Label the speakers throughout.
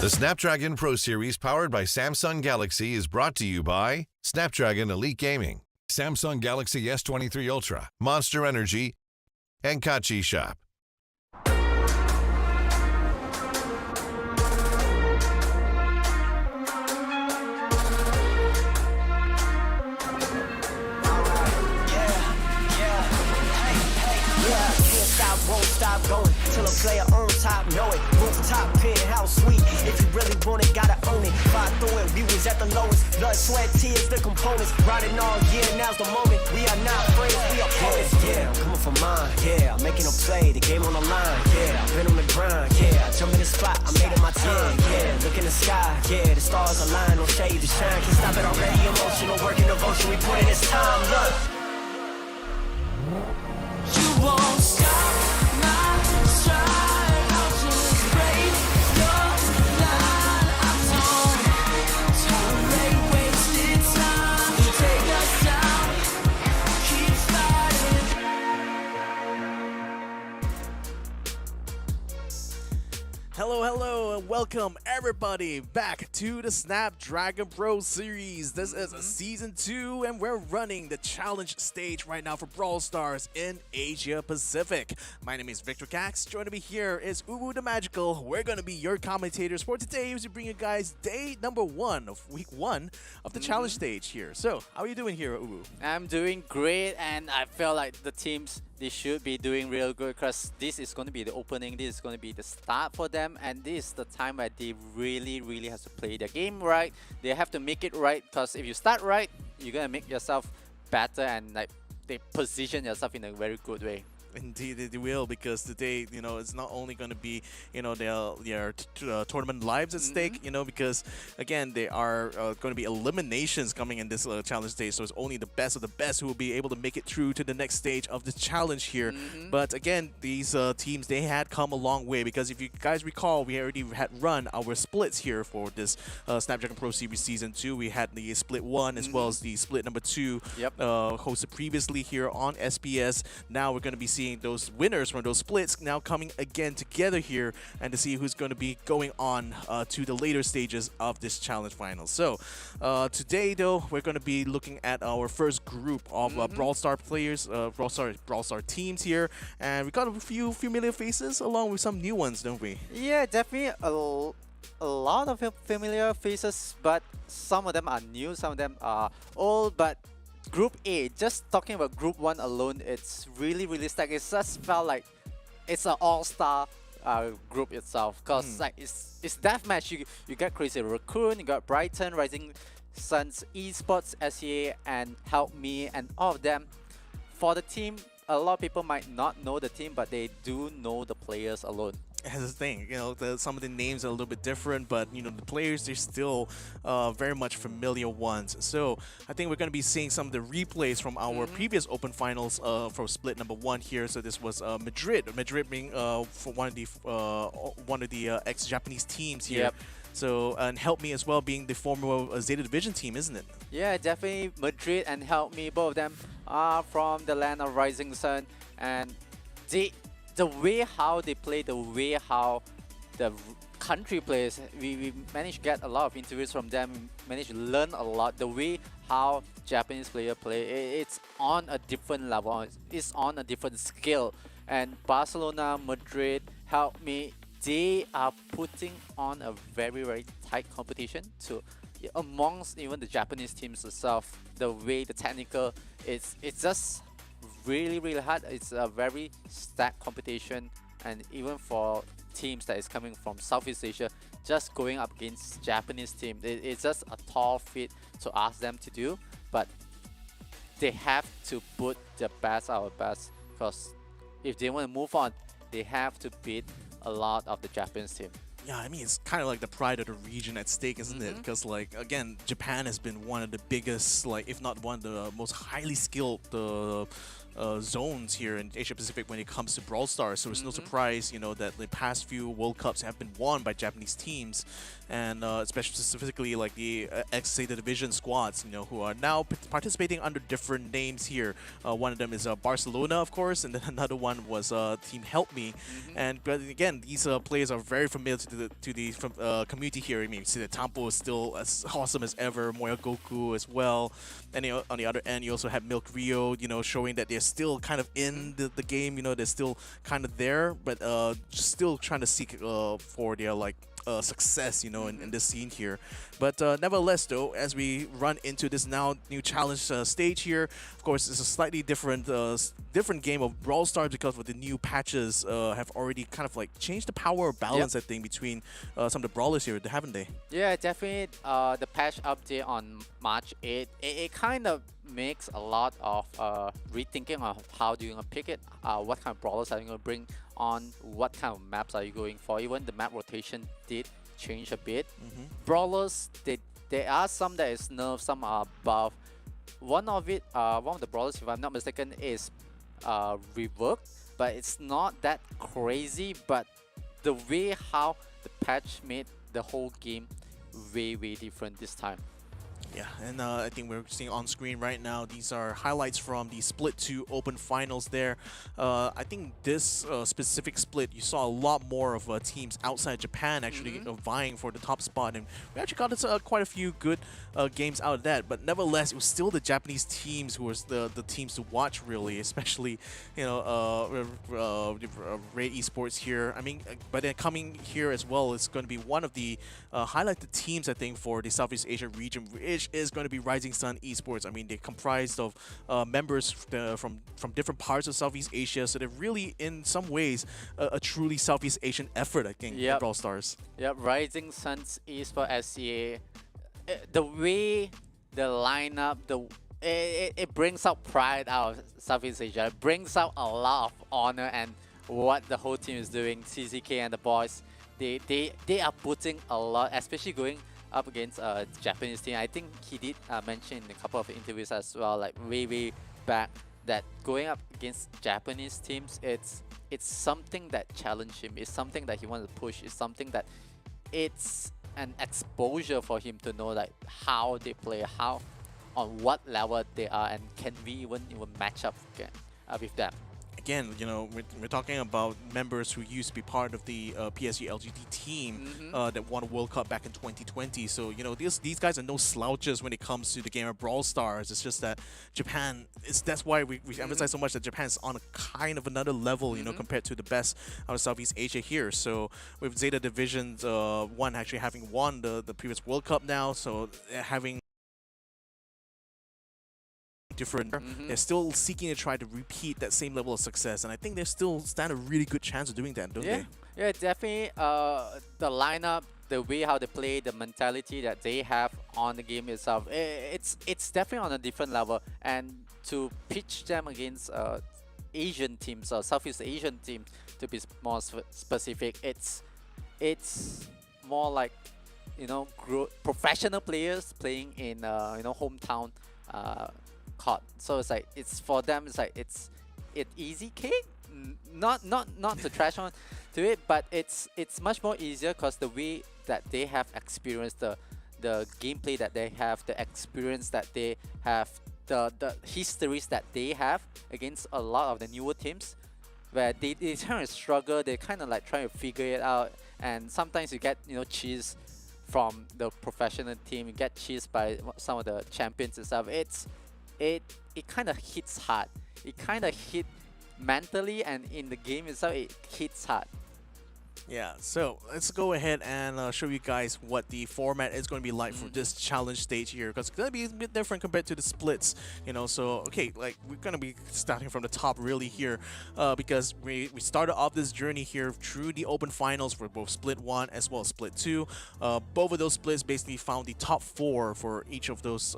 Speaker 1: The Snapdragon Pro Series powered by Samsung Galaxy is brought to you by Snapdragon Elite Gaming, Samsung Galaxy S23 Ultra, Monster Energy, and Kachi Shop.
Speaker 2: Won't stop going till a player on top know it. Rooftop penthouse suite. If you really want it, gotta own it. Fly through it, we was at the lowest. Blood, sweat, tears, the components. Riding all year, now's the moment. We are not friends, we are opponents. Yeah, I'm coming for mine. Yeah, I'm making a play, the game on the line. Yeah, I've been on the grind. Yeah, I jump in the spot, I made it my time. Yeah, look in the sky. Yeah, the stars align, no shade to shine. Can't stop it already. Emotional work and devotion. We put in this time. Look, you won't stop.
Speaker 3: Hello, and welcome everybody back to the Snapdragon Pro Series. This is Season 2, and we're running the challenge stage right now for Brawl Stars in Asia Pacific. My name is Victor Cax. Joining me here is Uwu the Magical. We're going to be your commentators for today as we bring you guys day number 1 of week 1 of the challenge stage here. So, how are you doing here, Uwu?
Speaker 4: I'm doing great, and I feel like the teams, they should be doing real good because this is going to be the opening, this is going to be the start for them, and this is the time where they really have to play their game right. They have to make it right because if you start right, you're going to make yourself better and like they position yourself in a very good way.
Speaker 3: Indeed, they will, because today, it's not only going to be, their tournament lives at stake, because, again, there are going to be eliminations coming in this challenge stage, so it's only the best of the best who will be able to make it through to the next stage of the challenge here. But, again, these teams, they had come a long way, because if you guys recall, we already had run our splits here for this Snapdragon Pro Series Season 2. We had the split 1 as well as the split number 2 hosted previously here on SBS. Now we're going to be seeing those winners from those splits now coming again together here and to see who's going to be going on to the later stages of this challenge final. So today though, we're going to be looking at our first group of Brawl Star players, Brawl Star teams here, and we got a few familiar faces along with some new ones, don't we?
Speaker 4: Yeah, definitely a lot of familiar faces, but some of them are new, some of them are old. But Group A, just talking about Group 1 alone, it's really stacked. It just felt like it's an all-star group itself, because like it's deathmatch. You got Crazy Raccoon, you got Brighton, Rising Suns, Esports, SEA, and Help Me, and all of them. For the team, a lot of people might not know the team, but they do know the players alone.
Speaker 3: That's the thing, some of the names are a little bit different, but the players, they're still very much familiar ones. So I think we're going to be seeing some of the replays from our previous open finals for split number 1 here. So this was Madrid being for one of the ex-Japanese teams here.
Speaker 4: Yep.
Speaker 3: So, and Help Me as well being the former Zeta Division team, isn't it?
Speaker 4: Yeah, definitely Madrid and Help Me, both of them are from the land of Rising Sun, and the way how they play, the way how the country plays, we managed to get a lot of interviews from them, managed to learn a lot. The way how Japanese players play, it's on a different level, it's on a different scale. And Barcelona, Madrid, Help Me, they are putting on a very tight competition to amongst even the Japanese teams itself. The way the technical, it's just really hard. It's a very stacked competition, and even for teams that is coming from Southeast Asia, just going up against Japanese team, it's just a tall feat to ask them to do, but they have to put their best out of best, because if they want to move on, they have to beat a lot of the Japanese team.
Speaker 3: Yeah, I mean, it's kind of like the pride of the region at stake, isn't it? Because, like, again, Japan has been one of the biggest, like, if not one of the most highly skilled zones here in Asia Pacific when it comes to Brawl Stars. So it's no surprise, you know, that the past few World Cups have been won by Japanese teams, and especially specifically like the ex-Zeta Division squads, you know, who are now participating under different names here. One of them is Barcelona, of course, and then another one was Team Help Me. And but again, these players are very familiar to the community here. I mean, see that Tampo is still as awesome as ever, Moya Goku as well. And you know, on the other end, you also have Milk Rio, you know, showing that they're still kind of in the game. You know, they're still kind of there, but still trying to seek for their like success, you know, in this scene here. But nevertheless, though, as we run into this now new challenge stage here, of course, it's a slightly different game of Brawl Stars because of the new patches have already kind of like changed the power balance, I think, between some of the brawlers here, haven't they?
Speaker 4: Yeah, definitely. The patch update on March 8th, it kind of makes a lot of rethinking of how do you gonna pick it, what kind of brawlers are you gonna bring on, what kind of maps are you going for. Even the map rotation did change a bit. Brawlers, there are some that is nerfed, some are buff. One of the brawlers, if I'm not mistaken, is reworked, but it's not that crazy. But the way how the patch made the whole game way different this time.
Speaker 3: Yeah, and I think we're seeing on screen right now, these are highlights from the Split 2 Open Finals there. I think this specific split, you saw a lot more of teams outside Japan actually vying for the top spot, and we actually got quite a few good games out of that. But nevertheless, it was still the Japanese teams who was the teams to watch, really, especially, you know, Raid Esports here. I mean, but then coming here as well, it's going to be one of the highlighted teams, I think, for the Southeast Asia region, which is going to be Rising Sun Esports. I mean, they're comprised of members from different parts of Southeast Asia, so they're really, in some ways, a truly Southeast Asian effort, I think, in Brawl Stars.
Speaker 4: Yep, Rising Suns Esports SCA. The way the lineup, it brings out pride out of Southeast Asia. It brings out a lot of honor and what the whole team is doing. CZK and the boys, they are putting a lot, especially going up against a Japanese team. I think he did mention in a couple of interviews as well, like way back, that going up against Japanese teams, it's something that challenged him. It's something that he wanted to push. It's something that it's an exposure for him to know like how they play, how on what level they are, and can we even match up again with them.
Speaker 3: Again, you know, we're talking about members who used to be part of the PSG LGD team that won a World Cup back in 2020. So, you know, these guys are no slouches when it comes to the game of Brawl Stars. It's just that Japan, that's why we emphasize so much that Japan is on a kind of another level, you know, compared to the best out of Southeast Asia here. So with Zeta Division 1 actually having won the previous World Cup now, so having different, they're still seeking to try to repeat that same level of success, and I think they still stand a really good chance of doing that, don't they?
Speaker 4: Yeah, definitely. The lineup, the way how they play, the mentality that they have on the game itself, it's definitely on a different level. And to pitch them against Asian teams or Southeast Asian teams, to be more specific, it's more like, you know, professional players playing in you know, hometown court. So it's like, it's for them, it's like it's easy cake, not to trash on to it, but it's much more easier because the way that they have experienced the gameplay that they have, the experience that they have, the histories that they have against a lot of the newer teams, where they kind of struggle, they kind of like trying to figure it out, and sometimes you get, you know, cheese from the professional team, you get cheese by some of the champions and stuff. It kind of hits hard. It kind of hit mentally, and in the game itself, it hits hard.
Speaker 3: Yeah, so let's go ahead and show you guys what the format is going to be like for this challenge stage here, because it's going to be a bit different compared to the splits, you know. So okay, like we're going to be starting from the top really here, because we started off this journey here through the open finals for both split 1 as well as split 2. Both of those splits basically found the top 4 for each of those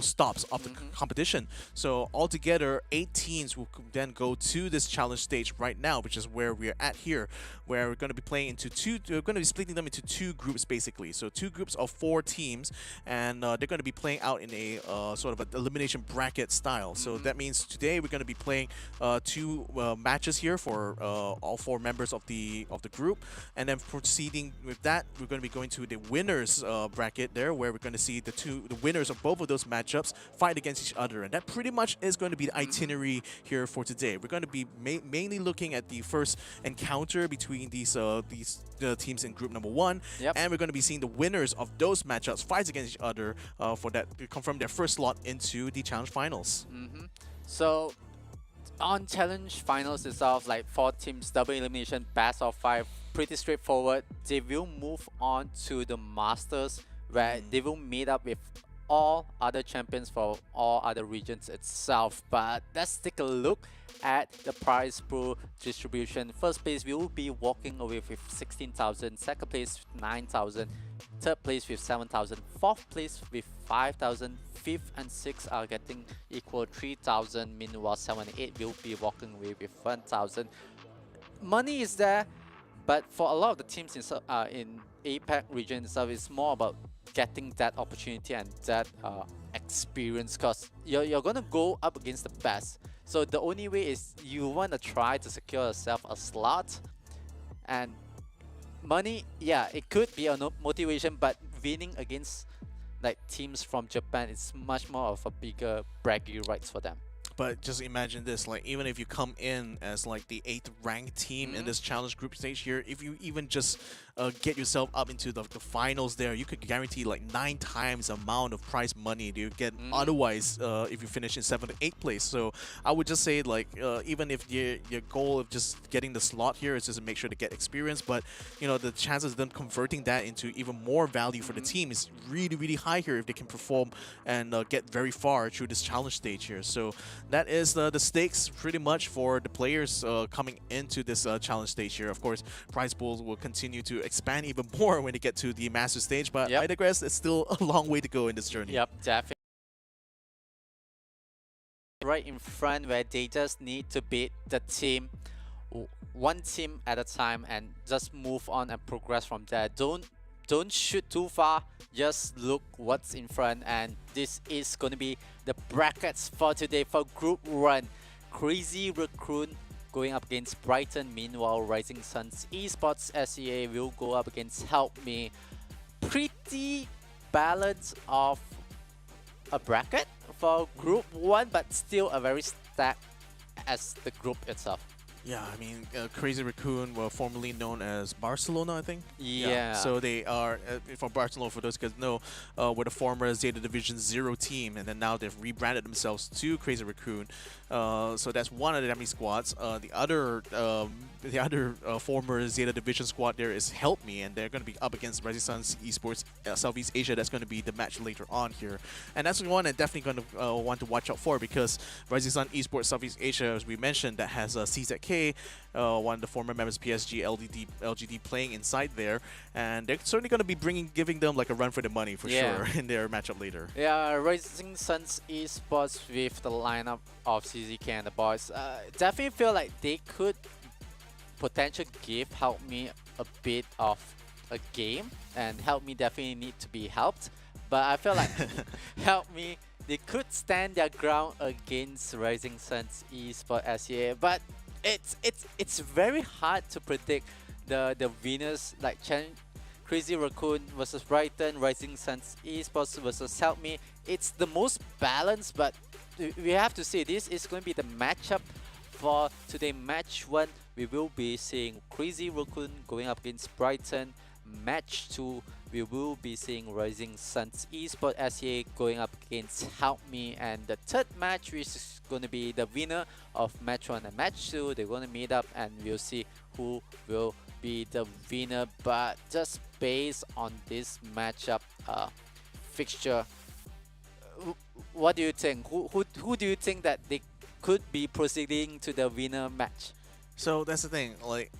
Speaker 3: stops of the competition. So altogether 8 teams will then go to this challenge stage right now, which is where we're at here, where we're going to be playing into two. We're going to be splitting them into two groups basically. So two groups of 4 teams, and they're going to be playing out in a sort of an elimination bracket style. So that means today we're going to be playing 2 matches here for all 4 members of the group, and then proceeding with that, we're going to be going to the winners bracket there, where we're going to see the winners of both of those matchups fight against each other, and that pretty much is going to be the itinerary here for today. We're going to be mainly looking at the first encounter between these teams in group number 1, and we're going to be seeing the winners of those matchups fight against each other for that to confirm their first slot into the challenge finals.
Speaker 4: So on challenge finals itself, like 4 teams, double elimination, best of 5, pretty straightforward. They will move on to the Masters, where they will meet up with all other champions for all other regions itself. But let's take a look at the prize pool distribution. First place will be walking away with 16,000, second place 9,000, third place with 7,000, fourth place with 5,000, fifth and sixth are getting equal 3,000. Meanwhile 7 and 8 will be walking away with 1,000. Money is there, but for a lot of the teams in APAC region itself, it's more about getting that opportunity and that experience, because you're gonna go up against the best. So the only way is you want to try to secure yourself a slot. And money, yeah, it could be a motivation, but winning against like teams from Japan is much more of a bigger bragging rights for them.
Speaker 3: But just imagine this, like even if you come in as like the 8th ranked team in this challenge group stage here, if you even just get yourself up into the finals there, you could guarantee like 9 times the amount of prize money you get otherwise if you finish in 7th or 8th place. So I would just say like even if your goal of just getting the slot here is just to make sure to get experience, but you know the chances of them converting that into even more value for the team is really high here if they can perform and get very far through this challenge stage here. So that is the stakes pretty much for the players coming into this challenge stage here. Of course, prize pools will continue to expand even more when they get to the master stage, but I digress, it's still a long way to go in this journey.
Speaker 4: Yep, definitely. Right in front, where they just need to beat the team, one team at a time, and just move on and progress from there. Don't shoot too far, just look what's in front. And this is going to be the brackets for today for Group 1. Crazy Raccoon going up against Brighton. Meanwhile, Rising Suns Esports SEA will go up against Help Me. Pretty balance of a bracket for Group 1, but still a very stacked as the group itself.
Speaker 3: Yeah, I mean, Crazy Raccoon were formerly known as Barcelona, I think.
Speaker 4: Yeah.
Speaker 3: So they are, for Barcelona, for those who guys know, were the former Zeta Division 0 team, and then now they've rebranded themselves to Crazy Raccoon. So that's one of the enemy squads. The other former Zeta Division squad there is Help Me, and they're going to be up against Rising Suns Esports Southeast Asia. That's going to be the match later on here. And that's the one I'm definitely going to want to watch out for, because Rising Sun Esports Southeast Asia, as we mentioned, that has CZK, one of the former members of PSG, LGD playing inside there, and they're certainly going to be giving them like a run for the money for sure in their matchup later.
Speaker 4: Yeah, Rising Suns Esports with the lineup of CZK and the boys, definitely feel like they could potentially Help Me a bit of a game, and Help Me definitely need to be helped. But I feel like Help Me, they could stand their ground against Rising Suns Esports SEA, but it's very hard to predict the winners, like Crazy Raccoon versus Brighton, Rising Suns Esports versus Help Me. It's the most balanced, but we have to say this is going to be the matchup for today. Match 1, we will be seeing Crazy Raccoon going up against Brighton. Match 2, we will be seeing Rising Suns Esports SEA going up against Help Me. And the third match, which is going to be the winner of match 1 and match 2, they're going to meet up, and we'll see who will be the winner. But just based on this matchup fixture, what do you think? Who do you think that they could be proceeding to the winner match?
Speaker 3: So that's the thing, like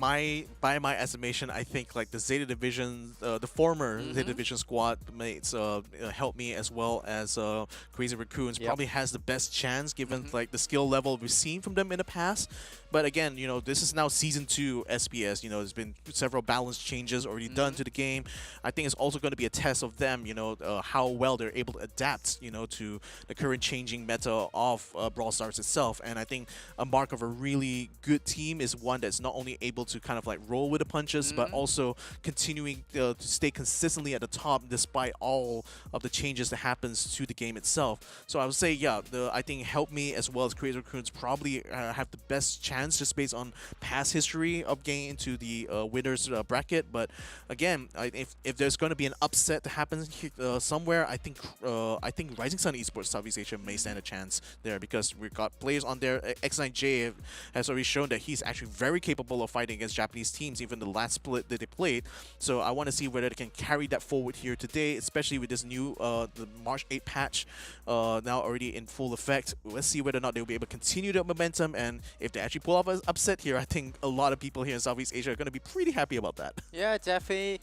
Speaker 3: by my estimation, I think like the Zeta Division, the former Zeta Division squad mates, help me as well as Crazy Raccoons probably has the best chance given like the skill level we've seen from them in the past. But again, you know, this is now season 2 SPS. You know, there's been several balance changes already done to the game. I think it's also going to be a test of them. You know, how well they're able to adapt. You know, to the current changing meta of Brawl Stars itself. And I think a mark of a really good team is one that's not only able to kind of like roll with the punches, but also continuing to stay consistently at the top despite all of the changes that happens to the game itself. So I would say, yeah, I think Help Me as well as Crazy Raccoons probably have the best chance just based on past history of getting into the winners bracket. But again, if there's going to be an upset that happens somewhere, I think Rising Sun Esports Southeast Asia may stand a chance there because we've got players on there. X9J has already shown that he's actually very capable of fighting against Japanese teams, even the last split that they played. So I want to see whether they can carry that forward here today, especially with this new the March 8 patch now already in full effect. Let's see whether or not they'll be able to continue that momentum, and if they actually pull off an upset here, I think a lot of people here in Southeast Asia are going to be pretty happy about that.
Speaker 4: Yeah, definitely.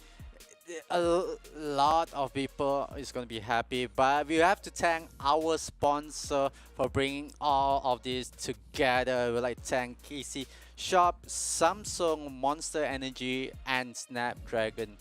Speaker 4: A lot of people is going to be happy, but we have to thank our sponsor for bringing all of this together. We like to thank KC Shop, Samsung, Monster Energy, and Snapdragon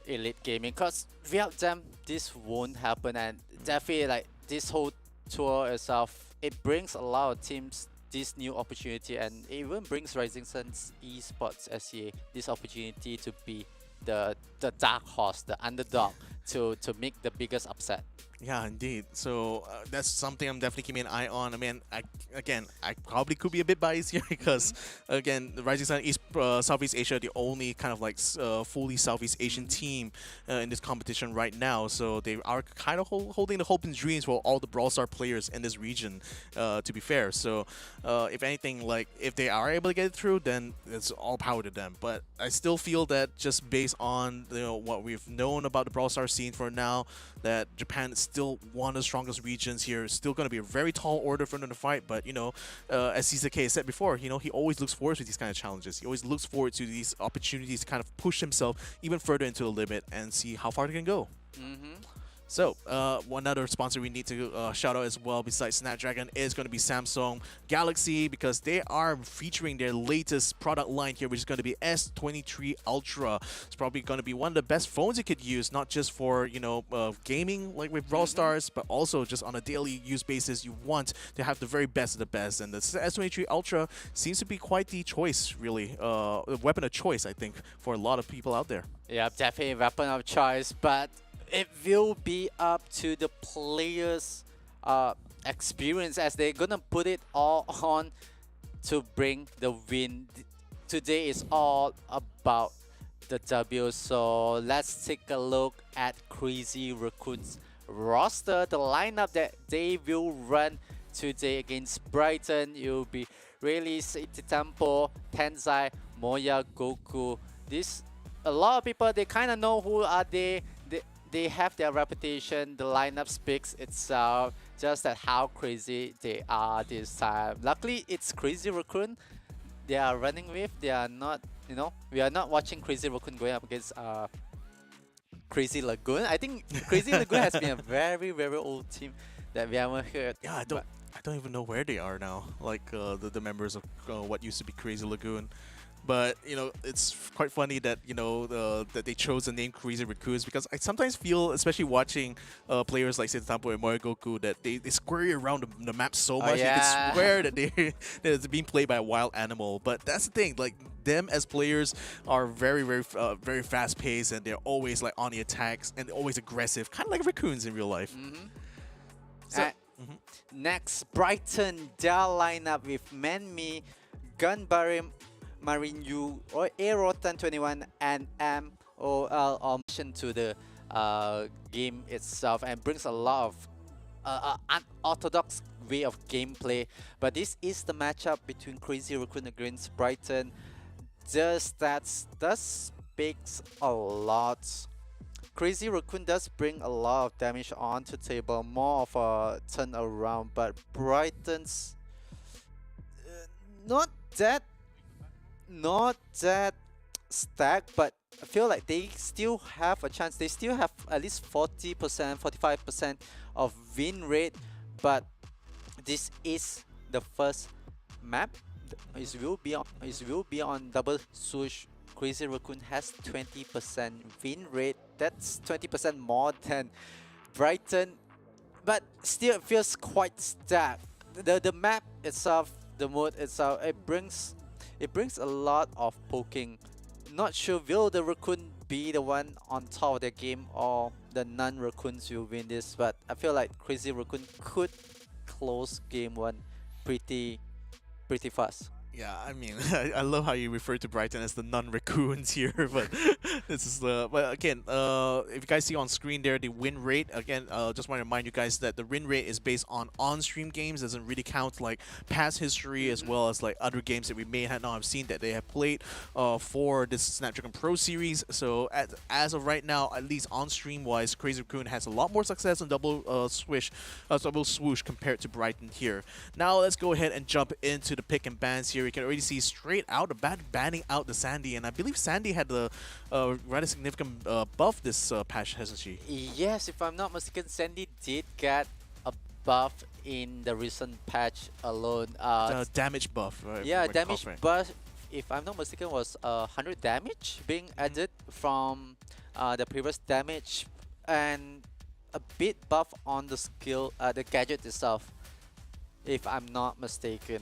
Speaker 4: Elite Gaming. Because without them, this won't happen. And definitely, like this whole tour itself, it brings a lot of teams this new opportunity, and it even brings Rising Sun's esports SEA this opportunity to be the dark horse, the underdog, to make the biggest upset.
Speaker 3: Yeah, indeed. So that's something I'm definitely keeping an eye on. I mean, I probably could be a bit biased here because, again, the Rising Sun East Southeast Asia, the only kind of like fully Southeast Asian team in this competition right now. So they are kind of holding the hope and dreams for all the Brawl Star players in this region, to be fair. So if anything, like if they are able to get it through, then it's all power to them. But I still feel that just based on what we've known about the Brawl Star scene for now, that Japan is still one of the strongest regions here. It's still going to be a very tall order for them to fight, but as CZK said before, he always looks forward to these kind of challenges. He always looks forward to these opportunities to kind of push himself even further into the limit and see how far they can go. So, one other sponsor we need to shout out as well besides Snapdragon is going to be Samsung Galaxy, because they are featuring their latest product line here, which is going to be S23 Ultra. It's probably going to be one of the best phones you could use, not just for, gaming like with Brawl Stars, but also just on a daily use basis. You want to have the very best of the best, and the S23 Ultra seems to be quite the choice, really. A weapon of choice, I think, for a lot of people out there.
Speaker 4: Yeah, definitely a weapon of choice, but it will be up to the players' experience as they're gonna put it all on to bring the win. Today is all about the W, so let's take a look at Crazy Raccoon's roster, the lineup that they will run today against Brighton. It will be really City Tempo, Tensai, Moya, Goku. A lot of people, they kind of know who are they. They have their reputation. The lineup speaks itself. Just that how crazy they are this time. Luckily, it's Crazy Raccoon they are running with. They are not, we are not watching Crazy Raccoon going up against Crazy Lagoon. I think Crazy Lagoon has been a very, very old team that we haven't heard.
Speaker 3: Yeah, I don't even know where they are now. Like the members of what used to be Crazy Lagoon. But it's quite funny that that they chose the name Crazy Raccoons, because I sometimes feel, especially watching players like Setampo and Moya Goku, that they scurry around the map so much you can swear that that it's being played by a wild animal. But that's the thing, like them as players are very, very, very fast paced, and they're always like on the attacks and always aggressive, kind of like raccoons in real life. So,
Speaker 4: next, Brighton, their lineup with Manmi, Gunbarim, Marinu, or Aero1021, and MOL option to the game itself, and brings a lot of unorthodox way of gameplay. But this is the matchup between Crazy Raccoon against Brighton. The stats does speaks a lot. Crazy Raccoon does bring a lot of damage onto table, more of a turnaround, but Brighton's not that not that stacked, but I feel like they still have a chance. They still have at least 40%, 45% of win rate, but this is the first map. It will be on double swoosh. Crazy Raccoon has 20% win rate. That's 20% more than Brighton, but still it feels quite stacked. The map itself, the mode itself, it brings a lot of poking. Not sure will the Raccoon be the one on top of the game or the non-Raccoons will win this, but I feel like Crazy Raccoon could close game 1 pretty fast.
Speaker 3: Yeah, I mean, I love how you refer to Brighton as the non-raccoons here, but this is the. But again, if you guys see on screen there, the win rate. Again, just want to remind you guys that the win rate is based on stream games. Doesn't really count like past history as well as like other games that we may have not have seen that they have played for this Snapdragon Pro Series. So as of right now, at least on stream wise, Crazy Raccoon has a lot more success on double swoosh compared to Brighton here. Now let's go ahead and jump into the pick and bans here. We can already see straight out the bat banning out the Sandy, and I believe Sandy had a rather significant buff this patch, hasn't she?
Speaker 4: Yes, if I'm not mistaken, Sandy did get a buff in the recent patch alone.
Speaker 3: The damage buff, right?
Speaker 4: Yeah, damage buff, if I'm not mistaken, was 100 damage being added from the previous damage, and a bit buff on the skill, the gadget itself, if I'm not mistaken.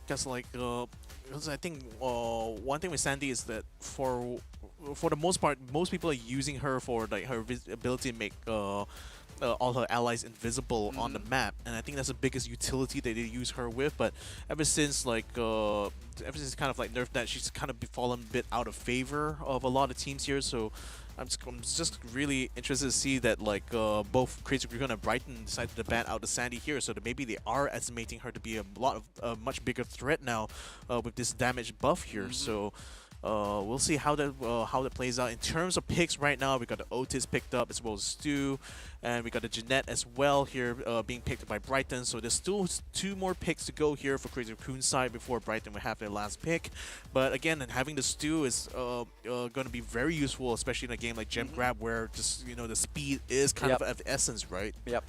Speaker 3: Because like, because I think one thing with Sandy is that for the most part, most people are using her for like her ability to make all her allies invisible on the map, and I think that's the biggest utility that they use her with. But ever since like ever since kind of like nerfed that, she's kind of fallen a bit out of favor of a lot of teams here. So I'm just really interested to see that like both Crazy Raccoon and Brighton decided to ban out the Sandy here, so that maybe they are estimating her to be a much bigger threat now with this damage buff here. So we'll see how that plays out in terms of picks. Right now, we got the Otis picked up as well as Stu, and we got the Jeanette as well here being picked up by Brighton. So there's still 2 more picks to go here for Crazy Raccoon's side before Brighton will have their last pick. But again, having the Stu is going to be very useful, especially in a game like Gem Grab, where just the speed is kind of the essence, right?
Speaker 4: Yep.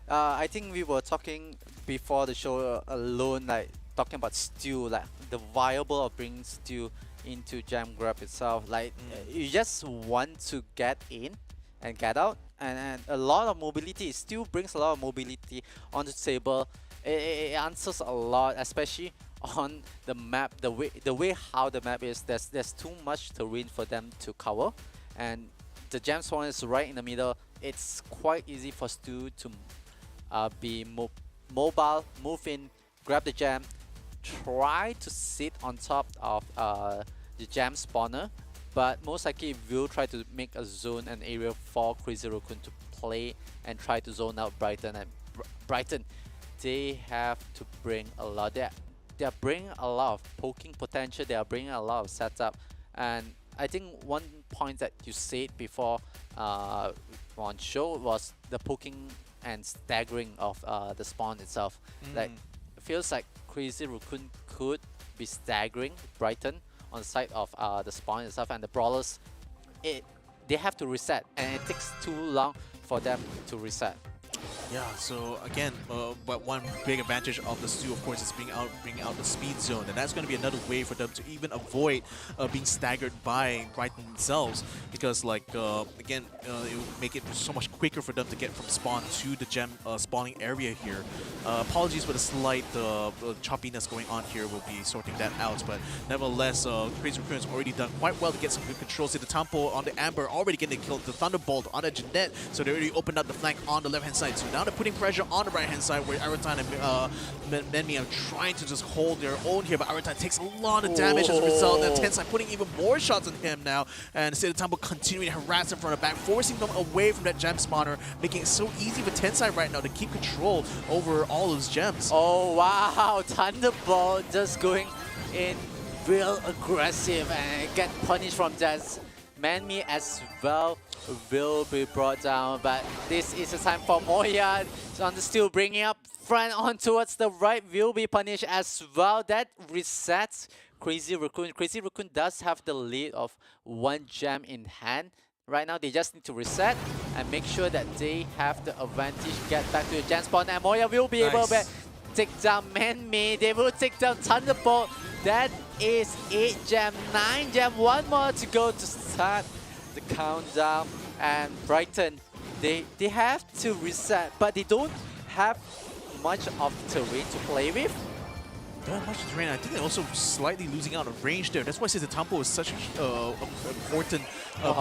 Speaker 4: I think we were talking before the show alone, like talking about Stu, like the viable of bringing Stu into Gem Grab itself. Like you just want to get in and get out, and a lot of mobility. It still brings a lot of mobility on the table. It answers a lot, especially on the map. The way how the map is, there's too much terrain for them to cover, and the gem spawn is right in the middle. It's quite easy for Stu to be mobile, move in, grab the gem, try to sit on top of the gem spawner, but most likely will try to make a zone and area for Crazy Raccoon to play and try to zone out Brighton. And Brighton, they have to bring a lot. They are bringing a lot of poking potential. They are bringing a lot of setup, and I think one point that you said before on show was the poking and staggering of the spawn itself. Like, it feels like Crazy Raccoon could be staggering Brighton on the side of the spawn itself, and the brawlers, they have to reset, and it takes too long for them to reset.
Speaker 3: Yeah, so again, but one big advantage of the Stu, of course, is bringing out the speed zone, and that's going to be another way for them to even avoid being staggered by Brighton themselves, because like again, it will make it so much quicker for them to get from spawn to the gem spawning area here. Apologies for the slight choppiness going on here. We'll be sorting that out, but nevertheless, Crazy Raccoon has already done quite well to get some good control. See the Tempo on the Amber already getting killed, the Thunderbolt on the Jeanette, so they already opened up the flank on the left-hand side. So now they're putting pressure on the right-hand side, where Aratine and Menmi are trying to just hold their own here, but Aratine takes a lot of damage as a result. And Tensai putting even more shots on him now, and State of Temple continuing to harass him from the back, forcing them away from that gem spawner, making it so easy for Tensai right now to keep control over all those gems.
Speaker 4: Oh wow, Thunderbolt just going in real aggressive and get punished from that. Menmi as well will be brought down, but this is a time for Moya on the still bringing up front on towards the right will be punished as well. That resets Crazy Raccoon. Crazy Raccoon does have the lead of 1 gem in hand. Right now, they just need to reset and make sure that they have the advantage, get back to the gem spawn. And Moya will be able to take down Man-Me. They will take down Thunderbolt. That is 8 gem, 9 gem, 1 more to go to start the countdown. And Brighton, they have to reset, but they don't have much of terrain to play with.
Speaker 3: Don't have much terrain. I think they're also slightly losing out on range there. That's why I say the Tampo is such an important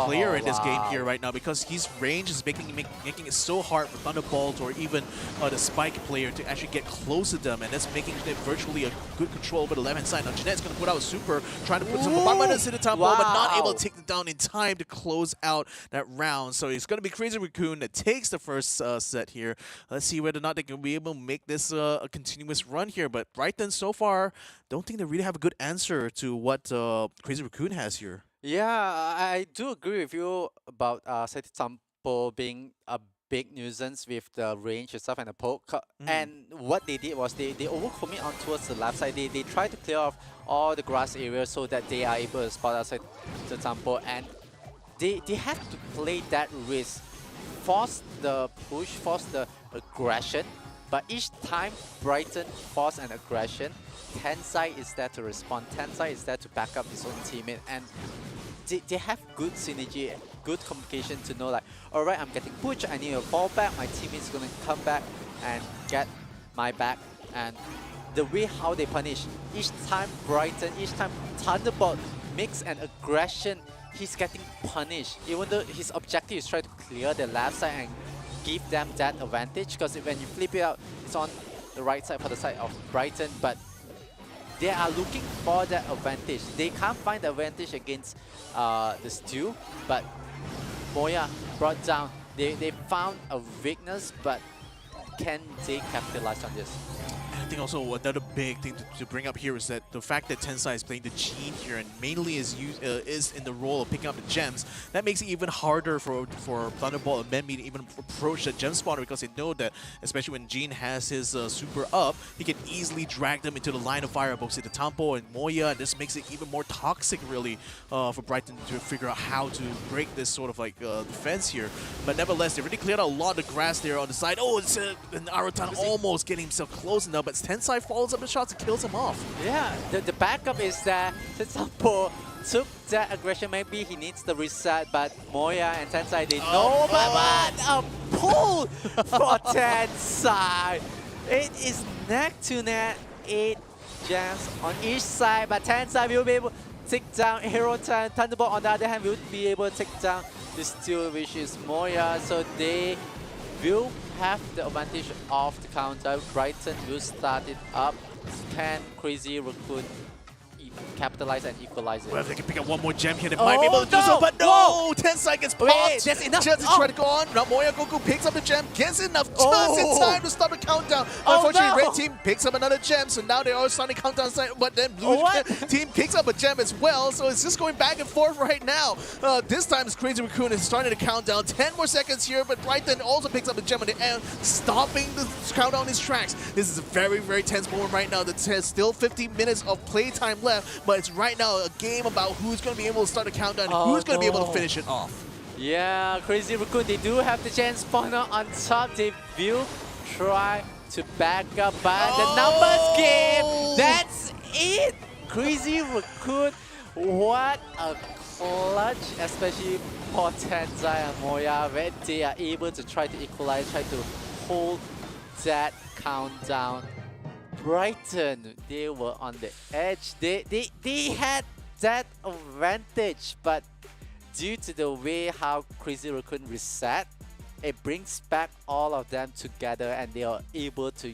Speaker 3: player in this game here right now, because his range is making it so hard for Thunderbolt or even the Spike player to actually get close to them, and that's making it virtually a good control over the left-hand side. Now Jeanette's going to put out a super, trying to put some bombardments in the Tampo, but not able to take it down in time to close out that round. So it's going to be Crazy Raccoon that takes the first set here. Let's see whether or not they can be able to make this a continuous run here, but Brighton so far, don't think they really have a good answer to what Crazy Raccoon has here.
Speaker 4: Yeah, I do agree with you about Tampo being a big nuisance with the range and stuff and the poke. And what they did was they overcommit on towards the left side. They tried to clear off all the grass areas so that they are able to spot outside the Tampo. And they have to play that risk, force the push, force the aggression. But each time Brighton force an aggression, Tensai is there to respond. Tensai is there to back up his own teammate, and they have good synergy, good communication to know like, alright, I'm getting pushed, I need to fall back, my teammate's gonna come back and get my back. And the way how they punish, each time Brighton, each time Thunderbolt makes an aggression, he's getting punished. Even though his objective is try to clear the left side and give them that advantage, because when you flip it out, it's on the right side for the side of Brighton, but they are looking for that advantage. They can't find the advantage against the Stew, but Moya brought down. They found a weakness, but can they capitalize on this?
Speaker 3: I think also another big thing to bring up here is that the fact that Tensai is playing the Gene here and mainly is in the role of picking up the gems, that makes it even harder for Thunderbolt and Men-Me to even approach the gem spawner, because they know that, especially when Gene has his super up, he can easily drag them into the line of fire, both the Tampo and Moya, and this makes it even more toxic really for Brighton to figure out how to break this sort of like defense here. But nevertheless, they really cleared out a lot of grass there on the side. Oh, it's an Arutan almost getting himself close enough, but Tensai follows up the shots and kills him off.
Speaker 4: Yeah, the backup is that Tampo took that aggression. Maybe he needs the reset, but Moya and Tensai, they know about a pull for Tensai. It is neck to neck, 8 gems on each side, but Tensai will be able to take down Hero Thunderbolt. On the other hand, will be able to take down the Steel, which is Moya. So they will have the advantage of the counter. Brighton will start it up. Can Crazy Raccoon capitalize and equalize it?
Speaker 3: Well, if they can pick up one more gem here, they might be able to do so, but no! Tensai gets popped!
Speaker 4: Wait, that's enough!
Speaker 3: Just to try to go on. Now Moya Goku picks up the gem, gets enough just in time to start the countdown. Unfortunately, Red Team picks up another gem, so now they are starting the countdown side, but then Blue Team picks up a gem as well, so it's just going back and forth right now. This time, Crazy Raccoon is starting the countdown. 10 more seconds here, but Brighton also picks up a gem at the end, stopping the countdown in his tracks. This is a very, very tense moment right now. There's still 15 minutes of playtime left, but it's right now a game about who's going to be able to start the countdown and who's going to be able to finish it off.
Speaker 4: Yeah, Crazy Raccoon, they do have the chance spawner on top. They will try to back up, but the numbers game, that's it! Crazy Raccoon, what a clutch, especially for Tensai and Moya, when they are able to try to equalize, try to hold that countdown. Brighton, they were on the edge. They had that advantage, but due to the way how Crazy Raccoon reset, it brings back all of them together and they are able to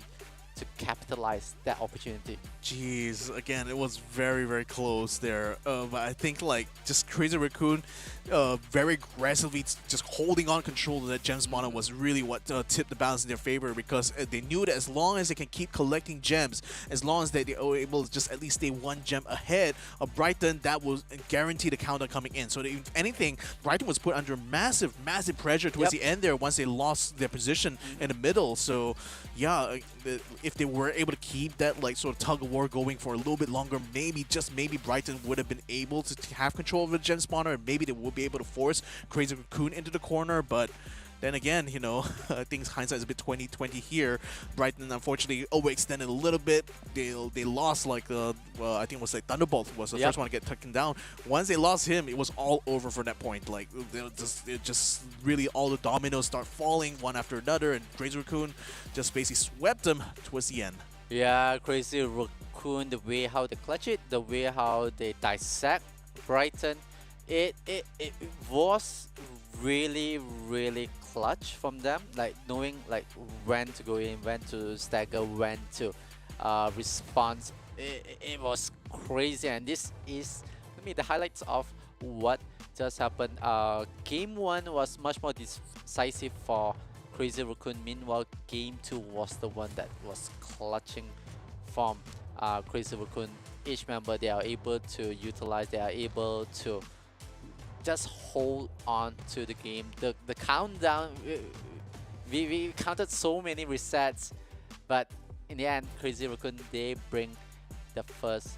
Speaker 4: capitalize that opportunity.
Speaker 3: Jeez, again, it was very, very close there. But I think like just Crazy Raccoon, very aggressively just holding on control of that gem spawner was really what tipped the balance in their favor, because they knew that as long as they can keep collecting gems, as long as they are able to just at least stay one gem ahead of Brighton, that will guarantee the counter coming in. So if anything, Brighton was put under massive pressure towards the end there once they lost their position in the middle. So yeah, if they were able to keep that like sort of tug of war going for a little bit longer, maybe, just maybe, Brighton would have been able to have control of the gem spawner, and maybe they would be able to force Crazy Raccoon into the corner. But then again, you know, I think hindsight is a bit 20/20 here. Brighton unfortunately overextended a little bit. They lost like I think it was like Thunderbolt was the first one to get taken down. Once they lost him, it was all over from that point. Like it just really all the dominoes start falling one after another, and Crazy Raccoon just basically swept them towards the end.
Speaker 4: Yeah, Crazy Raccoon, the way how they clutch it, the way how they dissect Brighton, it was really clutch from them, like knowing like when to go in, when to stagger, when to respond. It was crazy, and this is to me the highlights of what just happened. Game 1 was much more decisive for Crazy Raccoon. Meanwhile, Game 2 was the one that was clutching from Crazy Raccoon. Each member, they are able to utilize, they are able to just hold on to the game. The countdown, we counted so many resets, but in the end, Crazy Raccoon, they bring the first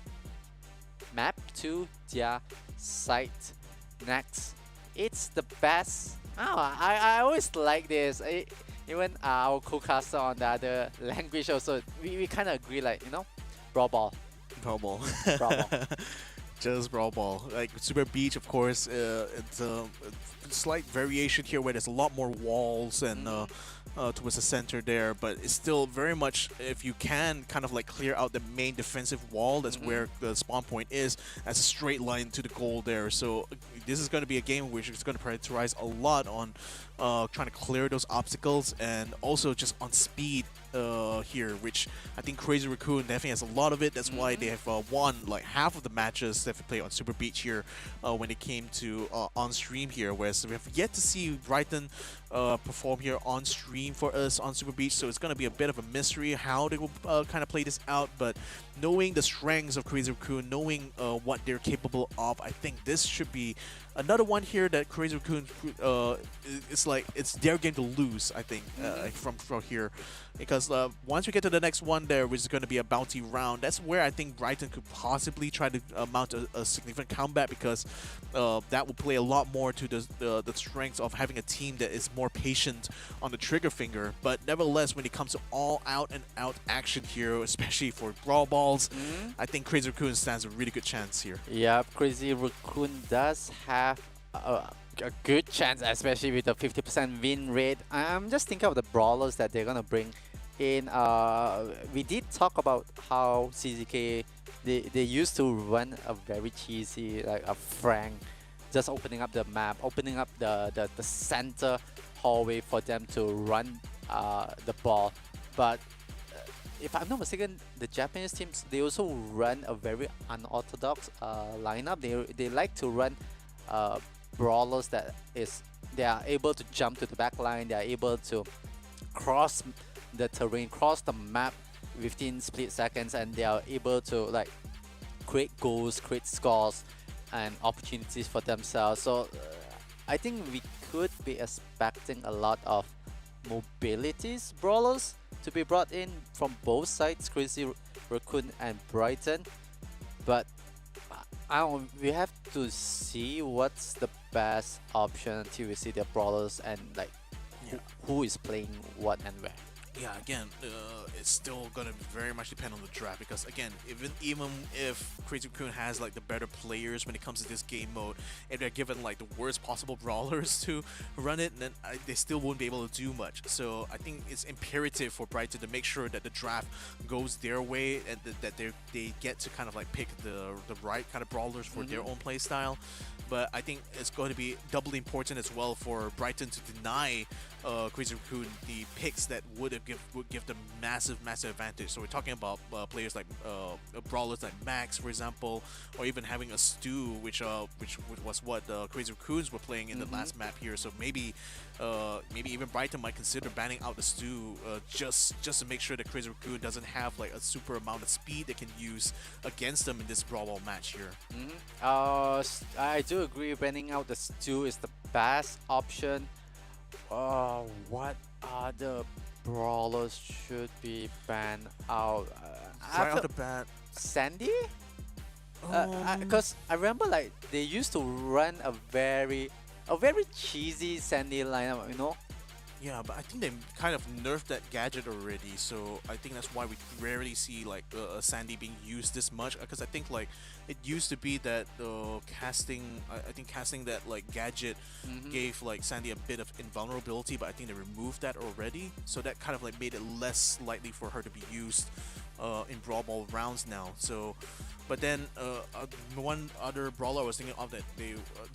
Speaker 4: map to their site. Next, it's the best. I always like this. Even our co-caster on the other language also, we kind of agree, like, you know, Brawl Ball.
Speaker 3: Brawl Ball.
Speaker 4: Brawl Ball.
Speaker 3: Just Brawl Ball. Like Super Beach, of course, it's a slight variation here where there's a lot more walls and towards the center there, but it's still very much, if you can kind of like clear out the main defensive wall, that's where the spawn point is, as a straight line to the goal there. So this is going to be a game which is going to prioritize a lot on trying to clear those obstacles, and also just on speed here, which I think Crazy Raccoon definitely has a lot of it. That's why they have won like half of the matches that they played on Super Beach here when it came to on stream here, whereas we have yet to see Brighton perform here on stream for us on Super Beach. So it's going to be a bit of a mystery how they will kind of play this out, but knowing the strengths of Crazy Raccoon, knowing what they're capable of, I think this should be another one here that Crazy Raccoon, it's like it's their game to lose, I think, from here. Because once we get to the next one there, which is going to be a bounty round, that's where I think Brighton could possibly try to mount a significant comeback, because that will play a lot more to the strengths of having a team that is more patient on the trigger finger. But nevertheless, when it comes to all out and out action here, especially for Brawl Balls, I think Crazy Raccoon stands a really good chance here.
Speaker 4: Yeah, Crazy Raccoon does have a good chance, especially with the 50% win rate. I'm just thinking of the brawlers that they're gonna bring in. We did talk about how CZK, they used to run a very cheesy, like a Frank, just opening up the map, opening up the center hallway for them to run the ball. But if I'm not mistaken, the Japanese teams, they also run a very unorthodox lineup. They like to run brawlers that they are able to jump to the back line, they are able to cross the terrain, cross the map within split seconds, and they are able to like create goals, create scores and opportunities for themselves. So I think we could be expecting a lot of mobilities brawlers to be brought in from both sides, Crazy Raccoon and Brighton. But I don't know, we have to see what's the best option until we see the brawlers and like who is playing what and where.
Speaker 3: Yeah, again, it's still gonna very much depend on the draft, because again, even if Crazy Raccoon has like the better players when it comes to this game mode, if they're given like the worst possible brawlers to run it, then they still won't be able to do much. So I think it's imperative for Brighton to make sure that the draft goes their way, and that they get to kind of like pick the right kind of brawlers for their own play style. but I think it's going to be doubly important as well for Brighton to deny Crazy Raccoon the picks that would give them massive advantage. So we're talking about players like brawlers like Max, for example, or even having a Stu, which was what Crazy Raccoons were playing in the last map here. So maybe even Brighton might consider banning out the Stu just to make sure that Crazy Raccoon doesn't have like a super amount of speed they can use against them in this Brawl Ball match here.
Speaker 4: I do agree. Banning out the Stu is the best option. What other brawlers should be banned out?
Speaker 3: Right off the bat,
Speaker 4: Sandy? Because I remember like they used to run a very cheesy Sandy lineup, you know?
Speaker 3: yeah, but I think they kind of nerfed that gadget already, so I think that's why we rarely see like a Sandy being used this much. Because I think like it used to be that casting, I think casting that like gadget gave like Sandy a bit of invulnerability, but I think they removed that already, so that kind of like made it less likely for her to be used in Brawl Ball rounds now. So, but then one other brawler I was thinking of that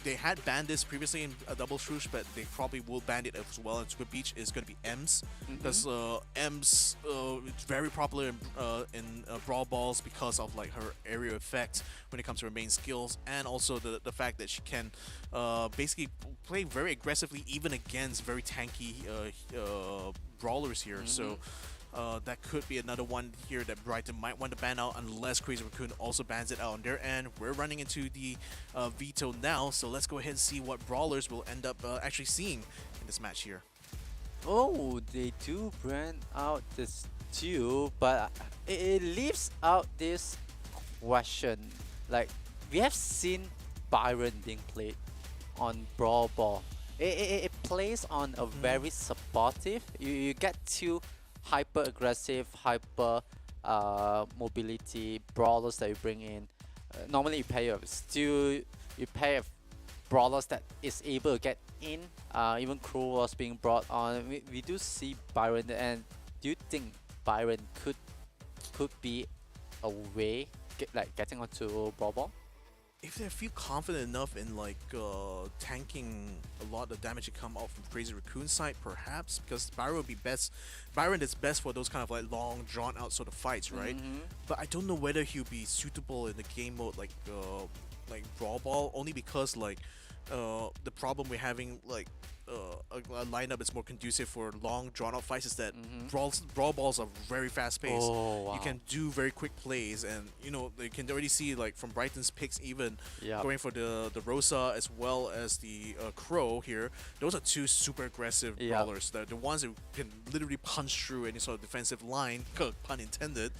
Speaker 3: they had banned this previously in a double swoosh, but they probably will ban it as well in Squid Beach, is going to be Ems, because Ems is very popular in Brawl Balls because of like her area effect when it comes to her main skills, and also the fact that she can basically play very aggressively even against very tanky brawlers here. So that could be another one here that Brighton might want to ban out unless Crazy Raccoon also bans it out on their end. We're running into the veto now, so let's go ahead and see what brawlers we'll end up actually seeing in this match here.
Speaker 4: Oh, they do ban out the Stu, but it leaves out this question. Like, we have seen Byron being played on Brawl Ball. It plays on a very supportive. You get two hyper aggressive, hyper mobility brawlers that you bring in. Normally you pair with Stu, you pair with brawlers that is able to get in. Even Crew was being brought on. We do see Byron, and do you think Byron could be a way getting onto Brawl Ball?
Speaker 3: If they feel confident enough in like tanking a lot of damage to come out from Crazy Raccoon's side, perhaps, because Byron would be best. Byron is best for those kind of like long, drawn out sort of fights, right? But I don't know whether he'll be suitable in the game mode like Brawl Ball, only because like the problem we're having like a lineup that's more conducive for long drawn out fights is that brawl balls are very fast paced. You can do very quick plays, and you know you can already see like from Brighton's picks even going for the Rosa as well as the Crow here. Those are two super aggressive brawlers. The ones that can literally punch through any sort of defensive line, pun intended.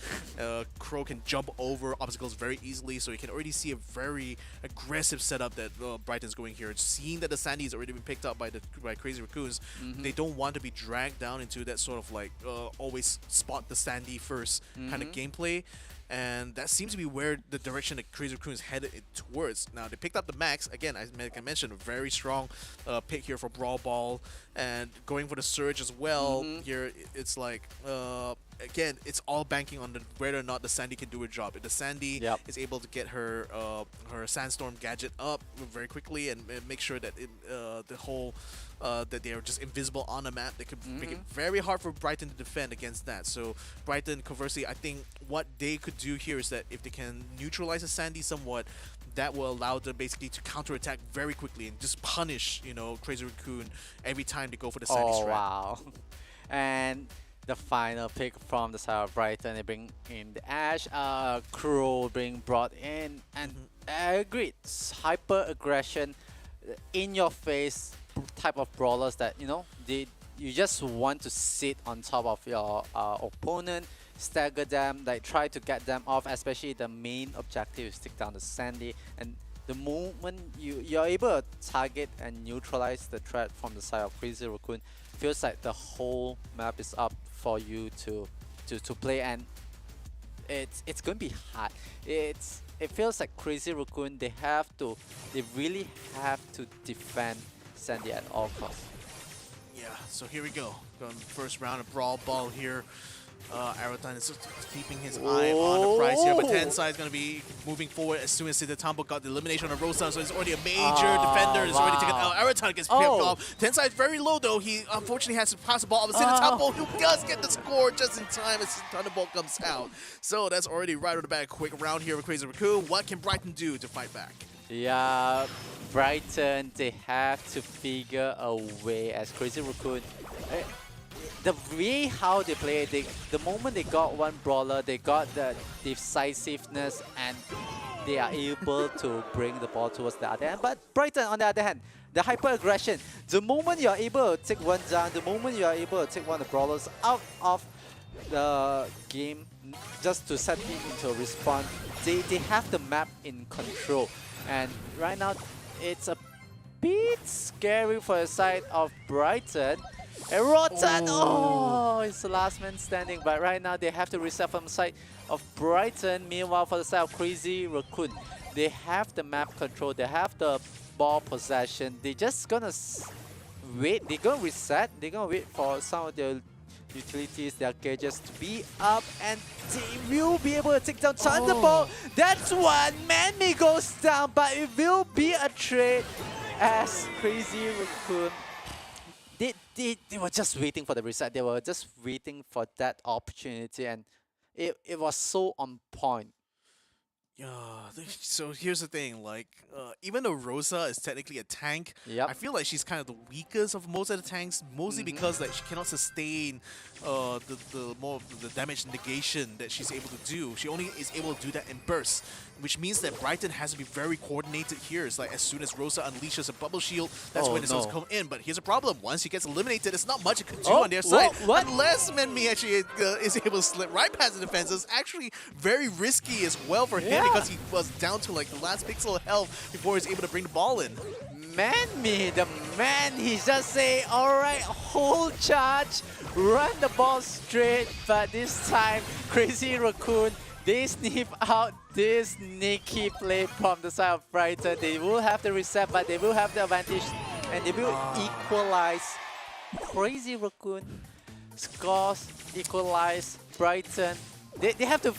Speaker 3: Crow can jump over obstacles very easily, so you can already see a very aggressive setup that Brighton's going here. Seeing that the Sandy has already been picked up by Crazy Raccoons, they don't want to be dragged down into that sort of like always spot the Sandy first kind of gameplay, and that seems to be where the direction that Crazy Raccoons headed towards. Now they picked up the Max again. I mentioned a very strong pick here for Brawl Ball, and going for the Surge as well. Here it's like again, it's all banking on whether or not the Sandy can do a job. If the Sandy is able to get her her Sandstorm gadget up very quickly and make sure that the whole that they are just invisible on the map, they could make it very hard for Brighton to defend against that. So Brighton, conversely, I think what they could do here is that if they can neutralize the Sandy somewhat, that will allow them basically to counterattack very quickly and just punish, you know, Crazy Raccoon every time they go for the Sandy strat.
Speaker 4: Wow. And the final pick from the side of Brighton, they bring in the Ash, Crow being brought in, and I agree, hyper aggression, in your face type of brawlers that you just want to sit on top of your opponent, stagger them, like try to get them off. Especially the main objective is take down the Sandy, and the moment you're able to target and neutralize the threat from the side of Crazy Raccoon, feels like the whole map is up for you to play, and it's gonna be hard. It feels like Crazy Raccoon, they really have to defend Sandy at all costs.
Speaker 3: Yeah, so here we go. Going first round of Brawl Ball here. Aeroton is just keeping his eye on the prize here, but Tensai is going to be moving forward as soon as Siddhartampo got the elimination on Rosa, so it's already a major defender. It's already taken out. Aeroton gets picked off. Tensai is very low though. He unfortunately has to pass the ball over Siddhartampo, who does get the score just in time as Thunderbolt comes out. So that's already right on the back. Quick round here with Crazy Raccoon. What can Brighton do to fight back?
Speaker 4: Yeah, Brighton, they have to figure a way as Crazy Raccoon. The way how they play, the moment they got one brawler, they got the decisiveness and they are able to bring the ball towards the other end. But Brighton, on the other hand, the hyper-aggression, the moment you are able to take one down, the moment you are able to take one of the brawlers out of the game just to set it into a respawn, they have the map in control. And right now, it's a bit scary for the side of Brighton. And Rotan, it's the last man standing. But right now, they have to reset from the side of Brighton. Meanwhile, for the side of Crazy Raccoon, they have the map control. They have the ball possession. They're just gonna wait. They're gonna reset. They're gonna wait for some of their utilities, their gauges to be up, and they will be able to take down Thunderbolt. That's one. Manme goes down, but it will be a trade as Crazy Raccoon. They were just waiting for the reset. They were just waiting for that opportunity, and it was so on point.
Speaker 3: Yeah, so here's the thing, like, even though Rosa is technically a tank, I feel like she's kind of the weakest of most of the tanks, mostly because like she cannot sustain the damage negation that she's able to do. She only is able to do that in bursts, which means that Brighton has to be very coordinated here. It's like as soon as Rosa unleashes a bubble shield, that's when it's supposed to come in. But here's a problem. Once he gets eliminated, it's not much it can do on their side. Unless Menmi actually is able to slip right past the defense. It's actually very risky as well for him because he was down to like the last pixel of health before he's able to bring the ball in.
Speaker 4: Manme, the man, he just say, alright, hold charge, run the ball straight, but this time, Crazy Raccoon, they sniff out this sneaky play from the side of Brighton. They will have the reset, but they will have the advantage, and they will equalize. Crazy Raccoon scores, equalize Brighton. They have to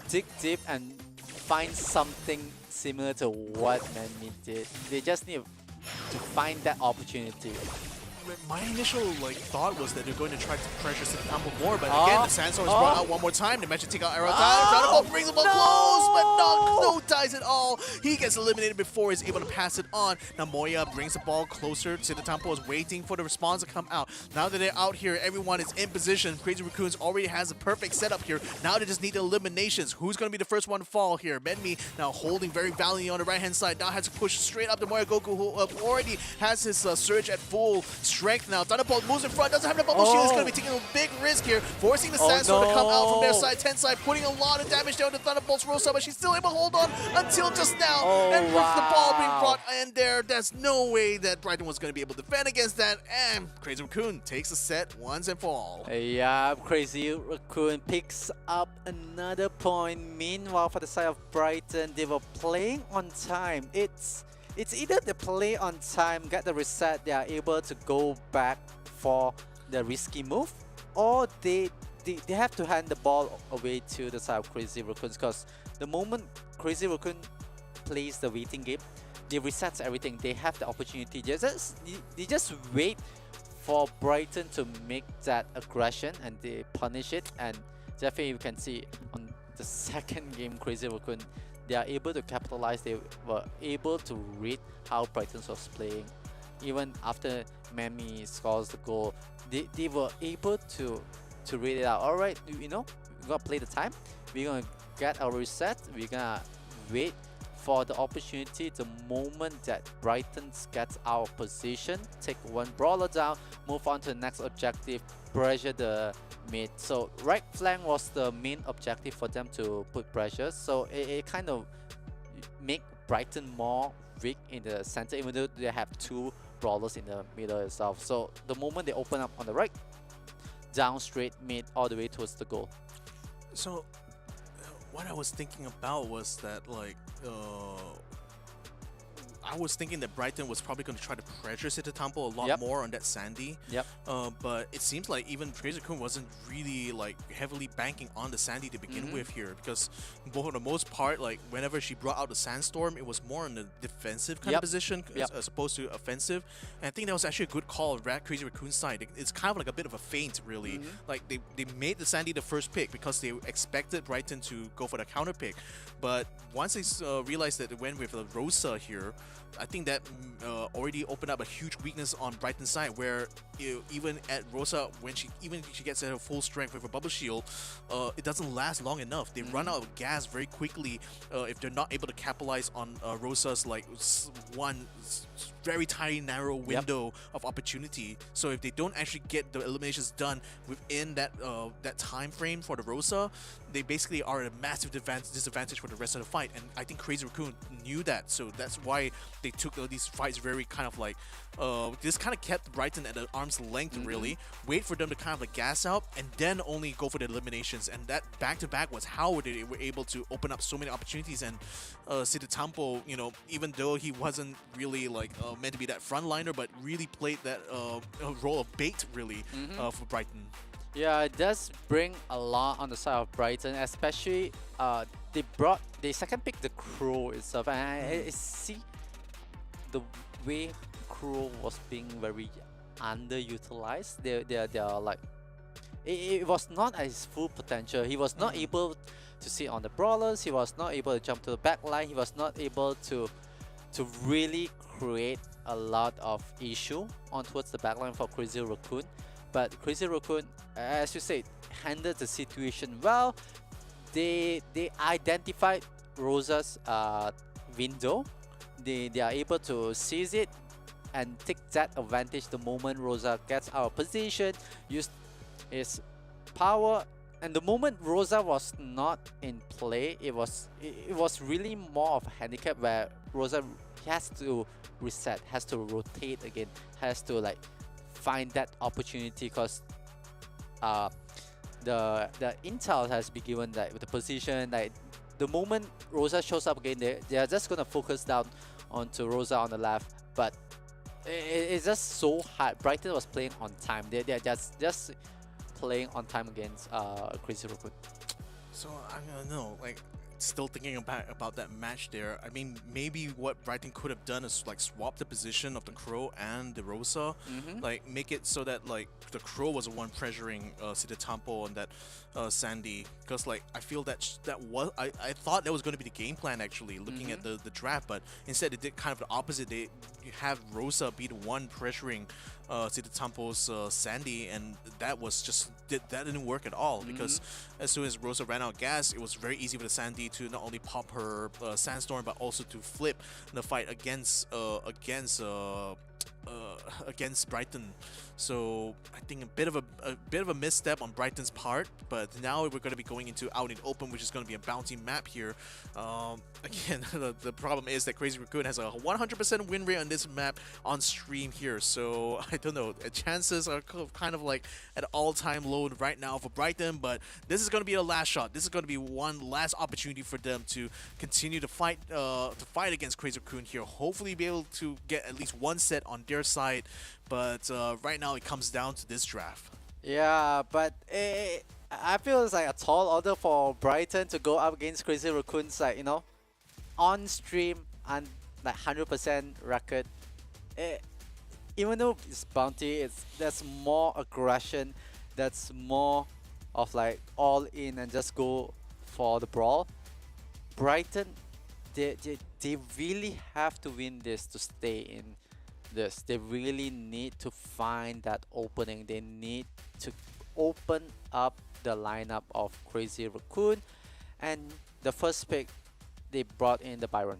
Speaker 4: dig deep and find something similar to what Manme did. They just need to find that opportunity.
Speaker 3: My initial thought was that they're going to try to pressure Siddhartampo more, but again, the Sandstorm is brought out one more time. They managed to take out Aeroton. Thunderbolt brings the ball close, but no ties at all. He gets eliminated before he's able to pass it on. Now Moya brings the ball closer. Siddhartampo is waiting for the response to come out. Now that they're out here, everyone is in position. Crazy Raccoons already has a perfect setup here. Now they just need the eliminations. Who's going to be the first one to fall here? Menmi now holding very valiantly on the right-hand side. Now has to push straight up to Moya Goku, who already has his surge at full strength now. Thunderbolt moves in front, doesn't have the bubble shield. He's going to be taking a big risk here, forcing the Sandstorm to come out from their side. Tensai putting a lot of damage down to Thunderbolt's Rosa, but she's still able to hold on until just now. And with the ball being brought in there, there's no way that Brighton was going to be able to defend against that. And Crazy Raccoon takes the set once and for all.
Speaker 4: Yeah, Crazy Raccoon picks up another point. Meanwhile, for the side of Brighton, they were playing on time. It's either they play on time, get the reset, they are able to go back for the risky move, or they have to hand the ball away to the side of Crazy Raccoons, because the moment Crazy Raccoon plays the waiting game, they reset everything. They have the opportunity. They just wait for Brighton to make that aggression and they punish it. And definitely you can see on the second game, Crazy Raccoon, they are able to capitalize. They were able to read how Brighton was playing. Even after Manme scores the goal, they were able to read it out. Alright, you know, we're gonna play the time. We're gonna get our reset. We're gonna wait for the opportunity, the moment that Brighton gets out of position, take one brawler down, move on to the next objective, pressure the mid. So right flank was the main objective for them to put pressure. So it kind of make Brighton more weak in the center, even though they have two brawlers in the middle itself. So the moment they open up on the right, down straight mid all the way towards the goal.
Speaker 3: So what I was thinking about was that I was thinking that Brighton was probably going to try to pressure Sitatampo a lot
Speaker 4: Yep.
Speaker 3: more on that Sandy.
Speaker 4: Yep.
Speaker 3: But it seems like even Crazy Raccoon wasn't really like heavily banking on the Sandy to begin with here, because for the most part, like whenever she brought out the Sandstorm, it was more in the defensive kind of position as opposed to offensive. And I think that was actually a good call on Crazy Raccoon's side. It's kind of like a bit of a feint, really. Like they made the Sandy the first pick because they expected Brighton to go for the counter pick. But once they realized that they went with Rosa here, I think that already opened up a huge weakness on Brighton's side, where even at Rosa, when she gets at her full strength with a bubble shield, it doesn't last long enough. They run out of gas very quickly if they're not able to capitalize on Rosa's like one very tiny narrow window of opportunity. So if they don't actually get the eliminations done within that that time frame for the Rosa, they basically are at a massive disadvantage for the rest of the fight. And I think Crazy Raccoon knew that, so that's why they took these fights very kind of like this kind of kept Brighton at an arm's length, really. Wait for them to kind of like gas out and then only go for the eliminations. And that back-to-back was how they were able to open up so many opportunities. And Sitatampo, you know, even though he wasn't really like meant to be that frontliner, but really played that role of bait, really, for Brighton.
Speaker 4: Yeah, it does bring a lot on the side of Brighton, especially they second pick the Crow itself, and I see the way Crow was being very underutilized. They are like it was not at his full potential. He was not able to sit on the brawlers. He was not able to jump to the back line. He was not able to really create a lot of issue on towards the backline for Crazy Raccoon. But Crazy Raccoon, as you said, handled the situation well. They identified Rosa's window. They are able to seize it and take that advantage the moment Rosa gets out of position, use his power. And the moment Rosa was not in play, it was really more of a handicap where Rosa has to reset, has to rotate again, has to like find that opportunity, because the intel has been given that with the position, like the moment Rosa shows up again, they are just gonna focus down onto Rosa on the left. But it's just so hard. Brighton was playing on time. They're just playing on time against Crazy Raccoon.
Speaker 3: So I don't know, like still thinking about that match there. I mean, maybe what Brighton could have done is like swap the position of the Crow and the Rosa, like make it so that like the Crow was the one pressuring Sitatampo and that Sandy, because like I feel that I thought that was going to be the game plan actually, looking at the draft, but instead it did kind of the opposite. They have Rosa be the one pressuring Sitatampo's Sandy, and that was just that didn't work at all, because as soon as Rosa ran out of gas, it was very easy for the Sandy to not only pop her Sandstorm, but also to flip the fight against Brighton. So I think a bit of a misstep on Brighton's part, but now we're going to be going into Out in Open, which is going to be a bounty map here. Again, the problem is that Crazy Raccoon has a 100% win rate on this map on stream here, so I don't know, chances are kind of like at all-time low right now for Brighton, but this is going to be the last shot. This is going to be one last opportunity for them to continue to fight against Crazy Raccoon here. Hopefully be able to get at least one set on their side, but right now it comes down to this draft.
Speaker 4: Yeah, but I feel it's like a tall order for Brighton to go up against Crazy Raccoon's, like, you know, on stream and like 100% record. Even though it's bounty, that's more aggression, that's more of like all in and just go for the brawl. Brighton, they really have to win this to stay in this. They really need to find that opening. They need to open up the lineup of Crazy Raccoon, and the first pick they brought in the Byron.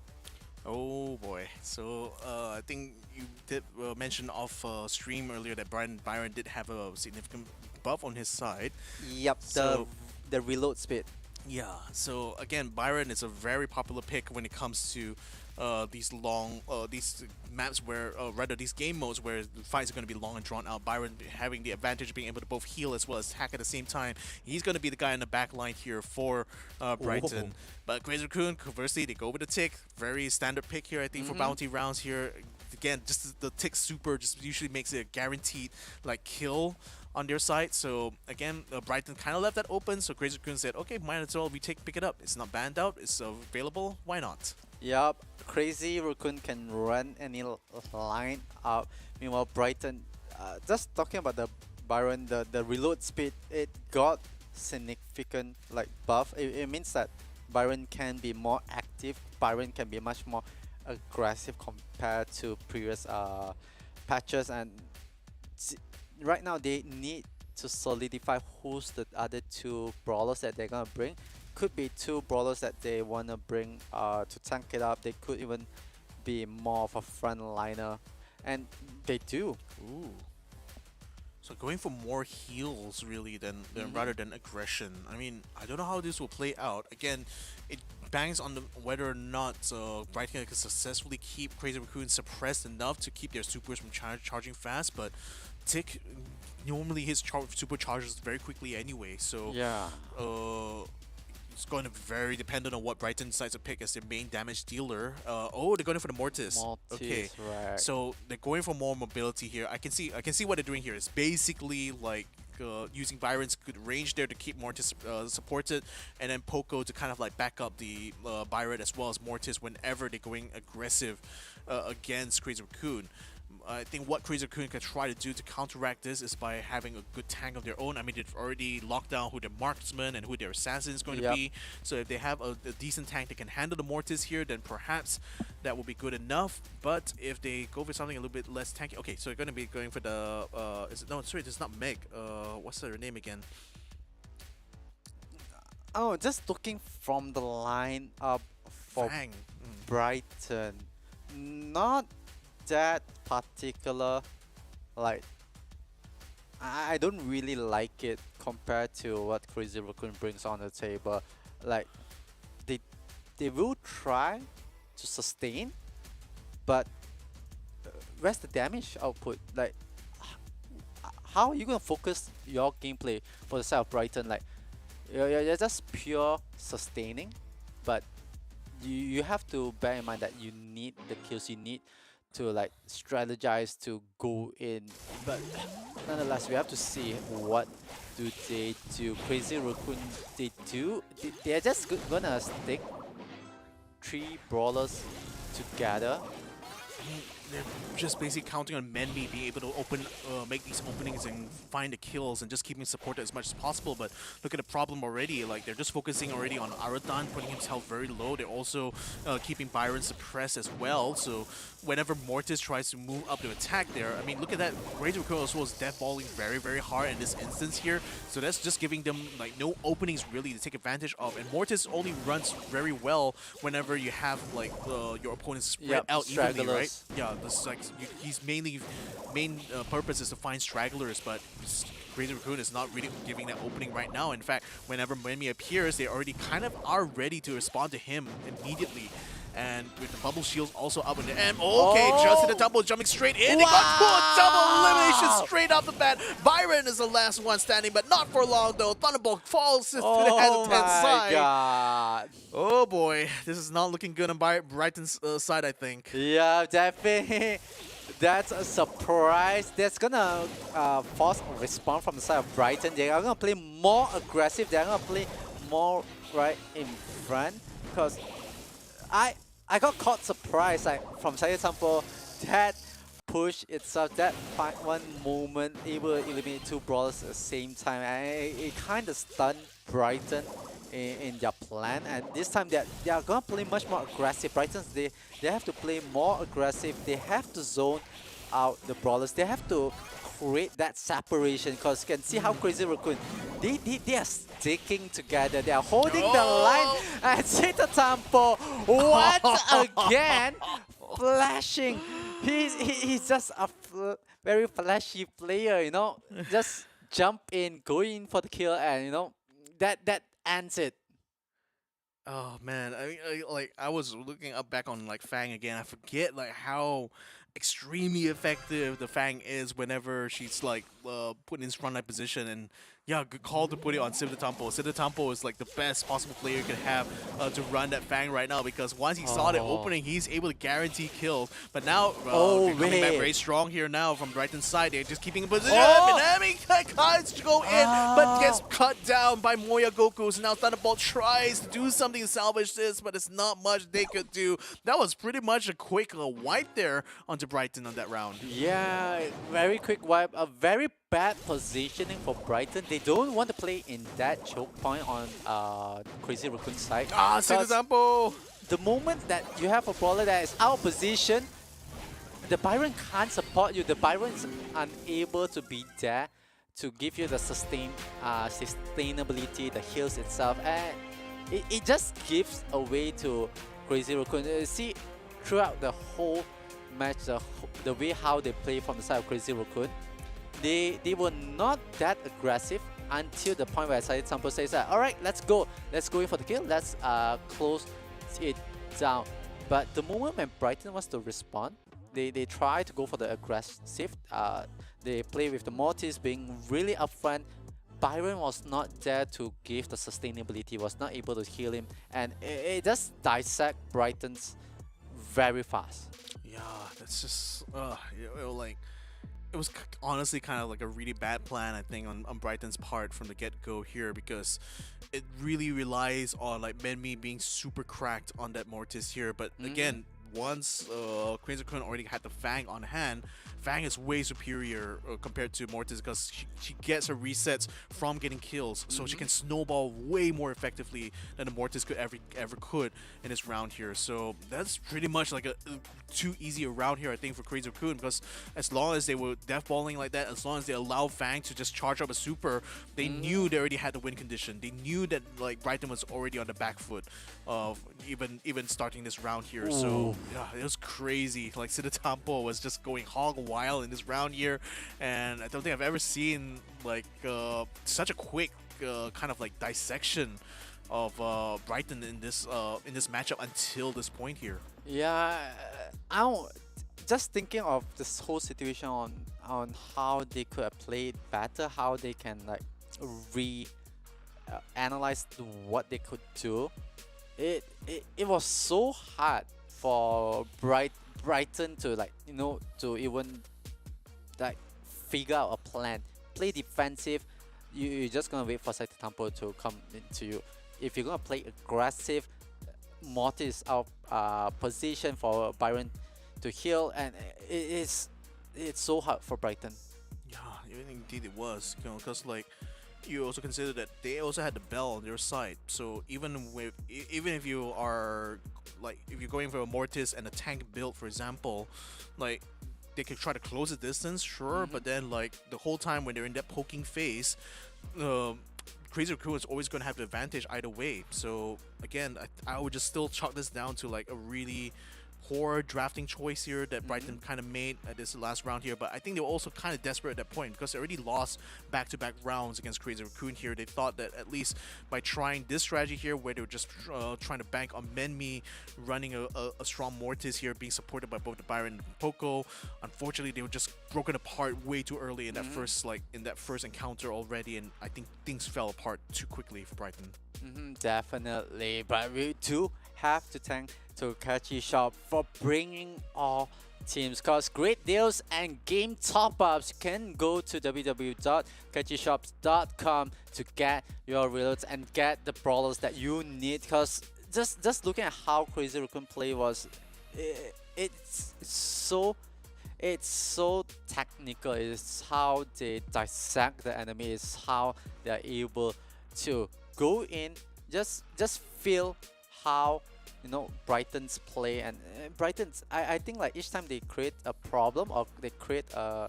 Speaker 3: Oh boy, so I think you did mention off stream earlier that Byron did have a significant buff on his side.
Speaker 4: Yep,
Speaker 3: So-
Speaker 4: the reload speed.
Speaker 3: Yeah, so again, Byron is a very popular pick when it comes to these long these maps where rather these game modes where the fights are going to be long and drawn out. Byron having the advantage of being able to both heal as well as attack at the same time. He's going to be the guy in the back line here for Brighton.
Speaker 4: Whoa.
Speaker 3: But Crazy Raccoon, conversely, they go with the tick. Very standard pick here, I think, for bounty rounds here. Again, just the tick super just usually makes it a guaranteed like kill on their side. So again, Brighton kind of left that open. So Crazy Raccoon said, okay, might as well pick it up. It's not banned out. It's available. Why not?
Speaker 4: Yup, Crazy Raccoon can run any line up. Meanwhile, Brighton, just talking about the Byron, the reload speed, it got significant like buff. It means that Byron can be more active. Byron can be much more aggressive compared to previous patches, and right now they need to solidify who's the other two brawlers that they're gonna bring. Could be two brawlers that they wanna bring to tank it up. They could even be more of a frontliner, and they do.
Speaker 3: Ooh. So going for more heals really than rather than aggression. I mean, I don't know how this will play out. Again, it bangs on the whether or not Brighton can successfully keep Crazy Raccoon suppressed enough to keep their supers from charging fast, but Tick normally his supercharges very quickly anyway, so
Speaker 4: Yeah.
Speaker 3: it's going to be very dependent on what Brighton decides to pick as their main damage dealer. Oh, they're going for the Mortis. Okay,
Speaker 4: Right.
Speaker 3: so they're going for more mobility here. I can see what they're doing here. It's basically like using Byron's good range there to keep Mortis supported, and then Poco to kind of like back up the Byron as well as Mortis whenever they're going aggressive against Crazy Raccoon. I think what Crazy Raccoon can try to do to counteract this is by having a good tank of their own. I mean, they've already locked down who their marksman and who their assassin is going to be. So if they have a decent tank that can handle the Mortis here, then perhaps that will be good enough. But if they go for something a little bit less tanky, okay, so they're going to be going for the no, sorry, it's not Meg. What's her name again?
Speaker 4: Oh, just looking from the line up for
Speaker 3: Fang.
Speaker 4: Brighton, not that particular. Like, I don't really like it compared to what Crazy Raccoon brings on the table. Like, they will try to sustain, but where's the damage output? Like, how are you gonna focus your gameplay for the side of Brighton? Like, you're just pure sustaining, but you have to bear in mind that you need the kills. You need to like strategize to go in, but nonetheless we have to see what do they do. Crazy Raccoon, they're just gonna stick 3 brawlers together.
Speaker 3: They're just basically counting on Menmi being able to make these openings and find the kills and just keeping supported as much as possible. But look at the problem already. Like, they're just focusing already on Aradan, putting himself very low. They're also keeping Byron suppressed as well. So whenever Mortis tries to move up to attack there, I mean, look at that. Crazy Raccoon also was death balling very, very hard in this instance here. So that's just giving them like no openings really to take advantage of. And Mortis only runs very well whenever you have like your opponents spread out evenly, right? Yeah. This like he's main purpose is to find stragglers, but Crazy Raccoon is not really giving that opening right now. In fact, whenever Menmi appears, they already kind of are ready to respond to him immediately. And with the bubble shields also up in the end. Okay, just hit the double, jumping straight in. They got two double elimination straight off the bat. Byron is the last one standing, but not for long though. Thunderbolt falls to the head of 10 side.
Speaker 4: God.
Speaker 3: Oh boy, this is not looking good on Brighton's side, I think.
Speaker 4: Yeah, definitely. That's a surprise. That's gonna force a response from the side of Brighton. They are gonna play more aggressive. They are gonna play more right in front, because I got caught surprised, like from Saya Sampo, that push itself, that one moment able to eliminate 2 brawlers at the same time, and it kind of stunned Brighton in their plan. And this time they are gonna play much more aggressive. Brighton, they have to play more aggressive. They have to zone out the brawlers. They have to create that separation, because you can see how Crazy Raccoon, they are sticking together. They are holding the line. And Zeta Tampo once again flashing. He's just a very flashy player, you know. Just jump in, go in for the kill, and you know that ends it.
Speaker 3: Oh man, I was looking up back on like Fang again. I forget like how extremely effective the Fang is whenever she's like put in his front line position. And yeah, good call to put it on Civitampo. Civitampo is like the best possible player you could have to run that Fang right now, because once he saw the opening, he's able to guarantee kills. But now they're coming back very strong here now from Brighton's side. They're just keeping in position. Minami tries to go in, but gets cut down by Moya Goku. So now Thunderbolt tries to do something to salvage this, but it's not much they could do. That was pretty much a quick wipe there onto Brighton on that round.
Speaker 4: Yeah, very quick wipe. A very bad positioning for Brighton. They don't want to play in that choke point on Crazy Raccoon's side.
Speaker 3: Civitampo!
Speaker 4: The moment that you have a brawler that is out of position, the Byron can't support you. The Byron is unable to be there to give you the sustainability, the heals itself, and it just gives away to Crazy Raccoon. See, throughout the whole match, the way how they play from the side of Crazy Raccoon, they were not that aggressive until the point where Civitampo says that, alright, let's go in for the kill, let's close it down. But the moment when Brighton wants to respond, they try to go for the aggressive. They play with the Mortis being really upfront. Byron was not there to give the sustainability, was not able to heal him, and it just dissect Brighton's very fast.
Speaker 3: Yeah, that's just it was honestly kind of like a really bad plan, I think, on Brighton's part from the get-go here, because it really relies on like Menmi being super cracked on that Mortis here. But again, once Crazy Raccoon already had the Fang on hand, Fang is way superior compared to Mortis, because she gets her resets from getting kills, so she can snowball way more effectively than the Mortis could ever could in this round here. So that's pretty much like a too easy a round here, I think, for Crazy Raccoon, because as long as they were deathballing like that, as long as they allow Fang to just charge up a super, they knew they already had the win condition. They knew that like Brighton was already on the back foot of even starting this round here. So yeah, it was crazy. Like Civitampo was just going hog wild in this round here, and I don't think I've ever seen like such a quick kind of like dissection of Brighton in this matchup until this point here.
Speaker 4: Yeah, I don't, just thinking of this whole situation on how they could have played better, how they can like analyze what they could do. It was so hard for Brighton to like, you know, to even like figure out a plan. Play defensive, you're just gonna wait for Civitampo to come into you. If you're gonna play aggressive, Mortis out position for Byron to heal, and it's so hard for Brighton.
Speaker 3: Yeah, indeed it was, you know, because like you also consider that they also had the Bell on their side. So even if you are like, if you're going for a Mortis and a tank build, for example, like they could try to close the distance, sure, but then like the whole time when they're in that poking phase, Crazy Raccoon is always going to have the advantage either way. So again, I would just still chalk this down to like a really poor drafting choice here that Brighton kind of made at this last round here. But I think they were also kind of desperate at that point, because they already lost back-to-back rounds against Crazy Raccoon here. They thought that at least by trying this strategy here, where they were just trying to bank on Menmi running a strong Mortis here, being supported by both the Byron and the Poco, unfortunately they were just broken apart way too early in that first encounter already, and I think things fell apart too quickly for Brighton.
Speaker 4: Definitely, but we do have to thank to Catchy Shop for bringing all teams, cause great deals and game top-ups. You can go to www.catchyshops.com to get your reloads and get the brawlers that you need, cause just looking at how Crazy Raccoon play was, it's so technical. It's how they dissect the enemy, it's how they're able to go in, just feel how, you know, Brighton's play. And Brighton's, I think like each time they create a problem or they create a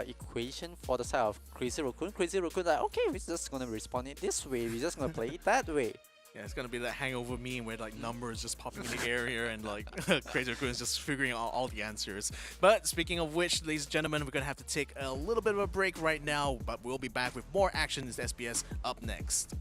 Speaker 4: equation for the side of Crazy Raccoon like, okay, we're just gonna respond it this way, we're just gonna play it that way.
Speaker 3: Yeah, it's gonna be that hangover meme where like numbers just popping in the air here, and like Crazy Raccoon is just figuring out all the answers. But speaking of which, ladies and gentlemen, we're gonna have to take a little bit of a break right now, but we'll be back with more action in SBS up next.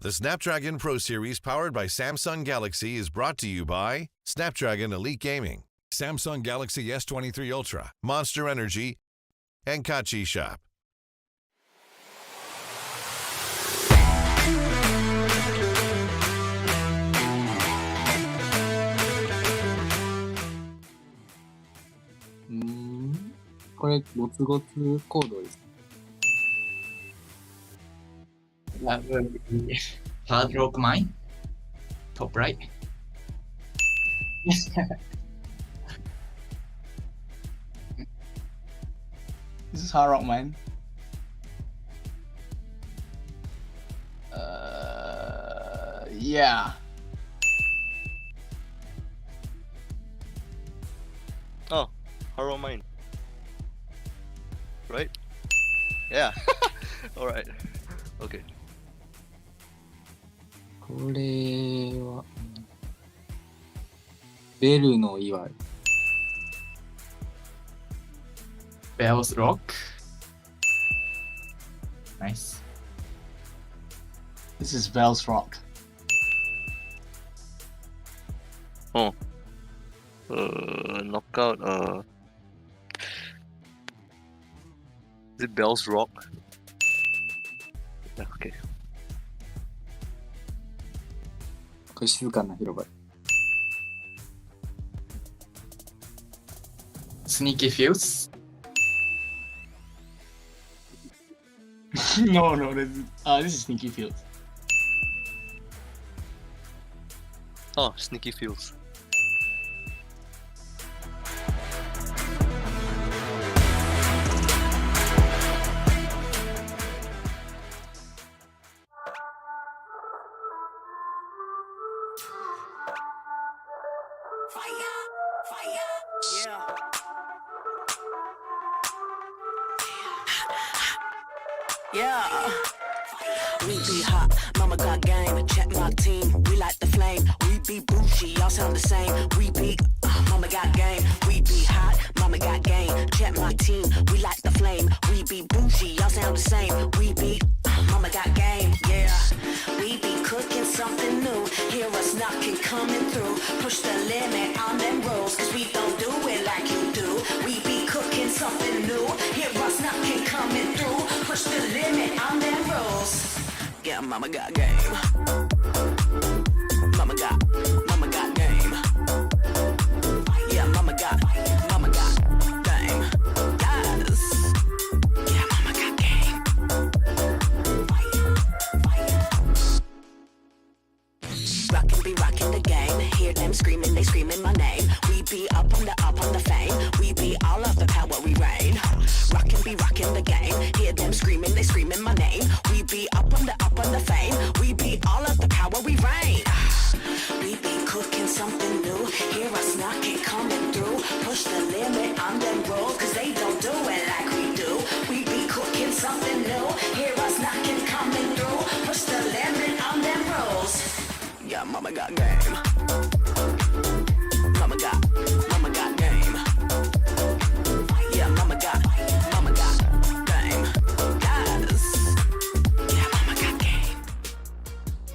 Speaker 1: The Snapdragon Pro Series powered by Samsung Galaxy is brought to you by Snapdragon Elite Gaming, Samsung Galaxy S23 Ultra, Monster Energy, and Kachi Shop.
Speaker 5: Mm, これ、ゴツゴツコードです。
Speaker 6: That would be Hard Rock Mine, top right.
Speaker 5: This is Hard Rock Mine. Yeah.
Speaker 7: Oh, Haro Mine. Right? Yeah. Alright. Okay.
Speaker 5: これは、ベルの祝い。
Speaker 6: Bells Rock. Nice.
Speaker 5: This is Bells Rock.
Speaker 7: Knockout. Is it Bells Rock? Yeah, okay.
Speaker 5: これ静かな広場。
Speaker 6: Sneaky Fields.
Speaker 5: No, this is Sneaky Fields.
Speaker 7: Oh, Sneaky Fields.
Speaker 2: Yeah. We be hot, mama got game. Check my team, we like the flame. We be bougie, y'all sound the same. We be, mama got game. We be hot, mama got game. Check my team, we like the flame. We be bougie, y'all sound the same. We be, mama got game. Yeah. We be cooking something new. Hear us knocking, coming through. Push the limit on them rules, cause we don't do it like you do. We be cooking something new. Hear us knocking, coming through. Push the limit on them rules. Yeah, mama got game. Mama got game. Yeah, mama got game. Yes. Yeah, mama got game. Rockin' be rockin' the game. Hear them screaming, they screaming my name. We be up on the fame. We be all of the power, we reign. Rockin' the game. Hear them screaming, they screaming my name. We be up on the fame. We be all of the power, we reign. We be cooking something new. Hear us knocking, coming through. Push the limit on them rules, cause they don't do it like we do. We be cooking something new. Hear us knocking, coming through. Push the limit on them rules. Yeah, mama got game. Mama got game. Yeah, mama got game. Yes. Yeah, mama got game.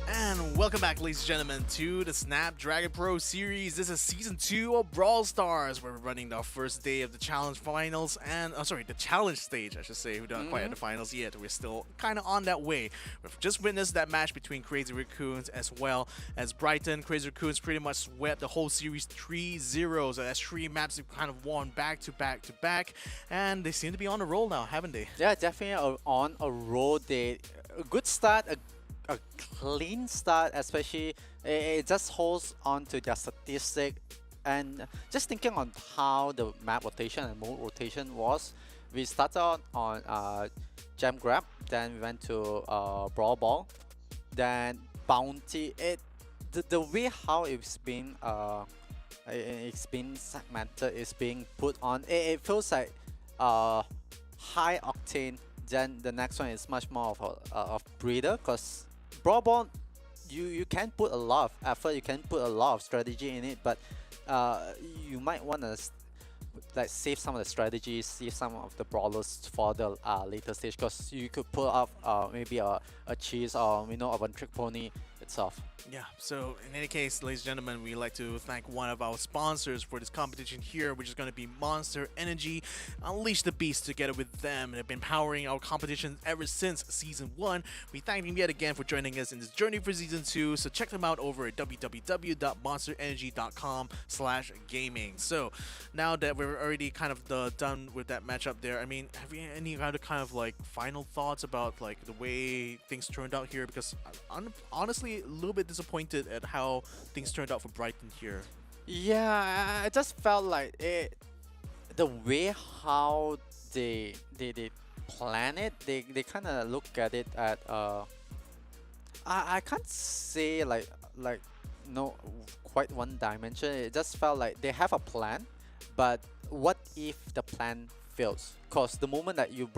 Speaker 3: And welcome back, ladies and gentlemen, to the Snapdragon Pro Series. This is Season 2 of Brawl Stars. We're running the first day of the Challenge Finals and, the Challenge stage, I should say. We're not quite at the finals yet. We're still kind of on that way. We've just witnessed that match between Crazy Raccoons as well as Brighton. Crazy Raccoons pretty much swept the whole series 3-0. So that's 3 maps they've kind of won back to back to back. And they seem to be on a roll now, haven't they?
Speaker 4: Yeah, definitely on a roll. A good start, a clean start, especially it just holds on to their statistic. And just thinking on how the map rotation and mode rotation was, we started out on Gem Grab, then we went to Brawl Ball, then Bounty. The way how it's been segmented, it's being put on. It feels like high octane. Then the next one is much more of breather, because Brawl Ball, you can put a lot of effort, you can put a lot of strategy in it, but you might want to like save some of the strategies, save some of the brawlers for the later stage, because you could pull up maybe a cheese or a one trick pony itself.
Speaker 3: Yeah, so in any case, ladies and gentlemen, we'd like to thank one of our sponsors for this competition here, which is going to be Monster Energy. Unleash the Beast together with them. They've been powering our competition ever since Season 1. We thank them yet again for joining us in this journey for Season 2, so check them out over at www.monsterenergy.com/gaming. So now that we're already kind of done with that matchup there, I mean, have you any other kind of like final thoughts about like the way things turned out here? Because I'm honestly a little bit disappointed at how things turned out for Brighton here.
Speaker 4: Yeah, I just felt like the way how they plan it, they kind of look at it at I can't say like no quite one dimension. It just felt like they have a plan, but what if the plan fails? Cause the moment that you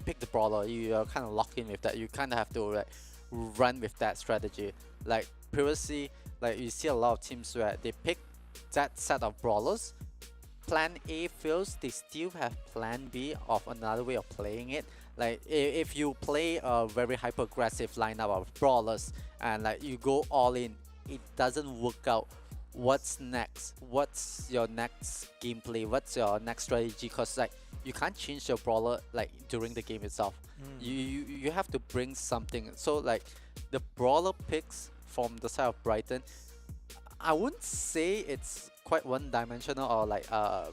Speaker 4: pick the brawler, you are kind of locked in with that. You kind of have to like run with that strategy. Like previously, like you see a lot of teams where they pick that set of brawlers. Plan A fails, they still have Plan B of another way of playing it. Like if you play a very hyper aggressive lineup of brawlers and like you go all in, it doesn't work out. What's next? What's your next gameplay? What's your next strategy? Cause like you can't change your brawler like during the game itself. You have to bring something. So like the brawler picks from the side of Brighton, I wouldn't say it's quite one-dimensional or like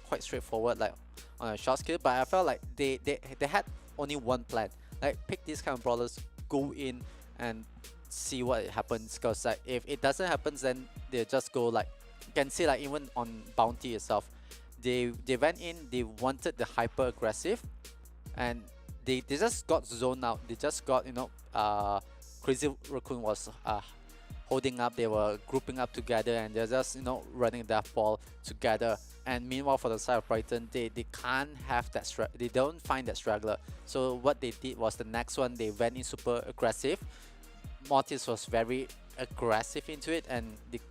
Speaker 4: quite straightforward like on a short skill, but I felt like they had only one plan. Like pick these kind of brawlers, go in and see what happens. Cause like if it doesn't happen, then they just go like you can see like even on Bounty itself, they went in, they wanted the hyper aggressive, and they just got zoned out. They just got Crazy Raccoon was holding up, they were grouping up together, and they're just running that ball together. And meanwhile for the side of Brighton, they can't have that they don't find that straggler. So what they did was the next one, they went in super aggressive. Mortis was very aggressive into it, and it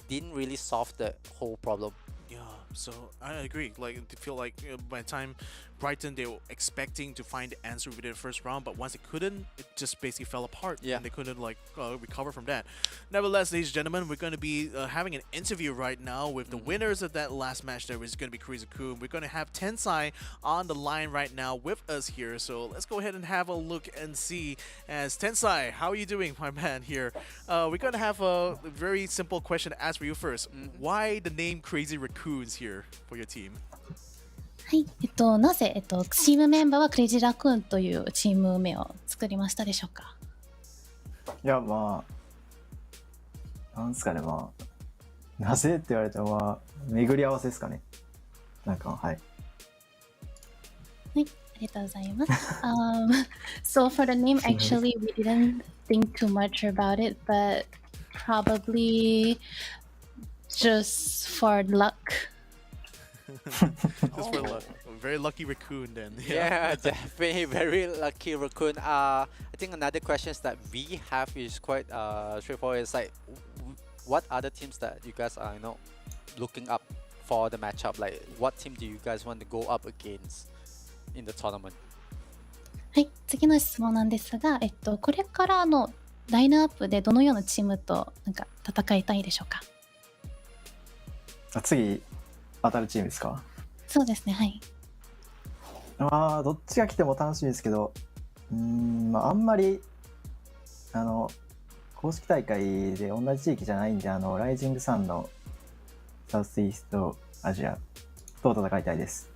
Speaker 4: didn't really solve the whole problem.
Speaker 3: Yeah, so I agree. Like, I feel like by the time Brighton, they were expecting to find the answer within the first round, but once they couldn't, it just basically fell apart.
Speaker 4: Yeah.
Speaker 3: And they couldn't like recover from that. Nevertheless, ladies and gentlemen, we're going to be having an interview right now with the winners of that last match. There is going to be Crazy Coon. We're going to have Tensai on the line right now with us here. So let's go ahead and have a look and see. As Tensai, how are you doing, my man? Here, we're going to have a very simple question to ask for you first. Why the name Crazy Raccoons here for your team?
Speaker 8: はい、なぜ、チームメンバーはクレイジーラクーンというチーム名を作りましたでしょうか？
Speaker 9: いや、まあ、なんですかね、まあ、なぜって言われても、まあ、巡り合わせですかね。なんか、はい。
Speaker 8: はい、ありがとうございます。So for the name, actually, we didn't think too much about it, but probably just for luck.
Speaker 3: Just for luck. Very lucky raccoon then.
Speaker 4: Yeah, definitely very lucky raccoon. I think another questions that we have is quite straightforward. It's like, what other teams that you guys are looking up for the matchup? Like, what team do you guys want to go up against in the tournament?
Speaker 8: はい、次の質問なんですが、これからのラインナップでどのようなチームとなんか戦いたいでしょうか？
Speaker 9: 次、当たるチームですか？
Speaker 8: そうですね、はい。
Speaker 9: まあ、どっちが来ても楽しみですけど、まあ、あんまり公式大会で同じ地域じゃないんで、ライジングサンのサウスイーストアジアと戦いたいです。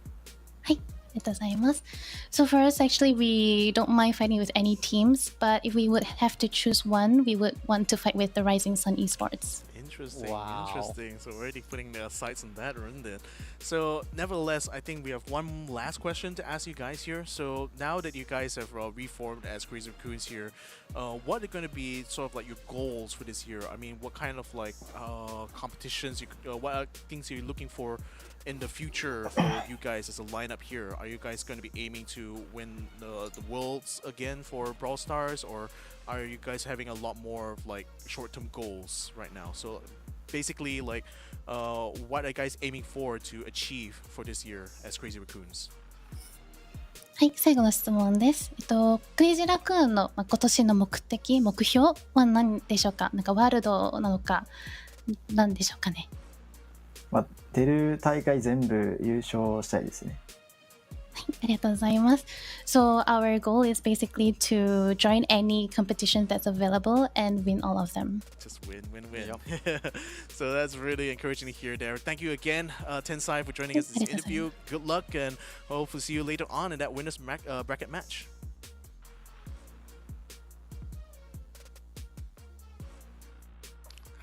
Speaker 8: はい、ありがとうございます。So for us, actually, we don't mind fighting with any teams, but if we would have to choose one, we would want to fight with the Rising Sun esports.
Speaker 3: Interesting,
Speaker 4: Wow.
Speaker 3: interesting. So already putting their sights on that run then. So nevertheless, I think we have one last question to ask you guys here. So now that you guys have reformed as Crazy Raccoons here, what are going to be sort of like your goals for this year? I mean, what kind of like competitions, what are things you're looking for in the future for you guys as a lineup here? Are you guys going to be aiming to win the worlds again for Brawl Stars, or are you guys having a lot more of like short-term goals right now? So basically, like, what are you guys aiming for to achieve for this year as Crazy Raccoons?
Speaker 8: はい、最後の質問です。クレイジーラクーンの、今年の目標は何でしょうか？なんかワールドなのか、何でしょうかね。
Speaker 9: 出る大会全部優勝したいですね。
Speaker 8: ありがとうございます。So our goal is basically to join any competition that's available and win all of them.
Speaker 3: Just win. So that's really encouraging to hear there. Thank you again, Tensai, for joining us in this interview. Good luck, and hopefully see you later on in that winners bracket match.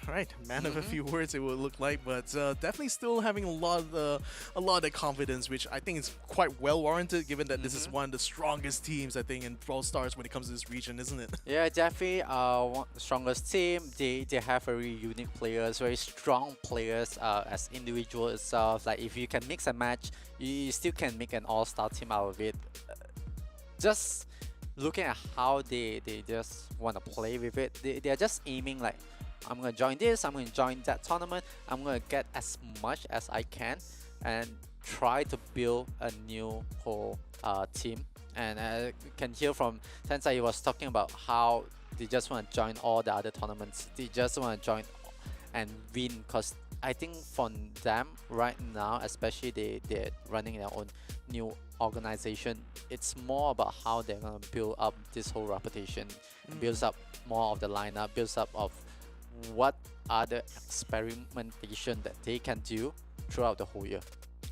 Speaker 3: All right, man of a few words it will look like, but definitely still having a lot of confidence, which I think is quite well warranted, given that this is one of the strongest teams I think in Brawl Stars when it comes to this region, isn't it?
Speaker 4: Yeah, definitely one the strongest team. They have very unique players, very strong players as individual itself. Like if you can mix and match, you still can make an all-star team out of it. Just looking at how they just want to play with it, they're just aiming like, I'm going to join this, I'm going to join that tournament, I'm going to get as much as I can and try to build a new whole team. And I can hear from Tensai, he was talking about how they just want to join all the other tournaments. They just want to join and win, because I think for them right now, especially they're running their own new organization, it's more about how they're going to build up this whole reputation, builds up more of the lineup, builds up of what other experimentation that they can do throughout the whole year.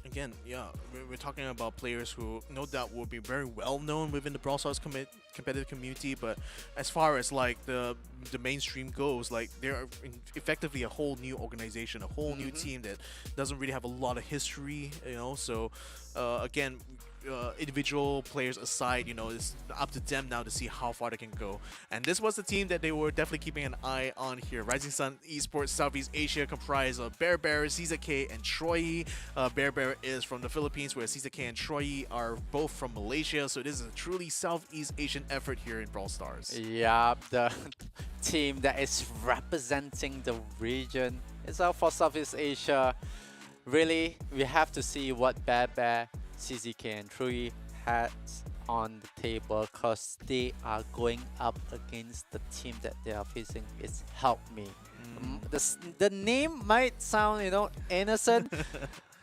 Speaker 3: Again, yeah, we're talking about players who no doubt will be very well known within the Brawl Stars competitive community, but as far as like the mainstream goes, like they're effectively a whole new organization, a whole new team that doesn't really have a lot of history, you know. So again, individual players aside, you know, it's up to them now to see how far they can go. And this was the team that they were definitely keeping an eye on here. Rising Sun Esports Southeast Asia comprised of Bear Bear, Caesar K, and Troy. Bear Bear is from the Philippines, whereas Caesar K and Troy are both from Malaysia. So this is a truly Southeast Asian effort here in Brawl Stars.
Speaker 4: Yeah, the team that is representing the region itself for Southeast Asia. Really, we have to see what Bear Bear, CZK and Troy has on the table, because they are going up against the team that they are facing. It's Help Me. The name might sound, you know, innocent,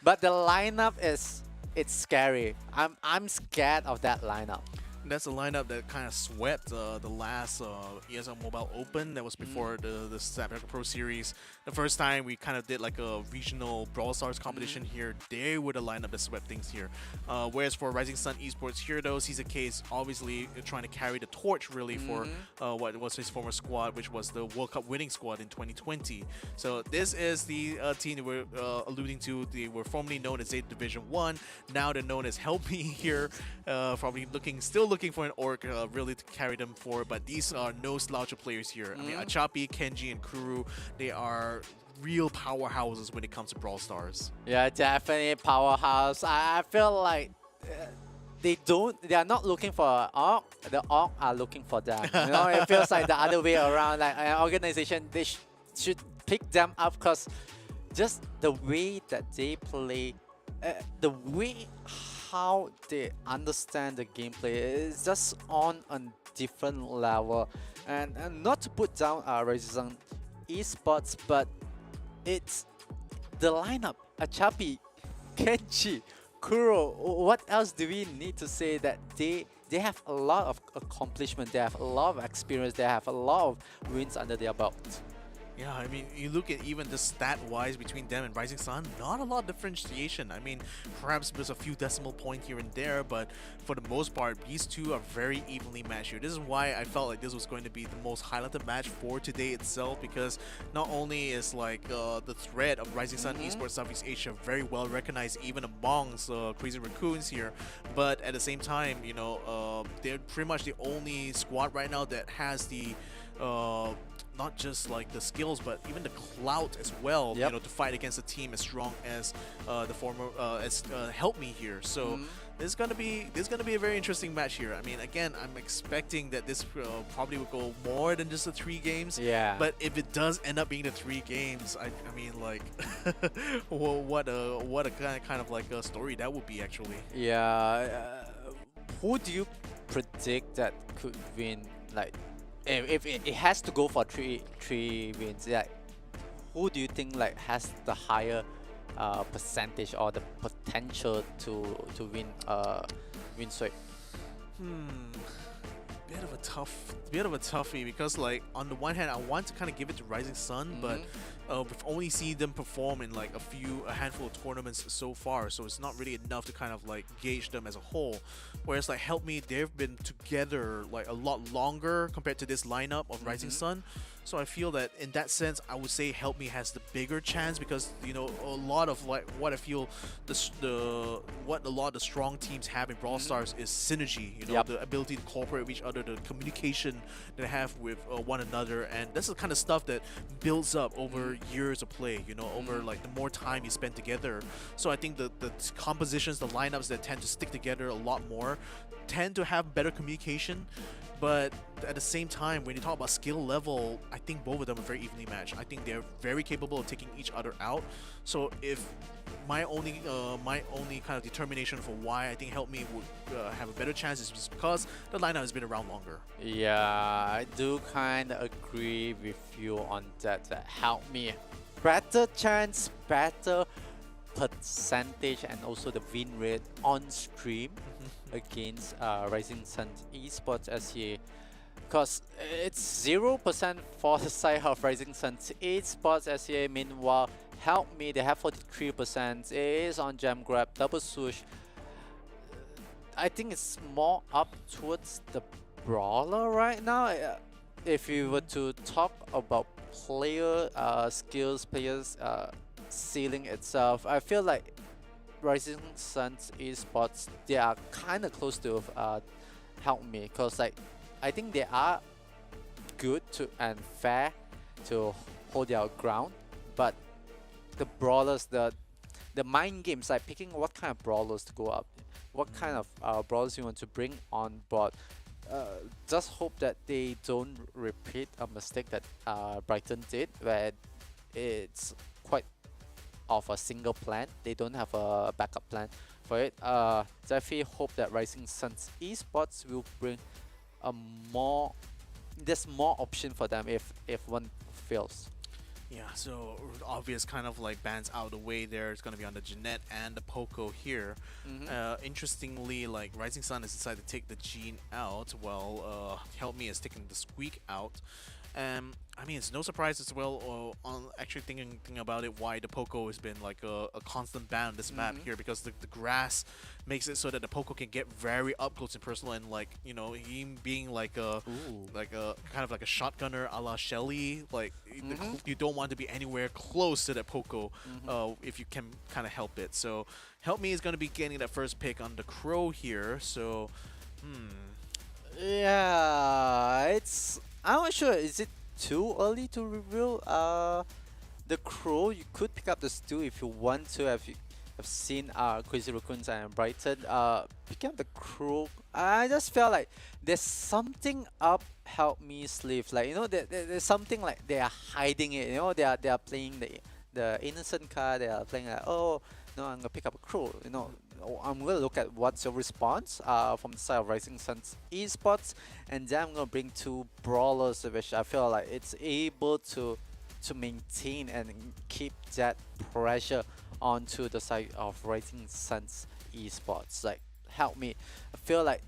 Speaker 4: but the lineup it's scary. I'm scared of that lineup.
Speaker 3: That's a lineup that kind of swept the last ESL Mobile Open. That was before the Snapdragon Pro Series. The first time we kind of did like a regional Brawl Stars competition here, they were the lineup that swept things here. Whereas for Rising Sun Esports here, though, Caesar K is obviously trying to carry the torch really for what was his former squad, which was the World Cup winning squad in 2020. So this is the team that we're alluding to. They were formerly known as Zeta Division 1. Now they're known as Help Me here. Probably still looking for an orc really to carry them forward, but these are no slouch of players here. I mean, Achapi, Kenji, and Kuru, they are real powerhouses when it comes to Brawl Stars.
Speaker 4: Yeah, definitely powerhouse. I feel like they are not looking for an orc, the orc are looking for them. You know, it feels like the other way around. Like an organization, they should pick them up, because just the way that they play, the way how they understand the gameplay is just on a different level. And not to put down Rising Esports, but it's the lineup: Achapi, Kenji, Kuro. What else do we need to say? That they have a lot of accomplishment, they have a lot of experience, they have a lot of wins under their belt.
Speaker 3: Yeah, I mean, you look at even the stat-wise between them and Rising Sun, not a lot of differentiation. I mean, perhaps there's a few decimal points here and there, but for the most part, these two are very evenly matched here. This is why I felt like this was going to be the most highlighted match for today itself, because not only is like the threat of Rising Sun Esports Southeast Asia very well recognized even amongst Crazy Raccoons here, but at the same time, you know, they're pretty much the only squad right now that has the not just like the skills, but even the clout as well, you know, to fight against a team as strong as the former Help Me here. So This is gonna be a very interesting match here. I mean, again, I'm expecting that this probably will go more than just the 3 games.
Speaker 4: Yeah.
Speaker 3: But if it does end up being the 3 games, I mean, like, well, what a kind of like a story that would be actually.
Speaker 4: Yeah. Who do you predict that could win? Like, if it has to go for three wins, like, who do you think like has the higher percentage or the potential to win win sweep?
Speaker 3: Bit of a toughie because, like, on the one hand I want to kind of give it to Rising Sun, but we've only seen them perform in like a handful of tournaments so far, so it's not really enough to kind of like gauge them as a whole. Whereas like Help Me, they've been together like a lot longer compared to this lineup of Rising Sun. So I feel that in that sense, I would say Help Me has the bigger chance because, you know, a lot of like what I feel what a lot of the strong teams have in Brawl Stars is synergy. You know, the ability to cooperate with each other, the communication they have with one another, and that's the kind of stuff that builds up over years of play. You know, over like the more time you spend together. So I think the compositions, the lineups that tend to stick together a lot more, tend to have better communication. But at the same time, when you talk about skill level, I think both of them are very evenly matched. I think they're very capable of taking each other out. So if my only kind of determination for why I think Help Me would have a better chance is just because the lineup has been around longer.
Speaker 4: Yeah, I do kind of agree with you on that. That Help Me, better chance, better percentage, and also the win rate on stream against Rising Sun Esports SEA, because it's 0% for the side of Rising Sun Esports SEA. Meanwhile, Help Me, they have 43%. It is on Gem Grab, double swoosh. I think it's more up towards the brawler right now. If you were to talk about player skills, players ceiling itself, I feel like Rising Suns Esports, they are kind of close to Help Me, because like I think they are good and fair to hold their ground, but the brawlers, the mind games, like picking what kind of brawlers to go up, what kind of brawlers you want to bring on board. Just hope that they don't repeat a mistake that Brighton did, where it's quite of a single plan. They don't have a backup plan for it. Definitely hope that Rising Suns Esports will bring there's more option for them if one fails.
Speaker 3: Yeah, so obvious kind of like bans out of the way there. It's going to be on the Jeanette and the Poco here. Interestingly, like Rising Sun has decided to take the Jean out, while Help Me has taken the Squeak out. I mean, it's no surprise as well on actually thinking about it, why the Poco has been like a constant ban on this map here, because the grass makes it so that the Poco can get very up close and personal, and like, you know, him being like a kind of like a shotgunner a la Shelly, like you don't want to be anywhere close to that Poco if you can kind of help it. So Help Me is going to be getting that first pick on the Crow here. So
Speaker 4: yeah, I'm not sure, is it too early to reveal the Crow? You could pick up the Stew if you want to. Have seen Crazy Raccoons and Brighton picking up the Crow. I just felt like there's something up Help Me sleeve, like, you know, there's something like they are hiding it, you know. They are playing the innocent card. They are playing like, oh no, I'm gonna pick up a Crow, you know. I'm gonna look at what's your response from the side of Rising Suns Esports, and then I'm gonna bring 2 brawlers, which I feel like it's able to maintain and keep that pressure onto the side of Rising Suns Esports. Like, Help Me, I feel like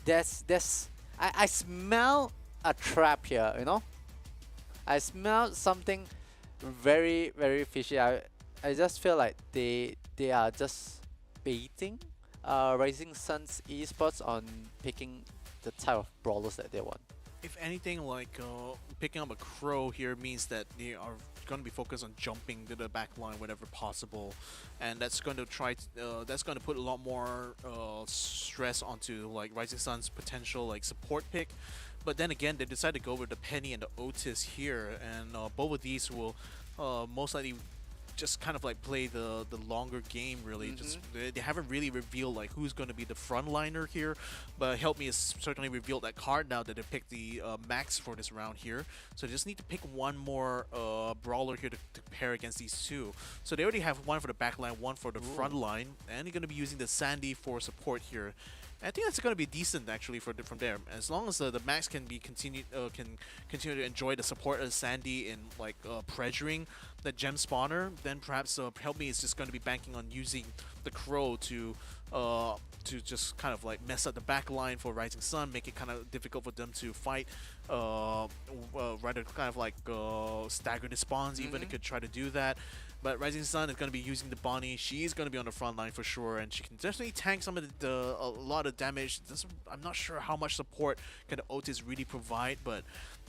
Speaker 4: I smell a trap here, you know. I smell something very, very fishy. I just feel like they are just baiting Rising Suns Esports on picking the type of brawlers that they want.
Speaker 3: if anything, like picking up a Crow here means that they are going to be focused on jumping to the back line whenever possible, and that's going to that's going to put a lot more stress onto like Rising Sun's potential like support pick. But then again, they decided to go with the Penny and the Otis here, and both of these will most likely just kind of like play the longer game really. Just they haven't really revealed like who's going to be the frontliner here, but Help Me has certainly revealed that card now that they picked the Max for this round here. So they just need to pick one more brawler here to pair against these two. So they already have one for the back line, one for the front line, and they're going to be using the Sandy for support here. I think that's going to be decent actually from there. As long as the Max can continue to enjoy the support of Sandy in like pressuring the gem spawner, then perhaps Help Me is just going to be banking on using the Crow to just kind of like mess up the back line for Rising Sun, make it kind of difficult for them to fight. Rather kind of like stagger the spawns, even they could try to do that. But Rising Sun is going to be using the Bonnie. She's going to be on the front line for sure, and she can definitely tank some of a lot of damage. I'm not sure how much support can Otis really provide, but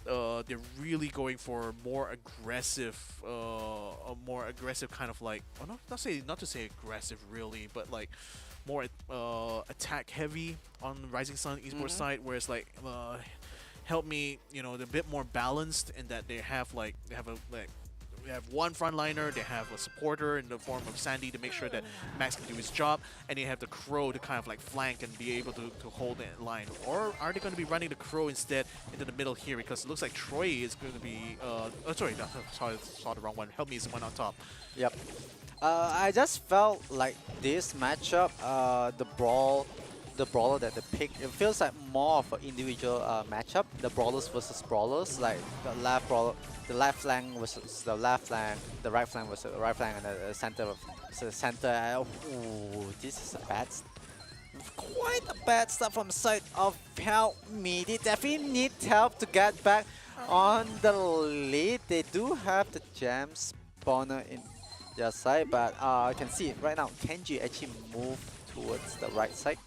Speaker 3: they're really going for more aggressive, a more aggressive kind of like, well, not to say aggressive really, but like more attack heavy on Rising Sun esports side, whereas like Help Me, you know, they're a bit more balanced in that they have one frontliner, they have a supporter in the form of Sandy to make sure that Max can do his job, and they have the Crow to kind of like flank and be able to hold that line. Or are they going to be running the Crow instead into the middle here, because it looks like Troy is going to be saw the wrong one. Help Me is the one on top.
Speaker 4: Yep. I just felt like this matchup, the brawler that they picked, it feels like more of an individual matchup. The brawlers versus brawlers, like the left flank versus the left flank, the right flank versus the right flank, and the center versus the center. Ooh, this is quite a bad stuff from the side of Help Me. They definitely need help to get back on the lead. They do have the gem spawner in their side, but you can see it right now. Kenji actually moved towards the right side,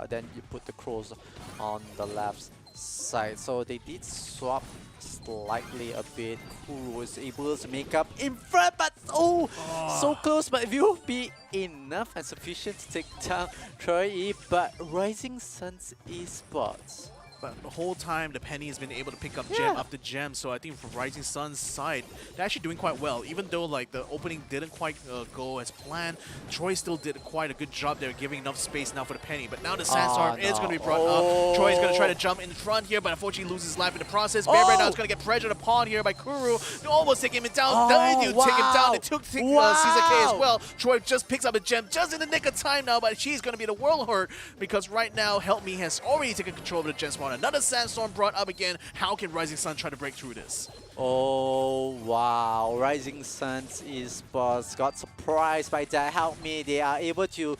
Speaker 4: then you put the Crows on the left side. So they did swap slightly a bit. Kuro was able to make up in front, but so close, but it will be enough and sufficient to take down Troy. But Rising Sun's esports,
Speaker 3: But the whole time, the Penny has been able to pick up gem after gem. So I think from Rising Sun's side, they're actually doing quite well. Even though like the opening didn't quite go as planned, Troy still did quite a good job there, giving enough space now for the Penny. But now the Sandstorm is going to be brought up. Troy's going to try to jump in front here, but unfortunately loses life in the process. Bear right now is going to get pressured upon here by Kuru. They almost take him down. They do take him down. They took Caesar K as well. Troy just picks up a gem just in the nick of time now, but she's going to be the world hurt because right now Help Me has already taken control of the gem spawn. Another Sandstorm brought up again. How can Rising Sun try to break through this?
Speaker 4: Oh wow, Rising Sun's esports got surprised by that. Help Me, they are able to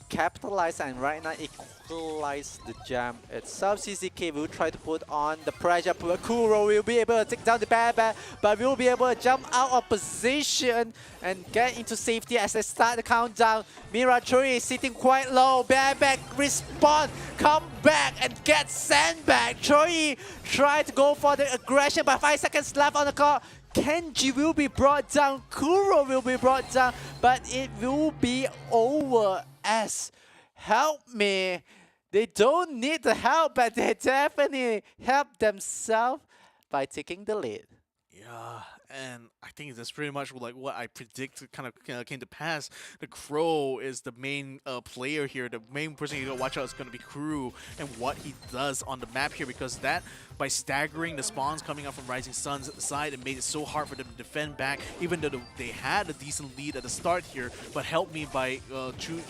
Speaker 4: capitalize and right now equalize the gem itself. CCK will try to put on the pressure. Kuro will be able to take down the Bear, but will be able to jump out of position and get into safety as they start the countdown. Mirachuri is sitting quite low. Bear respawn, come back and get sent back. Choi try to go for the aggression, but 5 seconds left on the clock. Kenji will be brought down, Kuro will be brought down, but it will be over as Help Me. They don't need the help, but they definitely help themselves by taking the lead.
Speaker 3: Yeah, and I think that's pretty much like what I predicted kind of came to pass. The Crow is the main player here. The main person you gotta watch out is going to be Crew and what he does on the map here, because that, by staggering the spawns coming up from Rising Sun's side, it made it so hard for them to defend back, even though they had a decent lead at the start here. But Help Me by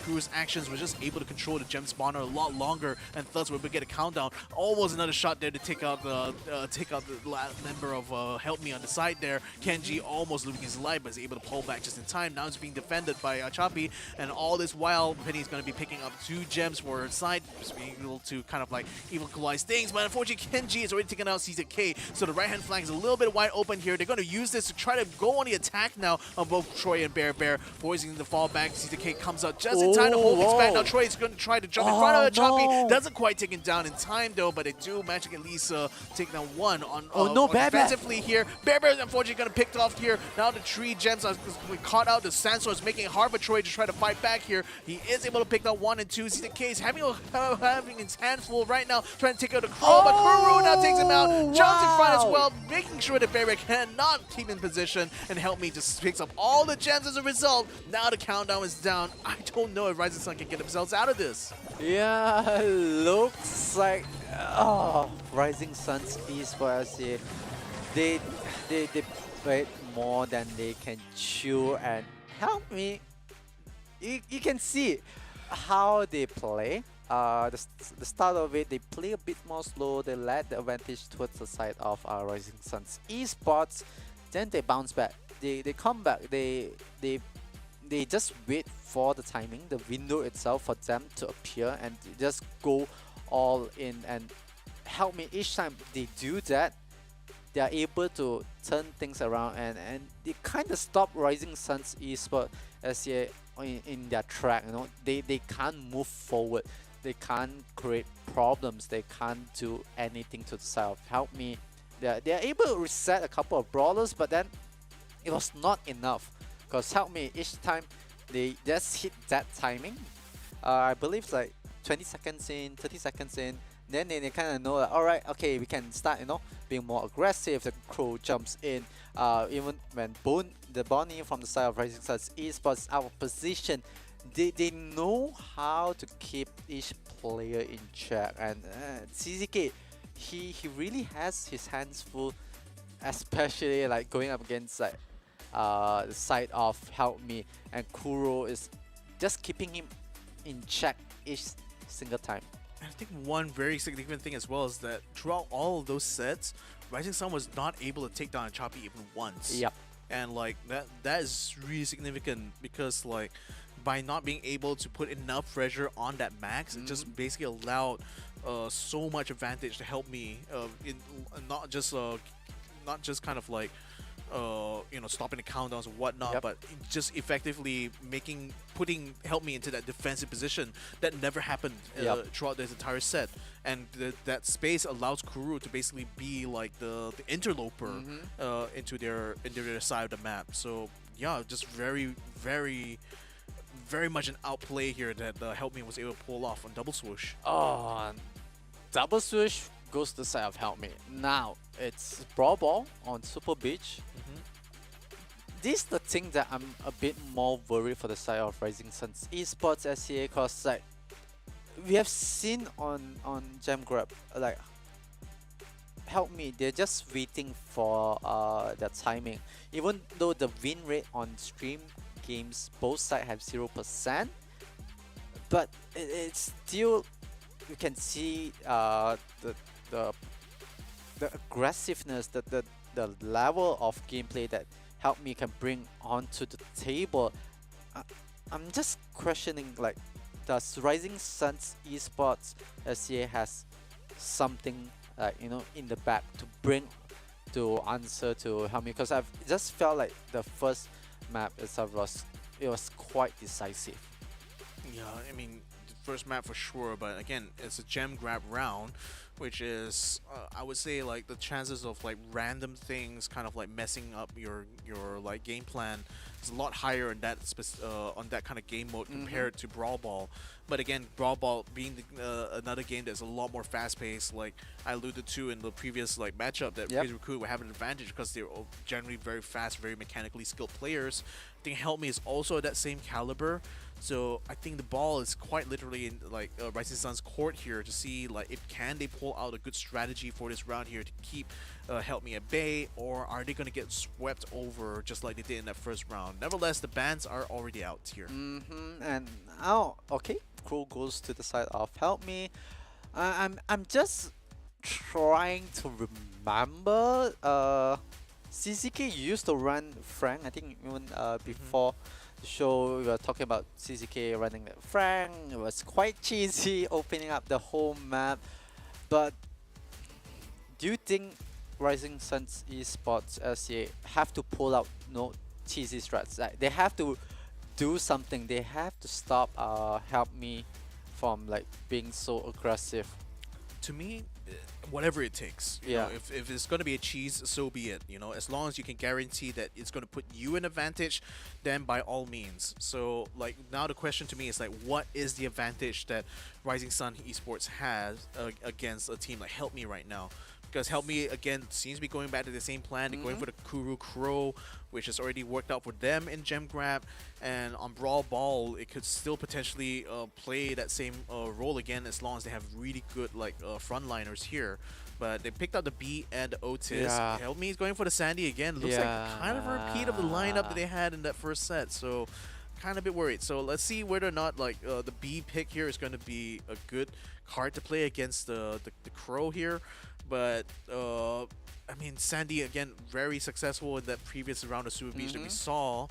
Speaker 3: Crew's actions was just able to control the gem spawner a lot longer, and thus we're able to get a countdown. Almost another shot there to take out the last member of Help Me on the side there. Kenji almost losing his life, but is able to pull back just in time. Now it's being defended by Chapi, and all this while Penny's going to be picking up 2 gems for her side, just being able to kind of like equalize things. But unfortunately, Kenji is already taken out Caesar K, so the right-hand flank is a little bit wide open here. They're going to use this to try to go on the attack now on both Troy and Bear, forcing the fall back. Caesar K comes out just in time to hold things back. Now Troy is going to try to jump in front of Chapi. Doesn't quite take him down in time though, but they do manage to at least take down one on
Speaker 4: Bear
Speaker 3: defensively here. Bear unfortunately gonna pick off here. Now the 3 gems are caught out. The Sandstorm is making it hard for Troy to try to fight back here. He is able to pick up 1 and 2. See the case having his hands full right now, trying to take out the Crow, but Kuro now takes him out. Jumps in front as well, making sure the barrier cannot keep in position, and Help Me just picks up all the gems as a result. Now the countdown is down. I don't know if Rising Sun can get themselves out of this.
Speaker 4: Yeah, looks like Rising Suns esports here. They played more than they can chew, and Help Me. You can see how they play. The start of it, they play a bit more slow. They let the advantage towards the side of Rising Suns esports. Then they bounce back. They come back. They just wait for the timing, the window itself for them to appear, and just go all in. And Help Me, each time they do that, they are able to turn things around, and they kind of stop Rising Suns esports as in their track. They can't move forward. They can't create problems. They can't do anything to the side of Help Me. They are able to reset a couple of brawlers, but then it was not enough, because Help Me, each time they just hit that timing, I believe it's like 20 seconds in, 30 seconds in, then they kind of know that, alright, okay, we can start, being more aggressive. The Crow jumps in, even when the Bonnie from the side of Rising Suns esports out of position, they know how to keep each player in check. And CZK, he really has his hands full, especially like going up against like the side of Help Me, and Kuro is just keeping him in check each single time.
Speaker 3: I think one very significant thing as well is that throughout all of those sets, Rising Sun was not able to take down Choppy even once.
Speaker 4: Yep.
Speaker 3: And like that is really significant, because like by not being able to put enough pressure on that max, it just basically allowed so much advantage to Help Me in not just kind of like stopping the countdowns and whatnot, but just effectively putting Help Me into that defensive position that never happened throughout this entire set. And that space allows Kuro to basically be like the interloper into their side of the map. So yeah, just very, very, very much an outplay here that Help Me was able to pull off on Double Swoosh.
Speaker 4: Oh, Double Swoosh goes to the side of Help Me. Now it's Brawl Ball on Super Beach. This is the thing that I'm a bit more worried for the side of Rising Suns esports SCA, because like we have seen on Gem Grab, like Help Me, they're just waiting for the timing. Even though the win rate on stream games, both sides have 0%, but it's still, you can see the aggressiveness, the level of gameplay that Help Me can bring onto the table. I'm just questioning, like, does Rising Suns esports SCA has something in the back to bring to answer to Help Me? Because I've just felt like the first map itself was quite decisive.
Speaker 3: Yeah, I mean, the first map for sure, but again, it's a gem grab round, which is I would say like the chances of like random things kind of like messing up your like game plan is a lot higher in that on that kind of game mode compared to Brawl Ball. But again, Brawl Ball being another game that's a lot more fast-paced, like I alluded to in the previous like matchup, that Crazy Recruit would have an advantage because they're generally very fast, very mechanically skilled players. I think Help Me is also at that same caliber. So I think the ball is quite literally in like Rising Sun's court here to see like if can they pull out a good strategy for this round here to keep Help Me at bay, or are they going to get swept over just like they did in that first round. Nevertheless, the bans are already out here.
Speaker 4: And okay, Crow goes to the side of Help Me. I'm just trying to remember. CZK used to run Frank. I think even before the show, we were talking about CZK running Frank. It was quite cheesy, opening up the whole map. But do you think Rising Suns esports SCA have to pull out cheesy strats? Like, they have to do something. They have to stop Help Me from like being so aggressive.
Speaker 3: to me, whatever it takes. You know, if it's going to be a cheese, so be it. You know, as long as you can guarantee that it's going to put you in advantage, then by all means. So like now the question to me is like, what is the advantage that Rising Sun Esports has against a team like Help Me right now? Because Help Me again seems to be going back to the same plan. They're going for the Kuru Crow, which has already worked out for them in Gem Grab, and on Brawl Ball it could still potentially play that same role again as long as they have really good like frontliners here. But they picked out the B and the Otis. Help Me is going for the Sandy again. Looks like kind of a repeat of the lineup that they had in that first set. So kind of a bit worried. So let's see whether or not like the B pick here is going to be a good card to play against the Crow here. But I mean, Sandy again very successful in that previous round of Super Beach that we saw.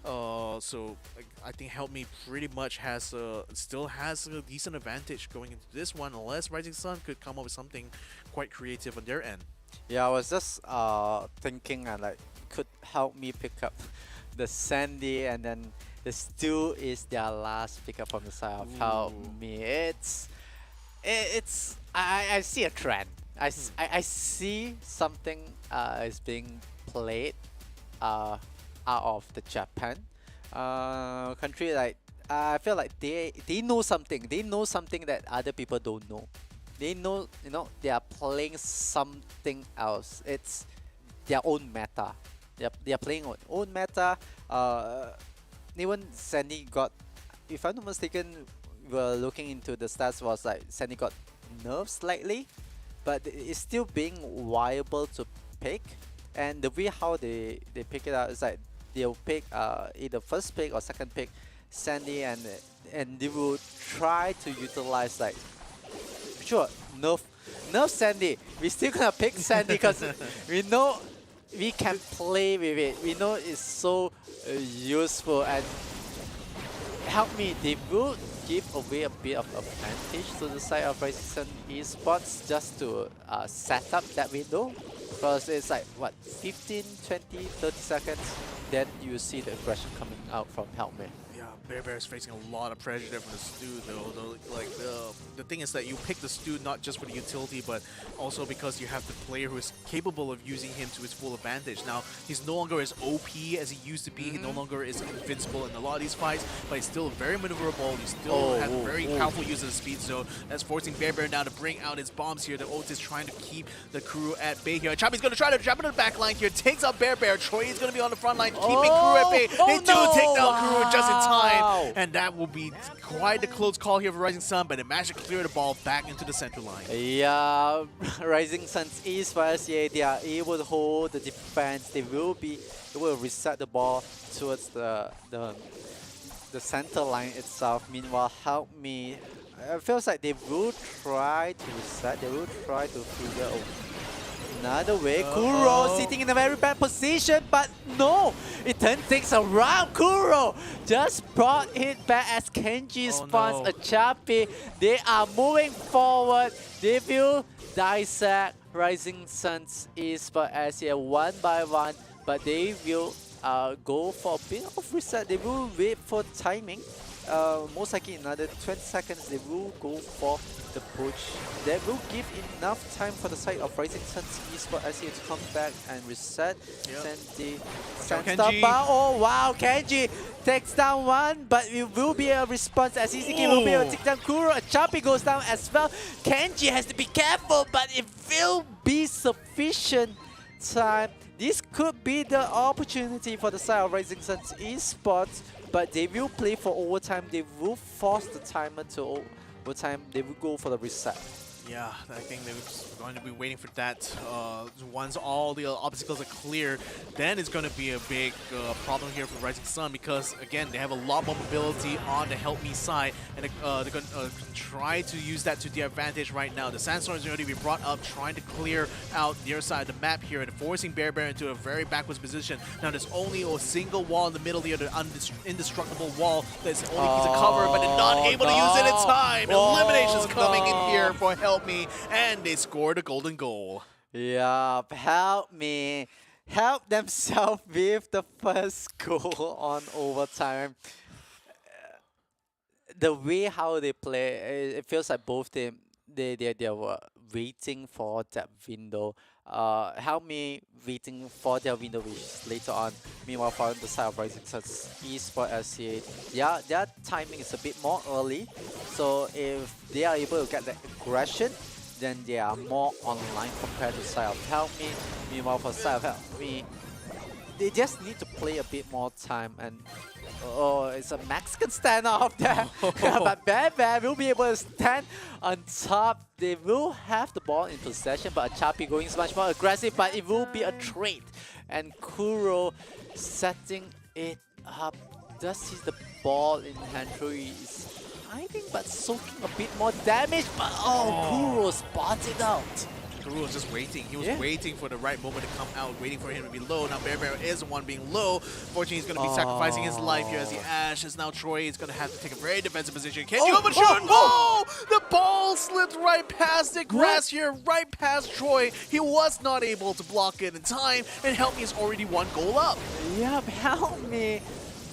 Speaker 3: So I think Help Me pretty much has still has a decent advantage going into this one, unless Rising Sun could come up with something quite creative on their end.
Speaker 4: Yeah, I was just thinking like could Help Me pick up the Sandy, and then the Stu is their last pickup from the side of Help Me. I see a trend. I see something is being played out of the Japan country. Like I feel like they know something. They know something that other people don't know. They know, you know, they are playing something else. It's their own meta. They are playing on own meta. Even Sandy got, if I'm not mistaken, we're looking into the stats, was like Sandy got nerfed slightly, but it's still being viable to pick. And the way how they pick it out is like they'll pick either first pick or second pick Sandy, and they will try to utilize like, sure, nerf Sandy. We still gonna pick Sandy because we know we can play with it. We know it's so useful. And Help Me, they will give away a bit of advantage to the side of Rising Sun Esports just to set up that window, because it's like what, 15, 20, 30 seconds, then you see the aggression coming out from Help Me.
Speaker 3: Yeah, Bear is facing a lot of pressure there from the Stu though. Like the thing is that you pick the Stu not just for the utility, but also because you have the player who is capable of using him to his full advantage. Now, he's no longer as OP as he used to be. He no longer is invincible in a lot of these fights, but he's still very maneuverable. He still has very powerful use of the speed zone. That's forcing Bear now to bring out his bombs here. The Otis trying to keep the crew at bay here. Choppy's going to try to jump into the back line here. Takes out Bear. Troy is going to be on the front line, keeping crew at bay. They do take down crew just in time. And that will be quite a close call here for Rising Sun, but they managed to clear the ball back into the center line.
Speaker 4: Yeah, Rising Sun's Esports, yeah, they are able to hold the defense. They will reset the ball towards the center line itself. Meanwhile, Help Me, it feels like they will try to reset. They will try to figure out another way. Kuro sitting in a very bad position, but no! It turns things around. Kuro just brought it back as Kenji spawns a Chappy. They are moving forward. They will dissect Rising Sun's Esports as here one by one, but they will go for a bit of reset. They will wait for timing. Most likely another 20 seconds they will go for the push. That will give enough time for the side of Rising Sun's Esports as he to come back and reset. Sandy sends the bar. Oh wow, Kenji takes down one, but it will be a response as ECK will be able to take down Kuro. A Chappy goes down as well. Kenji has to be careful, but it will be sufficient time. This could be the opportunity for the side of Rising Sun's Esports, but they will play for overtime. They will force the timer to overtime. They will go for the reset.
Speaker 3: Yeah, I think they're going to be waiting for that. Once all the obstacles are clear, then it's going to be a big problem here for Rising Sun, because again, they have a lot more mobility on the Help Me side, and they're going to try to use that to their advantage right now. The Sandstorm is already been brought up, trying to clear out their side of the map here and forcing Bear into a very backwards position. Now there's only a single wall in the middle here, the indestructible wall that's the only piece of cover, but they're not able to use it in time. Elimination's coming in here for Help Me, and they scored a golden goal.
Speaker 4: Yeah, Help Me help themselves with the first goal on overtime. The way how they play, it feels like both teams they were waiting for that window. Help me waiting for their window, which is later on. Meanwhile, for the side of Rising Suns Esports SCA, yeah, their timing is a bit more early. So if they are able to get the aggression, then they are more online compared to side of Help Me. Meanwhile, for side of Help Me, they just need to play a bit more time. And oh, it's a Mexican standoff there. But Bad will be able to stand on top. They will have the ball in possession, but Achapi going is much more aggressive, but it will be a trade. And Kuro setting it up. Does see the ball in hand through, is hiding but soaking a bit more damage, but Kuro spotted out.
Speaker 3: Kuro was just waiting. He was waiting for the right moment to come out, waiting for him to be low. Now Bear is the one being low. Fortunately, he's going to be sacrificing his life here as he ashes. Now Troy is going to have to take a very defensive position. Can you overshoot? Oh! The ball slipped right past the grass here, right past Troy. He was not able to block it in time, and Help Me is already 1 goal up.
Speaker 4: Yeah, Help Me.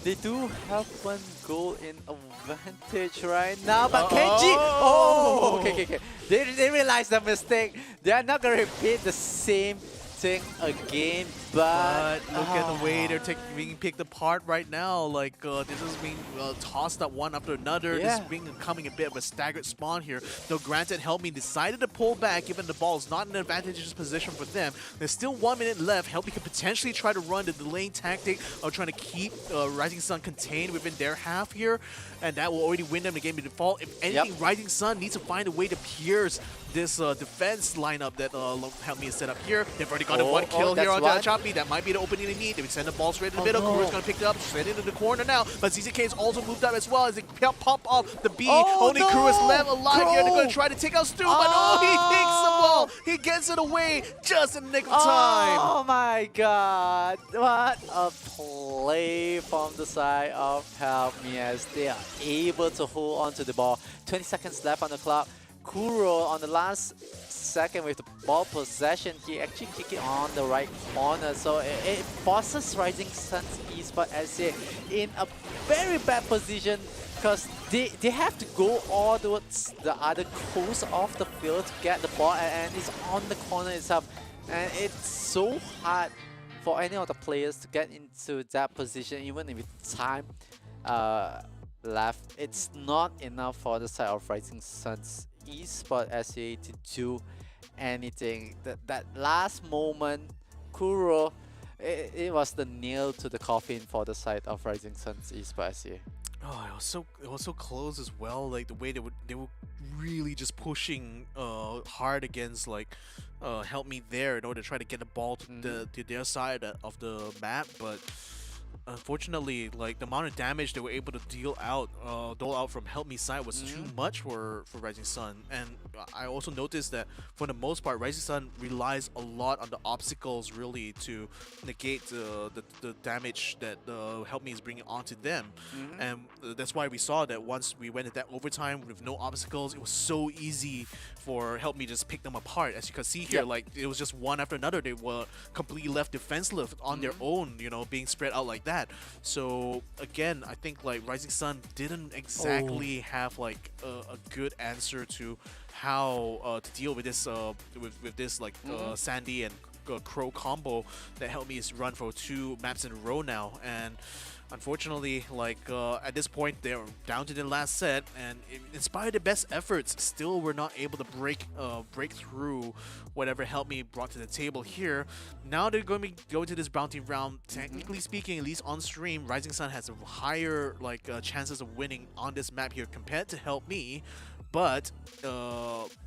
Speaker 4: They do have 1 goal in advantage right now, but Kenji! Oh, okay. They realize the mistake. They are not gonna repeat the same thing again, but
Speaker 3: look at the way they're being picked apart right now. Like this is being tossed up one after another. This is becoming a bit of a staggered spawn here. Though granted, Help Me decided to pull back, given the ball is not in an advantageous position for them. There's still 1 minute left. Help Me could potentially try to run the delaying tactic of trying to keep Rising Sun contained within their half here, and that will already win them the game by default. If anything, Rising Sun needs to find a way to pierce this defense lineup that Help Me has set up here. They've already got a 1 kill here on Choppy. That might be the opening they need. They would send the ball straight in the middle. Kuro's going to pick it up straight into the corner now. But ZZK is also moved up as well as they pop off the B. Only Kuro is left alive here. They're going to try to take out Stu, but he takes the ball. He gets it away just in the nick of time.
Speaker 4: Oh my god. What a play from the side of Help Me as they are able to hold on to the ball. 20 seconds left on the clock. Kuro on the last second with the ball possession, he actually kicked it on the right corner, so it forces Rising Suns Esports SCA in a very bad position because they have to go all towards the other coast of the field to get the ball, and it's on the corner itself, and it's so hard for any of the players to get into that position even with time left. It's not enough for the side of Rising Suns Esports SCA to do anything. That last moment, Kuro, it was the nail to the coffin for the side of Rising Suns Esports SCA.
Speaker 3: Oh, it was so close as well. Like the way they were really just pushing hard against Help Me there in order to try to get the ball to their side of the map, but unfortunately, like the amount of damage they were able to dole out from Help Me side was too much for Rising Sun. And I also noticed that for the most part, Rising Sun relies a lot on the obstacles really to negate the damage that Help Me is bringing onto them. And that's why we saw that once we went at that overtime with no obstacles, it was so easy for Help Me just pick them apart. As you can see here, like it was just one after another. They were completely left defenseless on their own, you know, being spread out like that. So again, I think like Rising Sun didn't exactly have like a good answer to how to deal with this with this like Sandy and Crow combo that Help Me is run for 2 maps in a row now. And unfortunately, like at this point, they're down to the last set, and in spite of the best efforts, still we're not able to break through whatever Help Me brought to the table here. Now they're going to be going to this bounty round. Technically speaking, at least on stream, Rising Sun has a higher chances of winning on this map here compared to Help Me. But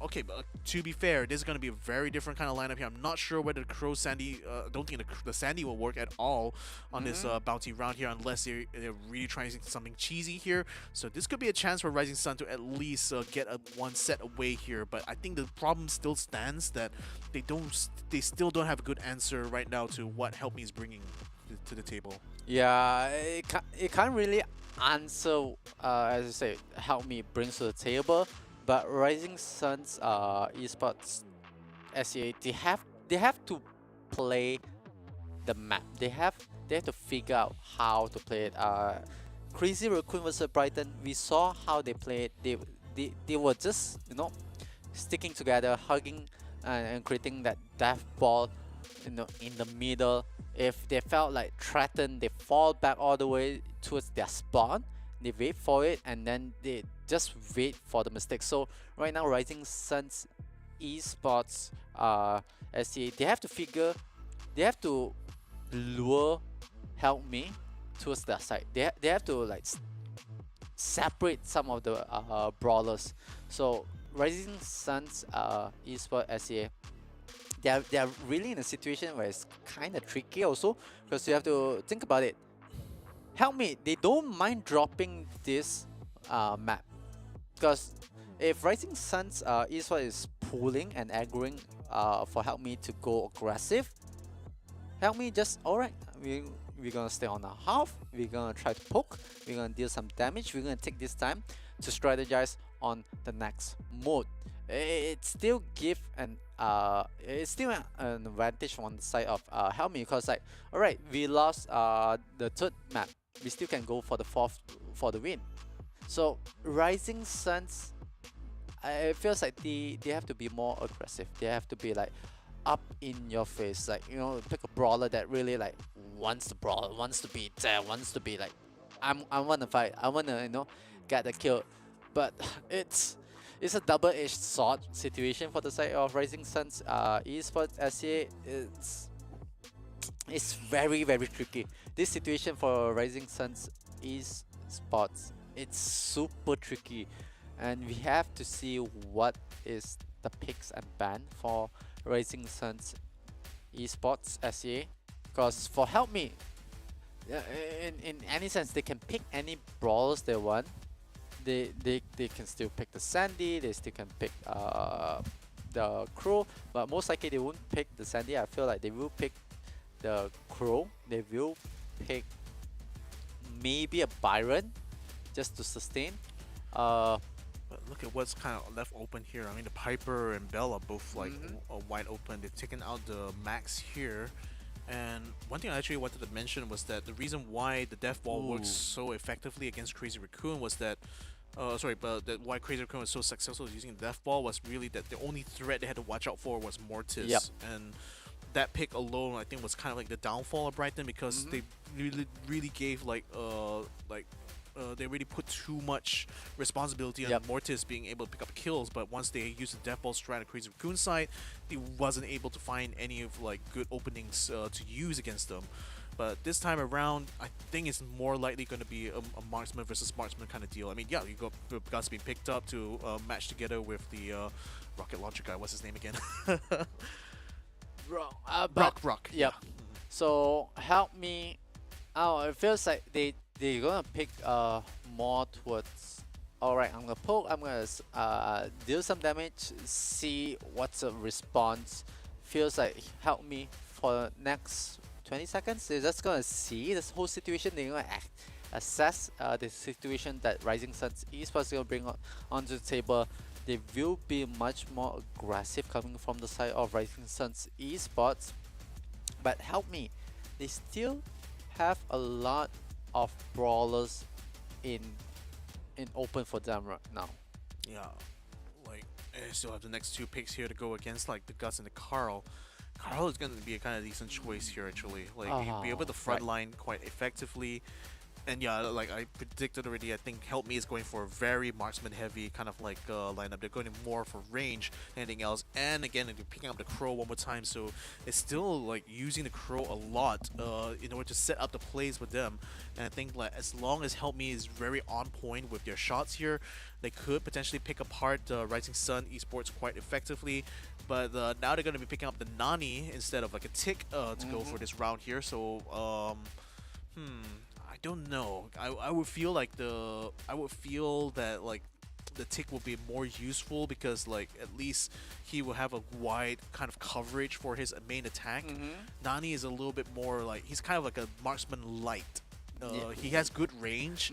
Speaker 3: okay, but to be fair, this is going to be a very different kind of lineup here. I'm not sure whether the Crow Sandy, don't think the Sandy will work at all on this bounty round here, unless they're really trying something cheesy here. So this could be a chance for Rising Sun to at least get one set away here. But I think the problem still stands that they still don't have a good answer right now to what Help Me is bringing to the table.
Speaker 4: Yeah, it can't really answer, as I say, Help Me brings to the table, but Rising Suns Esports SCA, they have to play the map. They have to figure out how to play it. Crazy Raccoon versus Brighton, we saw how they played. They were just, you know, sticking together, hugging, and creating that death ball in the middle. If they felt like threatened, they fall back all the way towards their spawn. They wait for it and then they just wait for the mistake. So right now, Rising Suns esports SCA, they have to lure Help Me towards their side. They have to like separate some of the brawlers. So Rising Suns esports SCA, they are really in a situation where it's kind of tricky also, because you have to think about it. Help Me, they don't mind dropping this map, because if Rising Suns esports is pulling and aggroing for Help Me to go aggressive, Help Me just, alright, we're gonna stay on our half, we're gonna try to poke, we're gonna deal some damage, we're gonna take this time to strategize on the next mode. It still give it's still an advantage on the side of Help Me, because like, alright, we lost the third map, we still can go for the fourth for the win. So Rising Suns, it feels like they have to be more aggressive. They have to be like up in your face, like, you know, pick a brawler that really like wants to brawl, wants to be there, wants to be like, I wanna fight, I wanna, you know, get the kill. But it's a double-edged sword situation for the side of Rising Suns esports SCA. It's very, very tricky. This situation for Rising Suns esports, it's super tricky, and we have to see what is the picks and ban for Rising Suns esports SCA. Because for Help Me, in any sense, they can pick any brawlers they want. They can still pick the Sandy, they still can pick the Crow, but most likely they won't pick the Sandy. I feel like they will pick the Crow, they will pick maybe a Byron just to sustain.
Speaker 3: But look at what's kind of left open here. I mean, the Piper and Bell are both like wide open. They've taken out the Max here. And one thing I actually wanted to mention was that the reason why the Death Ball works so effectively against Crazy Raccoon was that, why Crazy Raccoon was so successful using the Death Ball was really that the only threat they had to watch out for was Mortis.
Speaker 4: Yep.
Speaker 3: And that pick alone, I think, was kind of like the downfall of Brighton, because they really gave they really put too much responsibility on Mortis being able to pick up kills. But once they used the Death Ball strat on Crazy Raccoon side, he wasn't able to find any of like good openings to use against them. But this time around, I think it's more likely going to be a marksman versus marksman kind of deal. I mean, yeah, you got Gus being picked up to match together with the rocket launcher guy. What's his name again? Brock.
Speaker 4: Yep. So Help Me. Oh, it feels like they're gonna pick more towards, alright, I'm gonna poke, I'm gonna deal some damage, see what's a response. Feels like Help Me for the next 20 seconds. They're just gonna see this whole situation. They're gonna assess the situation that Rising Suns esports is gonna bring onto the table. They will be much more aggressive coming from the side of Rising Suns esports. But Help Me, they still have a lot of brawlers in open for them right now.
Speaker 3: Yeah, like I still have the next two picks here to go against, like the Gus and the Carl. Carl is going to be a kind of decent choice here actually. Like he'll be able to frontline quite effectively. And yeah, like I predicted already, I think Help Me is going for a very marksman heavy kind of like lineup. They're going more for range than anything else. And again, they're picking up the Crow one more time, so it's still like using the Crow a lot in order to set up the plays with them. And I think like as long as Help Me is very on point with their shots here, they could potentially pick apart Rising Sun esports quite effectively. But now they're going to be picking up the Nani instead of like a Tick to go for this round here. So I don't know. I would feel like that like the Tick will be more useful, because like at least he will have a wide kind of coverage for his main attack. Nani is a little bit more like, he's kind of like a marksman light. He has good range.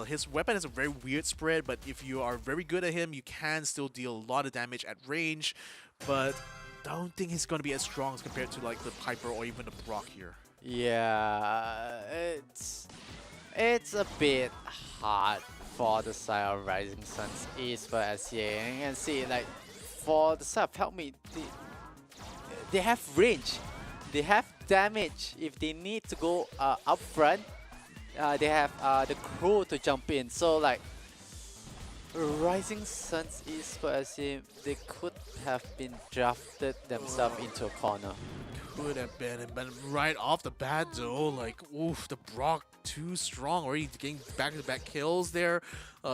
Speaker 3: His weapon has a very weird spread, but if you are very good at him, you can still deal a lot of damage at range. But I don't think he's going to be as strong as compared to like the Piper or even the Brock here.
Speaker 4: Yeah, it's a bit hard for the side of Rising Suns esports SCA. And you can see, like, for the side of Help Me, they have range, they have damage. If they need to go up front, they have the crew to jump in. So, like, Rising Suns esports SCA, they could have been drafted themselves into a corner.
Speaker 3: Could have been, but right off the bat though, like, oof, the Brock too strong, already getting back-to-back kills there,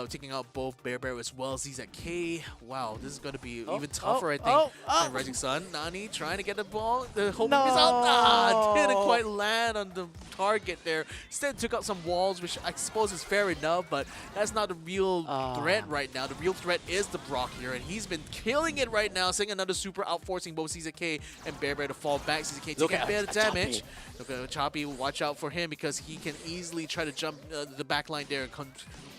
Speaker 3: taking out both Bear as well as ZZK. Wow, this is going to be even tougher, I think, than Rising Sun. Nani trying to get the ball, the hope is out. Didn't quite land on the target there. Instead took out some walls, which I suppose is fair enough, but that's not the real threat right now. The real threat is the Brock here, and he's been killing it right now, seeing another super out, forcing both ZZK and Bear to fall back. ZZK taking a bit of damage. Look at Choppy, watch out for him because he can easily try to jump the back line there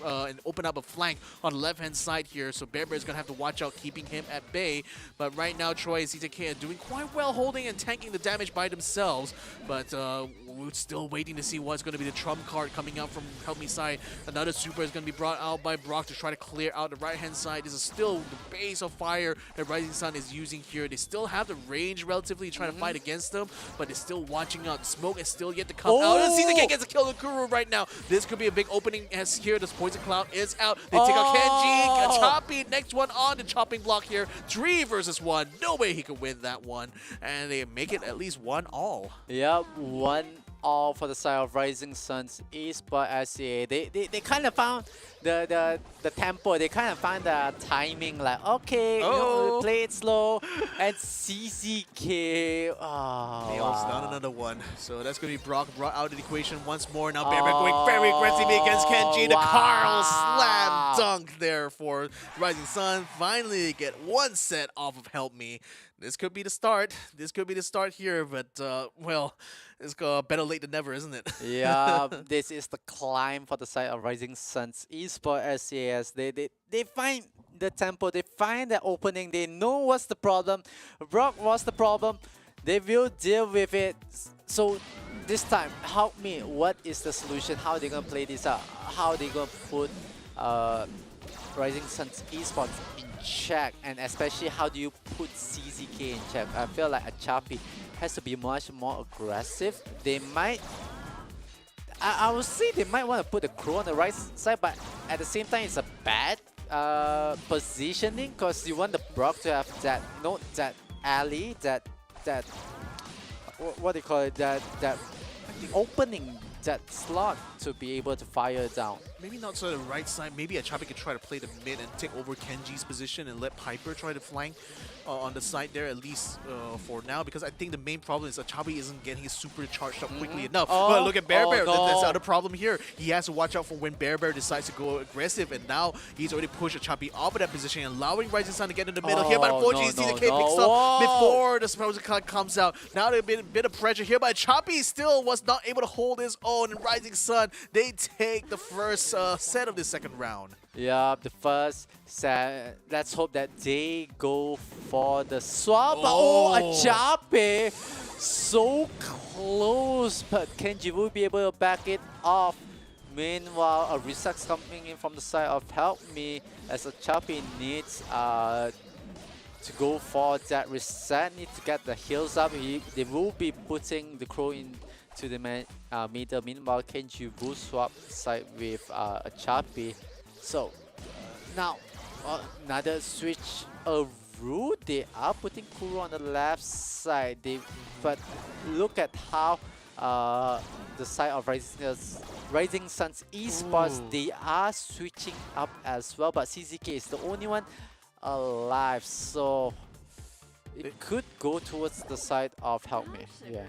Speaker 3: and open up a flank on the left-hand side here. So Bear is going to have to watch out, keeping him at bay. But right now, Troy and ZZK are doing quite well, holding and tanking the damage by themselves. But we're still waiting to see what's going to be the trump card coming out from Help Me side. Another super is going to be brought out by Brock to try to clear out the right-hand side. This is still the base of fire that Rising Sun is using here. They still have the range relatively to try to fight against them, but they're still watching out. Smoke is still yet to come out. And ZZK gets a kill on Kuru right now. This could be a big opening as here this Poison Cloud is out. They take out Kenji. Choppy, next one on the chopping block here. 3 versus 1. No way he could win that one. And they make it at least 1-all.
Speaker 4: Yep, 1-all for the side of Rising Suns esports SCA. They kind of found the tempo. They kind of find the timing. Like, okay, you know, play it slow. And ZZK,
Speaker 3: Nails down another one. So that's going to be Brock brought out of the equation once more. Now Bear going very aggressively against Kenji. The Carl slam dunk there for Rising Sun. Finally, they get one set off of Help Me. This could be the start. This could be the start here, but, well, it's better late than never, isn't it?
Speaker 4: Yeah, this is the climb for the side of Rising Suns esports SCAS. They find the tempo, they find the opening, they know what's the problem. Brock was the problem. They will deal with it. So this time, Help Me, what is the solution? How are they going to play this out? How are they going to put Rising Suns esports in check? And especially, how do you put ZZK in check? I feel like Achapi has to be much more aggressive. They might, I would say they might want to put the crew on the right side, but at the same time, it's a bad positioning because you want the Brock to have that, that alley, that what do you call it, that opening, that slot to be able to fire down.
Speaker 3: Maybe not to the right side. Maybe Achapi could try to play the mid and take over Kenji's position and let Piper try to flank on the side there, at least for now, because I think the main problem is Achapi isn't getting his super charged up quickly enough. But look at Bear. That's the other problem here. He has to watch out for when Bear decides to go aggressive, and now he's already pushed Achapi off of that position, allowing Rising Sun to get in the middle here. But unfortunately, ZZK picks up before the Supposed Cut comes out. Now there's been a bit of pressure here, but Achapi still was not able to hold his own, and Rising Sun, they take the first set of the second round.
Speaker 4: Yeah, the first set. Let's hope that they go for the swap. Achapi! So close, but Kenji will be able to back it off. Meanwhile, a reset coming in from the side of Help Me, as Achapi needs to go for that reset, need to get the heals up. They will be putting the crow in to the middle. Meanwhile, Kenji will swap side with Achapi. So now another switch of route. They are putting Kuro on the left side. But look at how the side of Rising Suns esports, they are switching up as well. But CZK is the only one alive, so it could go towards the side of Help Me. Yeah.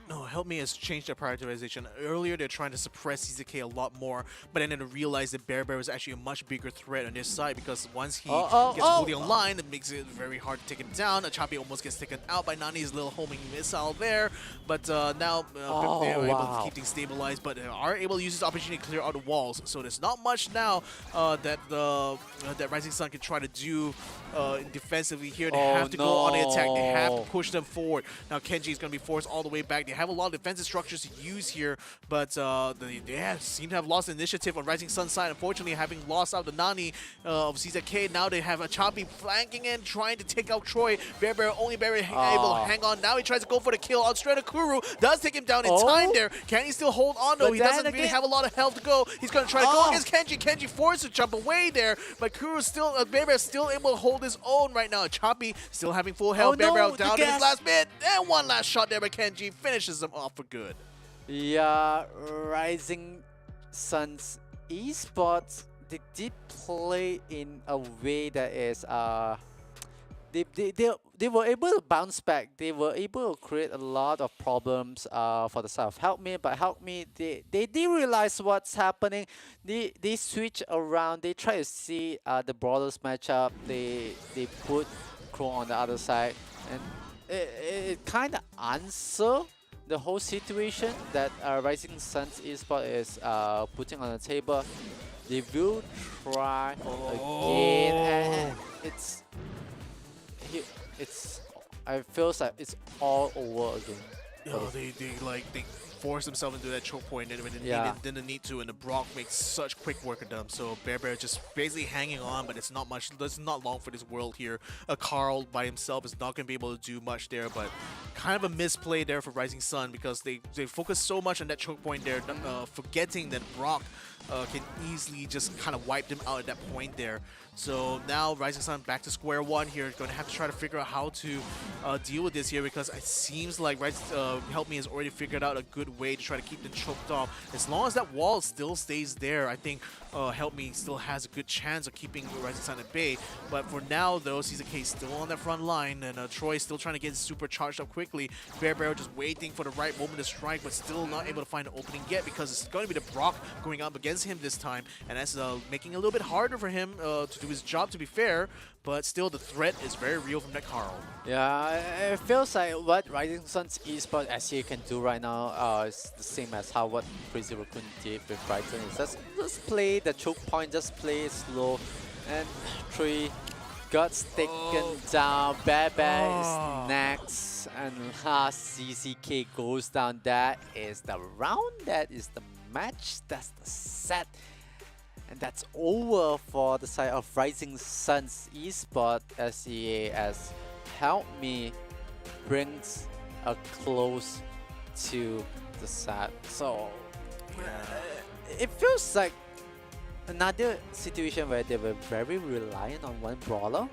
Speaker 3: No, Help Me has changed their prioritization. Earlier, they're trying to suppress ZZK a lot more, but then they realized that Bear is actually a much bigger threat on this side, because once he gets fully online, it makes it very hard to take him down. Achapi almost gets taken out by Nani's little homing missile there, but now they're able to keep things stabilized, but they are able to use this opportunity to clear out the walls. So there's not much now that Rising Sun can try to do defensively here. They have to go on the attack. They have to push them forward. Now Kenji is going to be forced all the way back. They have have a lot of defensive structures to use here, but they seem to have lost initiative on Rising Sun's side. Unfortunately, having lost out the Nani of CZK, now they have a Choppy flanking in, trying to take out Troy. Only Bear able to hang on. Now he tries to go for the kill on Strata. Kuru does take him down in time there. Can he still hold on though? He doesn't really have a lot of health to go. He's going to try to go against Kenji. Kenji forced to jump away there, but Kuru still, Bear still able to hold his own right now. Choppy still having full health. Bear down in his last bit. And one last shot there by Kenji finishes them off for good.
Speaker 4: Yeah, Rising Suns esports, they did play in a way that is they were able to bounce back. They were able to create a lot of problems for the side of Help Me, but Help Me, they did realize what's happening. They switch around. They try to see the Brawlers matchup. They put Crow on the other side, and it kind of answer the whole situation that Rising Suns esports is putting on the table. They will try again, and I feels like it's all over again.
Speaker 3: They force themselves into that choke point and when they didn't need to, and the Brock makes such quick work of them. So Bear just basically hanging on, but it's not much. It's not long for this world here. Carl by himself is not going to be able to do much there, but kind of a misplay there for Rising Sun because they focus so much on that choke point there, forgetting that Brock can easily just kind of wipe them out at that point there. So now Rising Sun back to square one here. Going to have to try to figure out how to deal with this here because it seems like Help Me has already figured out a good way to try to keep them choked off. As long as that wall still stays there, I think Help Me still has a good chance of keeping Rising Sun at bay. But for now, though, CZK is still on that front line, and Troy still trying to get super charged up quickly. Bear just waiting for the right moment to strike, but still not able to find an opening yet because it's going to be the Brock going up against him this time, and that's making it a little bit harder for him to do his job, to be fair. But still, the threat is very real from that Carl.
Speaker 4: Yeah, it feels like what Rising Suns esports SCA can do right now is the same as how what Crazy Raccoon did with Brighton. It's just play the choke point, just play it slow, and Tree got taken down. Bear is next, and last CCK goes down. That is the round, that is the match, that's the set. And that's over for the side of Rising Suns esports SEA as Help Me brings a close to the set. So it feels like another situation where they were very reliant on one brawler.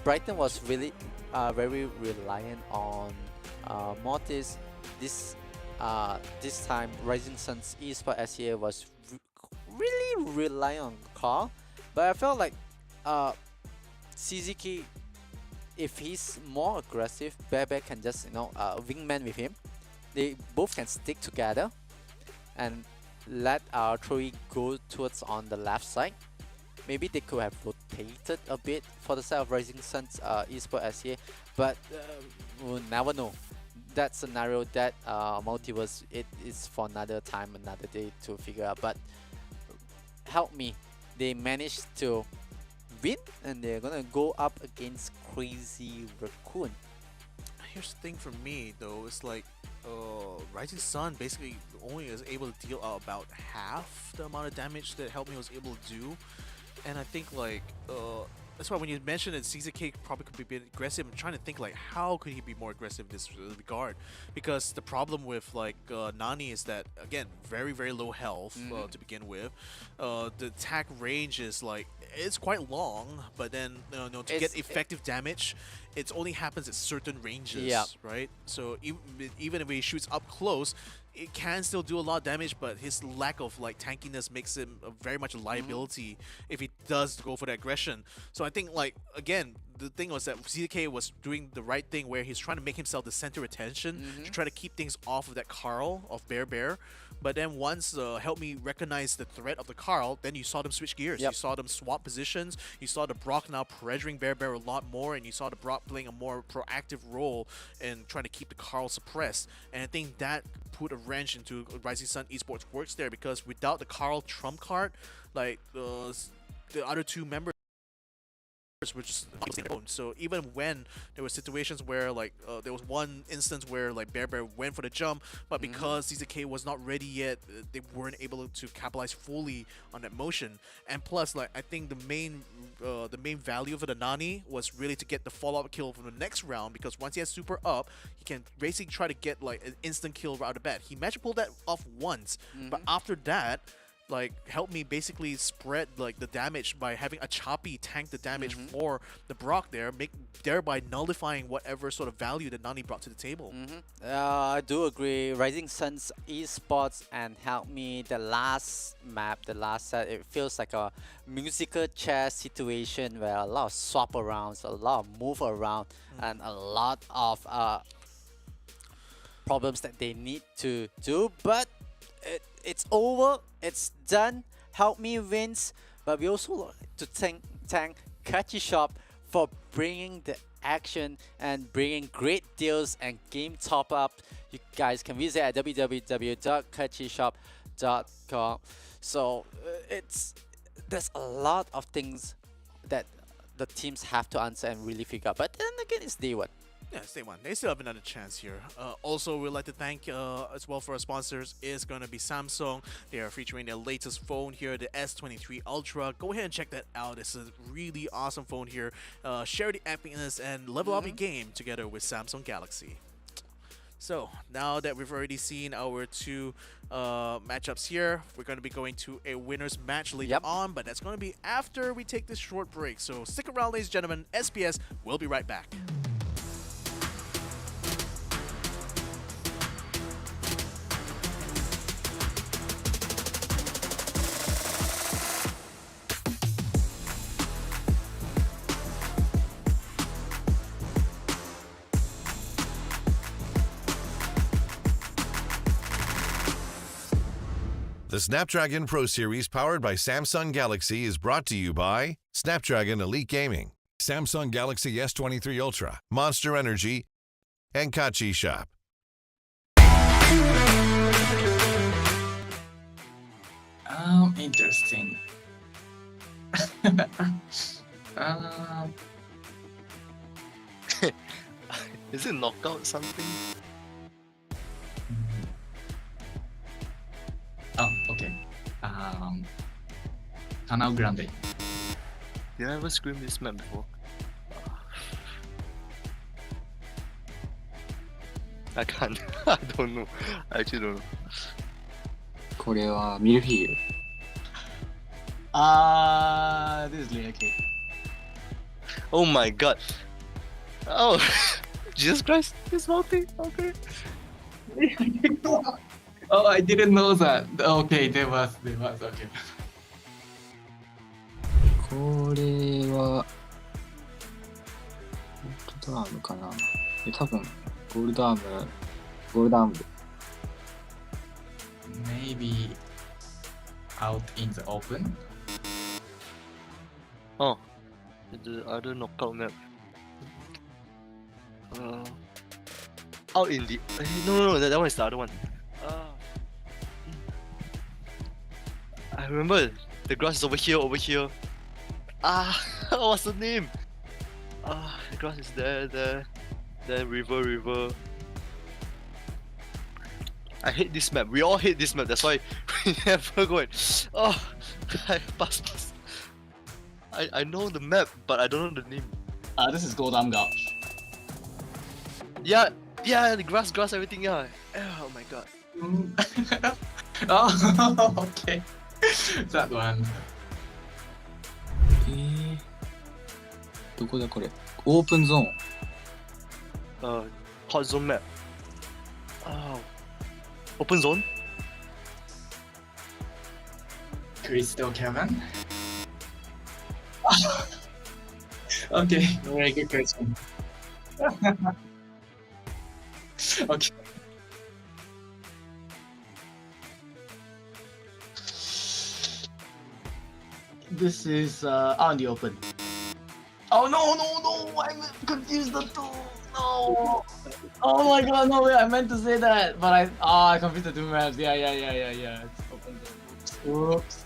Speaker 4: Brighton was really very reliant on Mortis. This time Rising Suns esports SEA was really rely on Carl, but I felt like CZK, if he's more aggressive, Bear can just wingman with him. They both can stick together and let Troy go towards on the left side. Maybe they could have rotated a bit for the side of Rising Suns esports SEA, but we'll never know. That scenario, that multiverse, it is for another time, another day to figure out. But Help Me, they managed to win, and they're gonna go up against Crazy Raccoon.
Speaker 3: Here's the thing for me though, it's like Rising Sun basically only is able to deal out about half the amount of damage that Help Me was able to do, and I think like that's why when you mentioned that CZK probably could be a bit aggressive, I'm trying to think like how could he be more aggressive in this regard, because the problem with like Nani is that again very low health to begin with. The attack range is like it's quite long, but then to get effective damage, it only happens at certain ranges, right? So even if he shoots up close, it can still do a lot of damage, but his lack of like tankiness makes him very much a liability if he does go for the aggression. So I think like again, the thing was that CZK was doing the right thing where he's trying to make himself the center of attention to try to keep things off of that Carl of Bear. But then once Help Me recognize the threat of the Carl, then you saw them switch gears. You saw them swap positions. You saw the Brock now pressuring Bear a lot more, and you saw the Brock playing a more proactive role in trying to keep the Carl suppressed. And I think that put a wrench into Rising Sun esports works there, because without the Carl trump card, like the other two members which is so even when there were situations where like there was one instance where like Bear went for the jump, but because CZK was not ready yet, they weren't able to capitalize fully on that motion. And plus, like I think the main value for the Nani was really to get the follow-up kill from the next round, because once he has super up, he can basically try to get like an instant kill right out of the bat. He managed to pull that off once, but after that, like help me basically spread like the damage by having a choppy tank the damage for the Brock there, thereby nullifying whatever sort of value that Nani brought to the table.
Speaker 4: I do agree. Rising Sun's esports and help me the last map, the last set, it feels like a musical chair situation where a lot of swap arounds, a lot of move around, and a lot of problems that they need to do, but it's over, it's done. Help me wins, but we also like to thank Kachi Shop for bringing the action and bringing great deals and game top up. You guys can visit at www.kachishop.com. So there's a lot of things that the teams have to answer and really figure out. But then again, it's day one.
Speaker 3: Yeah, stay one. They still have another chance here. Also, we'd like to thank as well for our sponsors is going to be Samsung. They are featuring their latest phone here, the S23 Ultra. Go ahead and check that out. It's a really awesome phone here. Share the happiness and level up your game together with Samsung Galaxy. So now that we've already seen our two matchups here, we're going to be going to a winner's match later on, but that's going to be after we take this short break. So stick around, ladies and gentlemen. SPS, we'll be right back.
Speaker 1: The Snapdragon Pro Series powered by Samsung Galaxy is brought to you by Snapdragon Elite Gaming, Samsung Galaxy S23 Ultra, Monster Energy, and Kachi Shop.
Speaker 6: Interesting.
Speaker 7: Is it knockout something?
Speaker 6: Oh, okay. Canal Grande.
Speaker 7: Did I ever scream this map before? I can't. I don't know. I actually don't know.
Speaker 5: これはミルフィーユ。
Speaker 6: This is Layer Cake.
Speaker 7: Oh my god. Oh, Jesus Christ. It's multi. Okay.
Speaker 6: Oh, I didn't know that. Okay, there was. Okay.
Speaker 5: これはゴールドアームかな。多分ゴールドアームで。
Speaker 6: Maybe out in the open.
Speaker 7: Oh, the other knockout map. Out in the. No, that one is the other one. I remember the grass is over here. What's the name? The grass is there, river. I hate this map. We all hate this map. That's why we never go and. Pass. I know the map, but I don't know the name.
Speaker 6: This is Goldam Gouch.
Speaker 7: Yeah, the grass, everything. Yeah. Oh my god.
Speaker 6: Oh, okay. That one.
Speaker 5: どこだこれ？オープンゾーン。
Speaker 7: Hot zone map. Open zone?
Speaker 6: Crystal Cavern. Okay, very good question. Okay. This is out in the open. Oh no! I'm confused the two. No. Oh my god! No way! I meant to say that, but I confused the two maps. Yeah. It's open. Oops.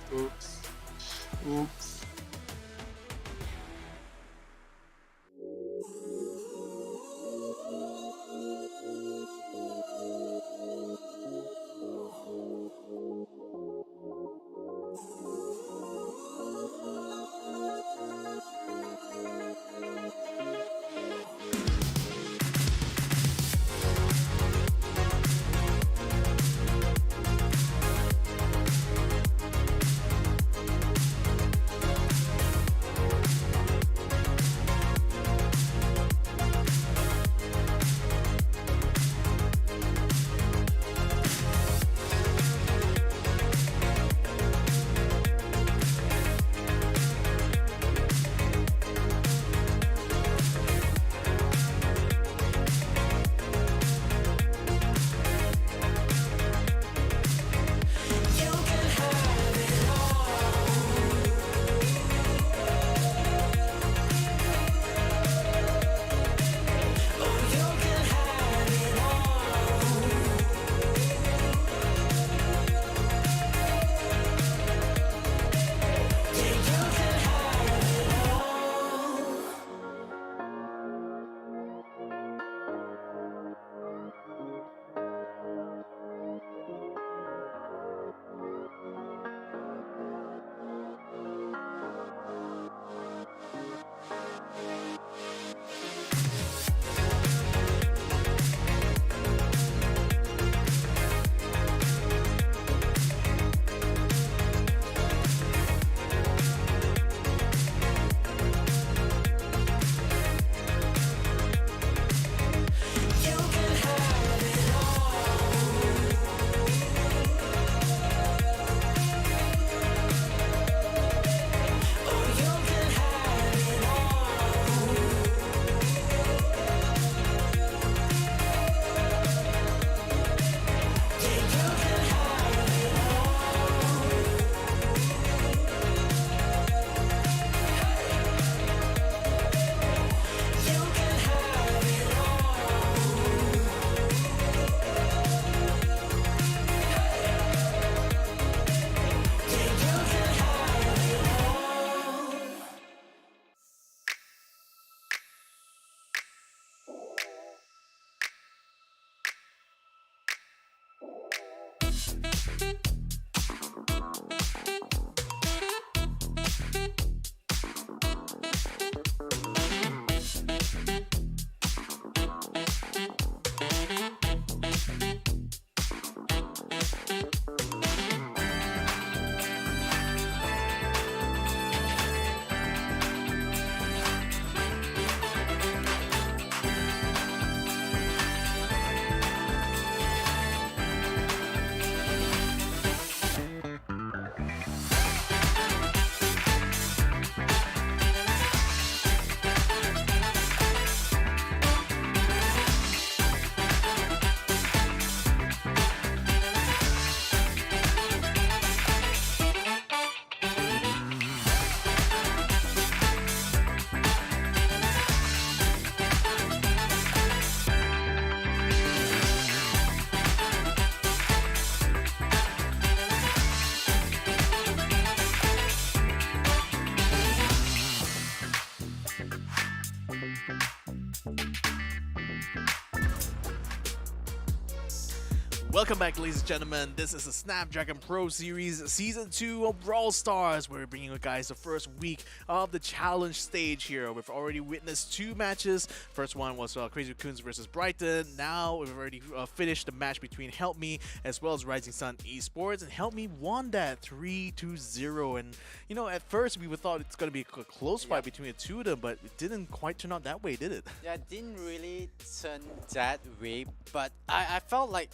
Speaker 3: Welcome back, ladies and gentlemen. This is the Snapdragon Pro Series Season 2 of Brawl Stars. We're bringing you guys the first week of the challenge stage here. We've already witnessed 2 matches. First one was Crazy Raccoons versus Brighton. Now we've already finished the match between Help Me as well as Rising Sun Esports. And Help Me won that 3-0. And, you know, at first we thought it's going to be a close fight between the two of them, but it didn't quite turn out that way, did it?
Speaker 4: Yeah, it didn't really turn that way, but I felt like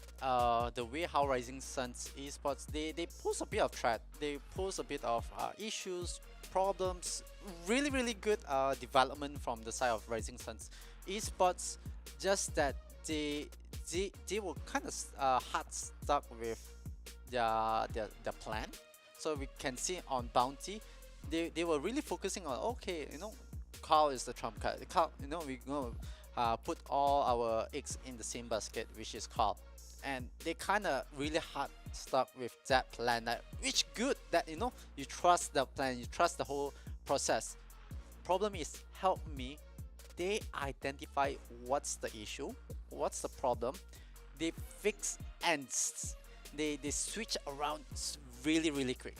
Speaker 4: the way how Rising Suns Esports, they pose a bit of threat, they pose a bit of issues, problems, really good development from the side of Rising Suns Esports, just that they were kind of hard stuck with their plan. So we can see on Bounty, they were really focusing on, okay, you know, Carl is the trump card. Carl, you know, we're gonna put all our eggs in the same basket, which is Carl. And they kind of really hard stuck with that plan, which good that, you know, you trust the plan, you trust the whole process. Problem is, Help Me, they identify what's the issue, what's the problem, they fix and they switch around really quick.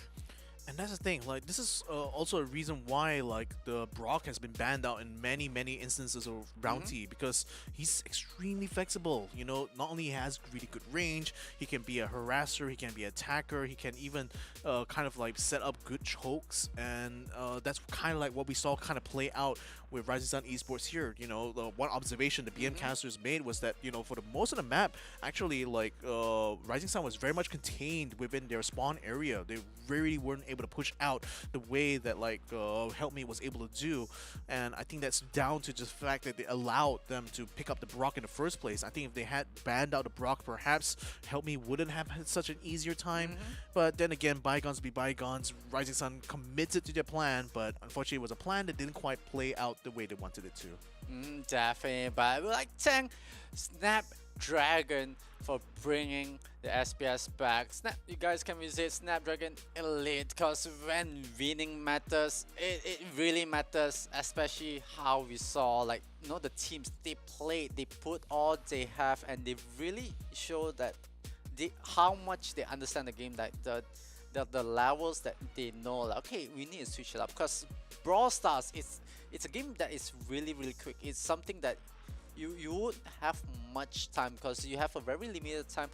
Speaker 3: And that's the thing, like, this is also a reason why, like, the Brock has been banned out in many instances of Bounty, because he's extremely flexible. You know, not only he has really good range, he can be a harasser, he can be an attacker, he can even kind of like set up good chokes, and that's kind of like what we saw kind of play out with Rising Sun Esports here. You know, the one observation the BM casters made was that, you know, for the most of the map, actually, like, Rising Sun was very much contained within their spawn area. They really weren't able to push out the way that, like, Help Me was able to do, and I think that's down to just the fact that they allowed them to pick up the Brock in the first place. I think if they had banned out the Brock, perhaps Help Me wouldn't have had such an easier time. But then again, bygones be bygones. Rising Sun committed to their plan, but unfortunately it was a plan that didn't quite play out the way they wanted it to.
Speaker 4: Definitely, but I would like to thank Snapdragon for bringing the SPS back. You guys can visit Snapdragon Elite, because when winning matters, it really matters, especially how we saw, like, you know, the teams they played, they put all they have, and they really show that how much they understand the game, like the levels that they know, like, okay, we need to switch it up, because Brawl Stars, it's a game that is really quick. It's something that you won't have much time, because you have a very limited time,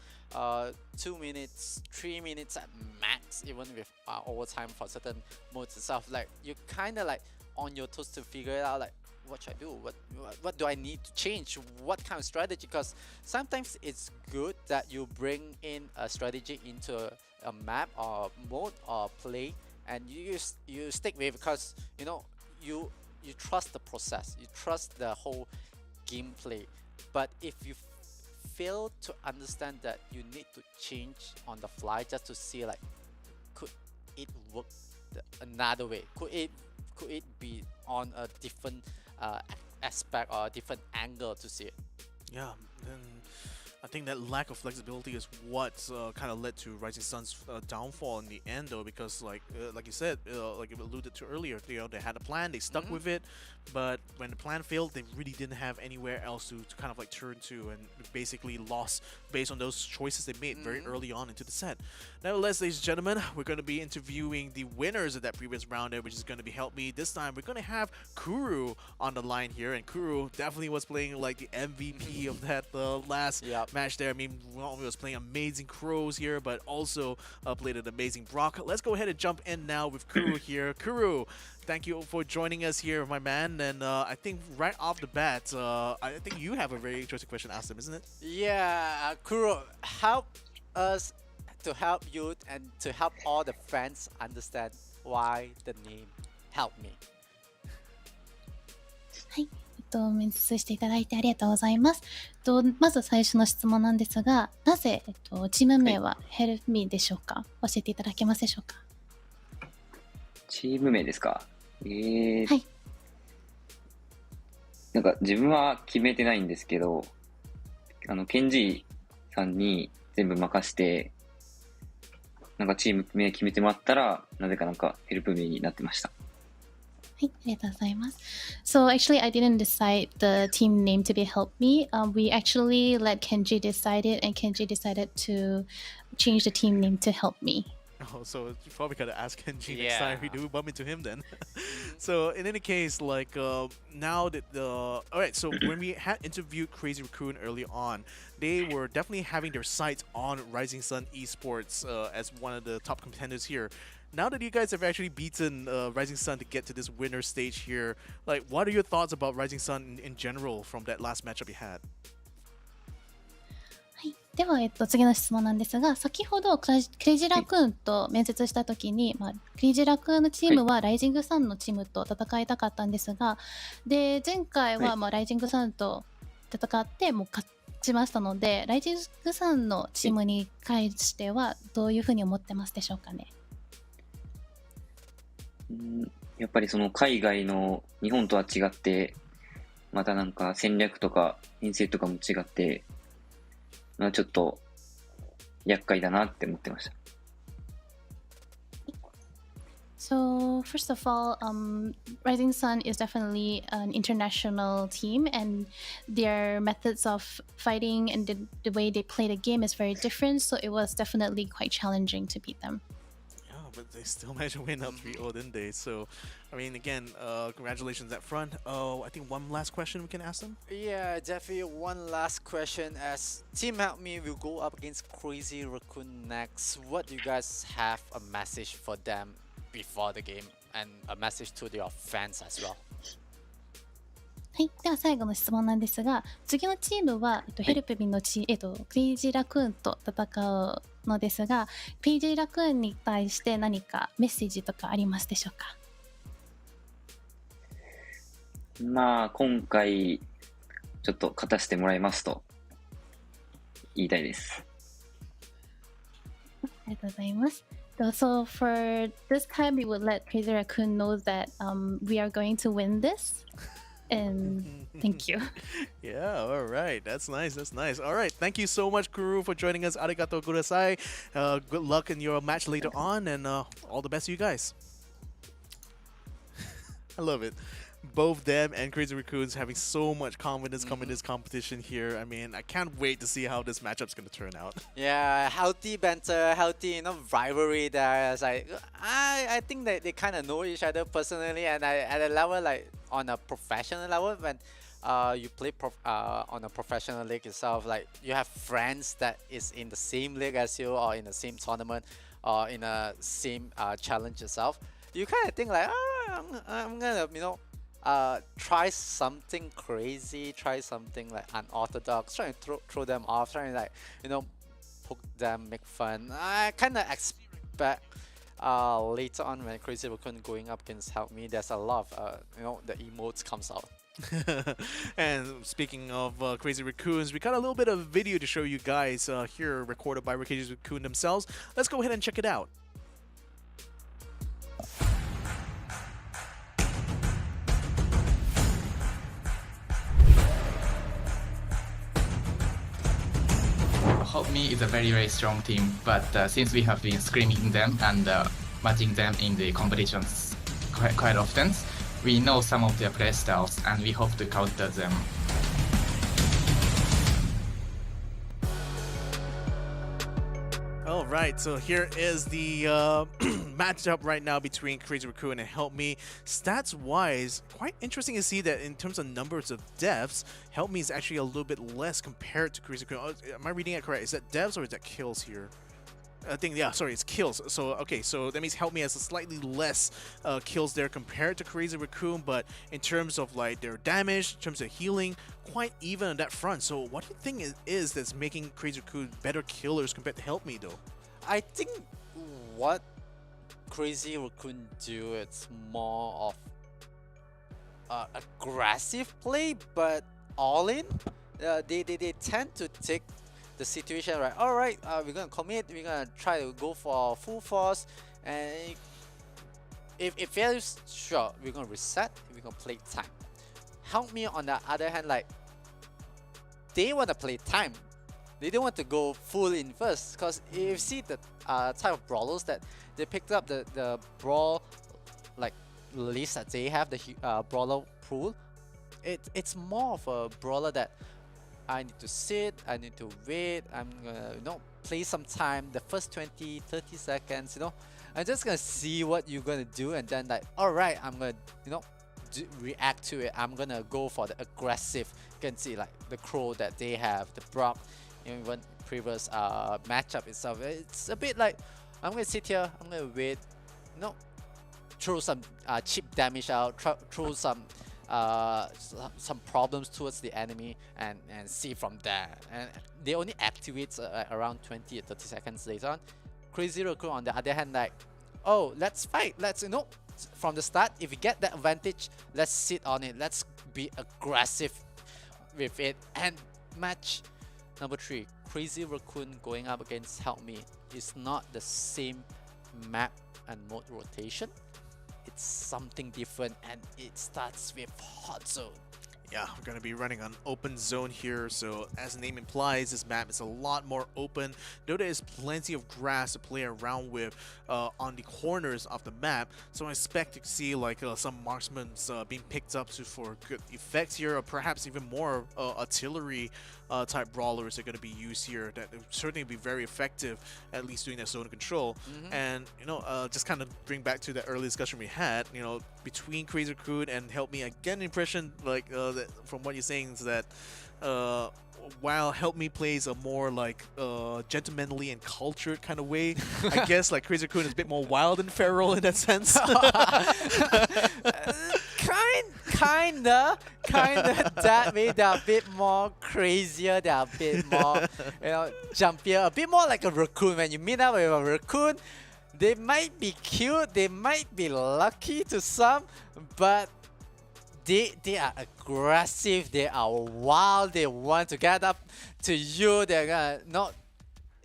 Speaker 4: 2 minutes, 3 minutes at max, even with overtime for certain modes and stuff. Like, you kind of like on your toes to figure it out, like, what should I do, what do I need to change, what kind of strategy, because sometimes it's good that you bring in a strategy into a map or mode or play, and you stick with it, because, you know, you trust the process, you trust the whole gameplay. But if you fail to understand that you need to change on the fly just to see, like, could it work another way, could it be on a different aspect or a different angle to see it.
Speaker 3: Yeah, and I think that lack of flexibility is what kind of led to Rising Sun's downfall in the end, though, because like you said, like you alluded to earlier, you know, they had a plan, they stuck with it, but when the plan failed, they really didn't have anywhere else to kind of like turn to, and basically lost based on those choices they made very early on into the set. Nevertheless, ladies and gentlemen, we're going to be interviewing the winners of that previous round there, which is going to be Help Me. This time, we're going to have Kuru on the line here, and Kuru definitely was playing like the MVP of that last match there. I mean, not only was playing amazing Crows here, but also played an amazing Brock. Let's go ahead and jump in now with Kuru here. Kuru, thank you for joining us here, my man. And I think right off the bat, I think you have a very interesting question to ask them, isn't it?
Speaker 4: Yeah, Kuro, help us to help you and to help all the fans understand why the name Help Me.
Speaker 8: はい、面接していただいてありがとうございます。まず最初の質問なんですが、なぜ、チーム名は Help Me でしょうか？教えていただけますでしょうか？
Speaker 10: チーム名ですか？
Speaker 8: はい。
Speaker 10: なんか自分は決めてないんですけど、ケンジーさんに全部任して、なんかチーム名決めてもらったら、なぜかなんかヘルプ名になってました。
Speaker 8: はい、ありがとうございます。So actually, I didn't decide the team name to be Help Me. We actually let Kenji decide it, and Kenji decided to change the team name to Help Me.
Speaker 3: Oh, so you probably gotta ask Kenji next time we
Speaker 4: Yeah.
Speaker 3: do bump into him then. So in any case, like now that the all right, so when we had interviewed Crazy Raccoon early on, they were definitely having their sights on Rising Sun Esports as one of the top contenders here. Now that you guys have actually beaten Rising Sun to get to this winner stage here, like what are your thoughts about Rising Sun in general from that last matchup you had?
Speaker 8: はい、では、次の質問なんですが、先ほどクレイジーラクーンと面接したときに、クレイジーラクーンのチームはライジングサンのチームと戦いたかったんですが、で前回はライジングサンと戦ってもう勝ちましたので、ライジングサンのチームに関してはどういうふうに思ってますでしょうかね。
Speaker 10: やっぱりその海外の日本とは違って、またなんか戦略とか編成とかも違って、ちょっと厄介だなって思ってました。
Speaker 8: So first of all, Rising Sun is definitely an international team, and their methods of fighting and the way they play the game is very different. So it was definitely quite challenging to beat them.
Speaker 3: Yeah, but they still managed to win up 3-0, didn't they? So, I mean, again, congratulations up front. Oh, I think one last question we can ask them.
Speaker 4: Yeah, definitely one last question. As Team Help Me will go up against Crazy Raccoon next, what do you guys have a message for them before the game and a message to your fans as well?
Speaker 8: はい、では最後の質問なんですが、次のチームは、ヘルプミのクレイジーラクーンと戦うのですが、クレイジーラクーンに対して何かメッセージとかありますでしょうか。
Speaker 10: まあ今回ちょっと勝たせてもらいますと言いたいです。
Speaker 8: ありがとうございます。So for this time, we would let Crazy Raccoon know that we are going to win this. And thank you.
Speaker 3: Yeah, all right. That's nice. That's nice. All right. Thank you so much, Kuru, for joining us. Arigato kudasai. Good luck in your match later on, and all the best to you guys. I love it. Both them and Crazy Raccoons having so much confidence coming this competition here. I mean, I can't wait to see how this matchup's going to turn out.
Speaker 4: Yeah, healthy banter, healthy rivalry there. It's like I think that they kind of know each other personally, and at a level like on a professional level, when you play on a professional league itself, like you have friends that is in the same league as you or in the same tournament or in a same challenge itself. You kind of think like, I'm gonna try something crazy, try something like unorthodox, try to throw them off, try to poke them, make fun. I kind of expect later on when Crazy Raccoon going up against Help Me, there's a lot of the emotes comes out.
Speaker 3: And speaking of Crazy Raccoons, we got a little bit of video to show you guys here, recorded by Crazy Raccoon themselves. Let's go ahead and check it out.
Speaker 11: Help Me is a very, very strong team, but since we have been screaming them and matching them in the competitions quite often, we know some of their play styles and we hope to counter them.
Speaker 3: All right, so here is the matchup right now between Crazy Raccoon and Help Me. Stats-wise, quite interesting to see that in terms of numbers of deaths, Help Me is actually a little bit less compared to Crazy Raccoon. Oh, am I reading it correct? Is that deaths or is that kills here? I think, yeah, sorry, it's kills. So, okay, so that means Help Me has a slightly less kills there compared to Crazy Raccoon, but in terms of like their damage, in terms of healing, quite even on that front. So what do you think it is that's making Crazy Raccoon better killers compared to Help Me though?
Speaker 4: I think what Crazy Raccoon do, it's more of aggressive play, but all in. They tend to take the situation right. All right, we're gonna commit. We're gonna try to go for full force, and if it fails, sure, we're gonna reset. We're gonna play time. Help Me on the other hand, like they wanna play time. They don't want to go full in first, because if you see the type of brawlers that they picked up the brawl, like list that they have, the brawler pool, it's more of a brawler that I need to sit, I need to wait, I'm gonna play some time, the first 20-30 seconds, I'm just gonna see what you're gonna do, and then like, alright, I'm gonna react to it. I'm gonna go for the aggressive. You can see like the Crow that they have, the Brock, even previous matchup itself. It's a bit like, I'm gonna sit here, I'm gonna wait, throw some cheap damage out, throw some problems towards the enemy, and see from there. And they only activate around 20 or 30 seconds later on. Crazy Raccoon on the other hand, like, oh, let's fight, let's from the start, if we get that advantage, let's sit on it, let's be aggressive with it. And match number 3, Crazy Raccoon going up against Help Me, is not the same map and mode rotation. It's something different, and it starts with Hot Zone.
Speaker 3: Yeah, we're going to be running on open zone here, so as the name implies, this map is a lot more open. Though there is plenty of grass to play around with on the corners of the map, so I expect to see like some marksmen being picked up for good effects here, or perhaps even more artillery type brawlers are going to be used here that will certainly be very effective, at least doing that zone control. And just kind of bring back to the early discussion we had, between Crazy Raccoon and Help Me, I get an impression like that from what you're saying is that while Help Me plays a more like gentlemanly and cultured kind of way, I guess like Crazy Raccoon is a bit more wild and feral in that sense. Kinda that way. They're a bit more crazier, they're a bit more jumpier, a bit more like a raccoon. When you meet up with a raccoon, they might be cute, they might be lucky to some, but they are aggressive, they are wild, they want to get up to you. They're gonna not.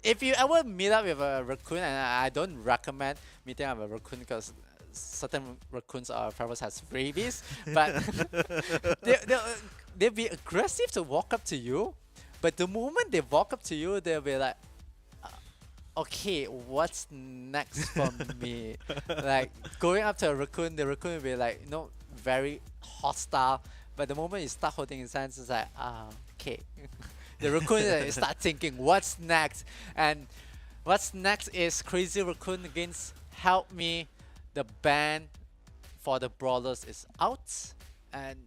Speaker 3: If you ever meet up with a raccoon, and I don't recommend meeting up with a raccoon because certain raccoons or feral has rabies, but they'll be aggressive to walk up to you. But the moment they walk up to you, they'll be like, okay, what's next for me? Like going up to a raccoon, the raccoon will be like, very hostile. But the moment you start holding his hands, it's like, okay. The raccoon start thinking, what's next? And what's next is Crazy Raccoon against Help Me. The ban for the brawlers is out, and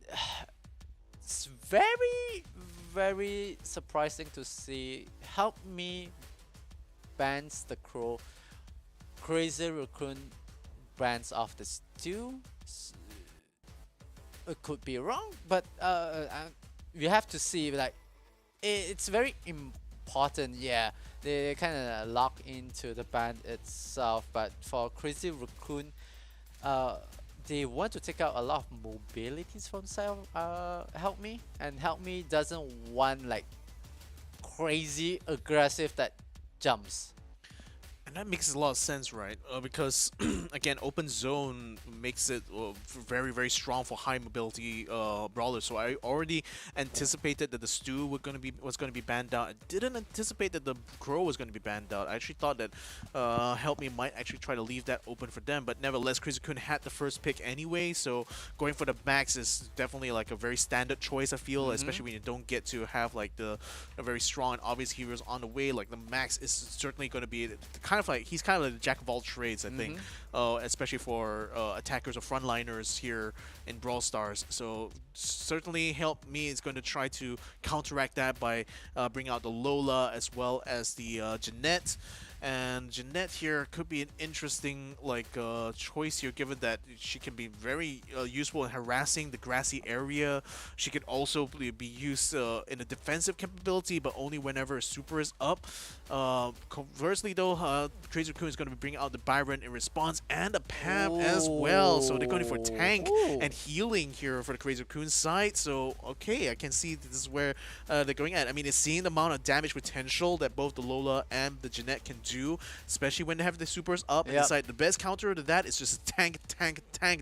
Speaker 3: it's very, very surprising to see Help Me bans the Crow, Crazy Raccoon bans off the Stew. It could be wrong, but we have to see. Like, it's very important. Yeah, they kind of lock into the ban itself, but for Crazy Raccoon, they want to take out a lot of mobilities from Help Me, and Help Me doesn't want like crazy aggressive that jumps. And that makes a lot of sense, right? Because again, open zone makes it very, very strong for high mobility brawlers. So I already anticipated that the Stew was going to be banned out. I didn't anticipate that the Crow was going to be banned out. I actually thought that Help Me might actually try to leave that open for them. But nevertheless, Crazy Raccoon had the first pick anyway. So going for the Max is definitely like a very standard choice, I feel, especially when you don't get to have like a very strong and obvious heroes on the way. Like the Max is certainly going to be kind of like, he's kind of like the jack of all trades, I think, especially for attackers or frontliners here in Brawl Stars. So certainly Help Me is going to try to counteract that by bringing out the Lola as well as the Jeanette. And Jeanette here could be an interesting choice here, given that she can be very useful in harassing the grassy area. She could also be used in a defensive capability, but only whenever a super is up. Conversely though, Crazy Raccoon is going to be bringing out the Byron in response, and a Pam as well. So they're going for tank and healing here for the Crazy Raccoon side. So okay, I can see this is where they're going at. I mean, it's seeing the amount of damage potential that both the Lola and the Jeanette can do, especially when they have the supers up. And inside, the best counter to that is just tank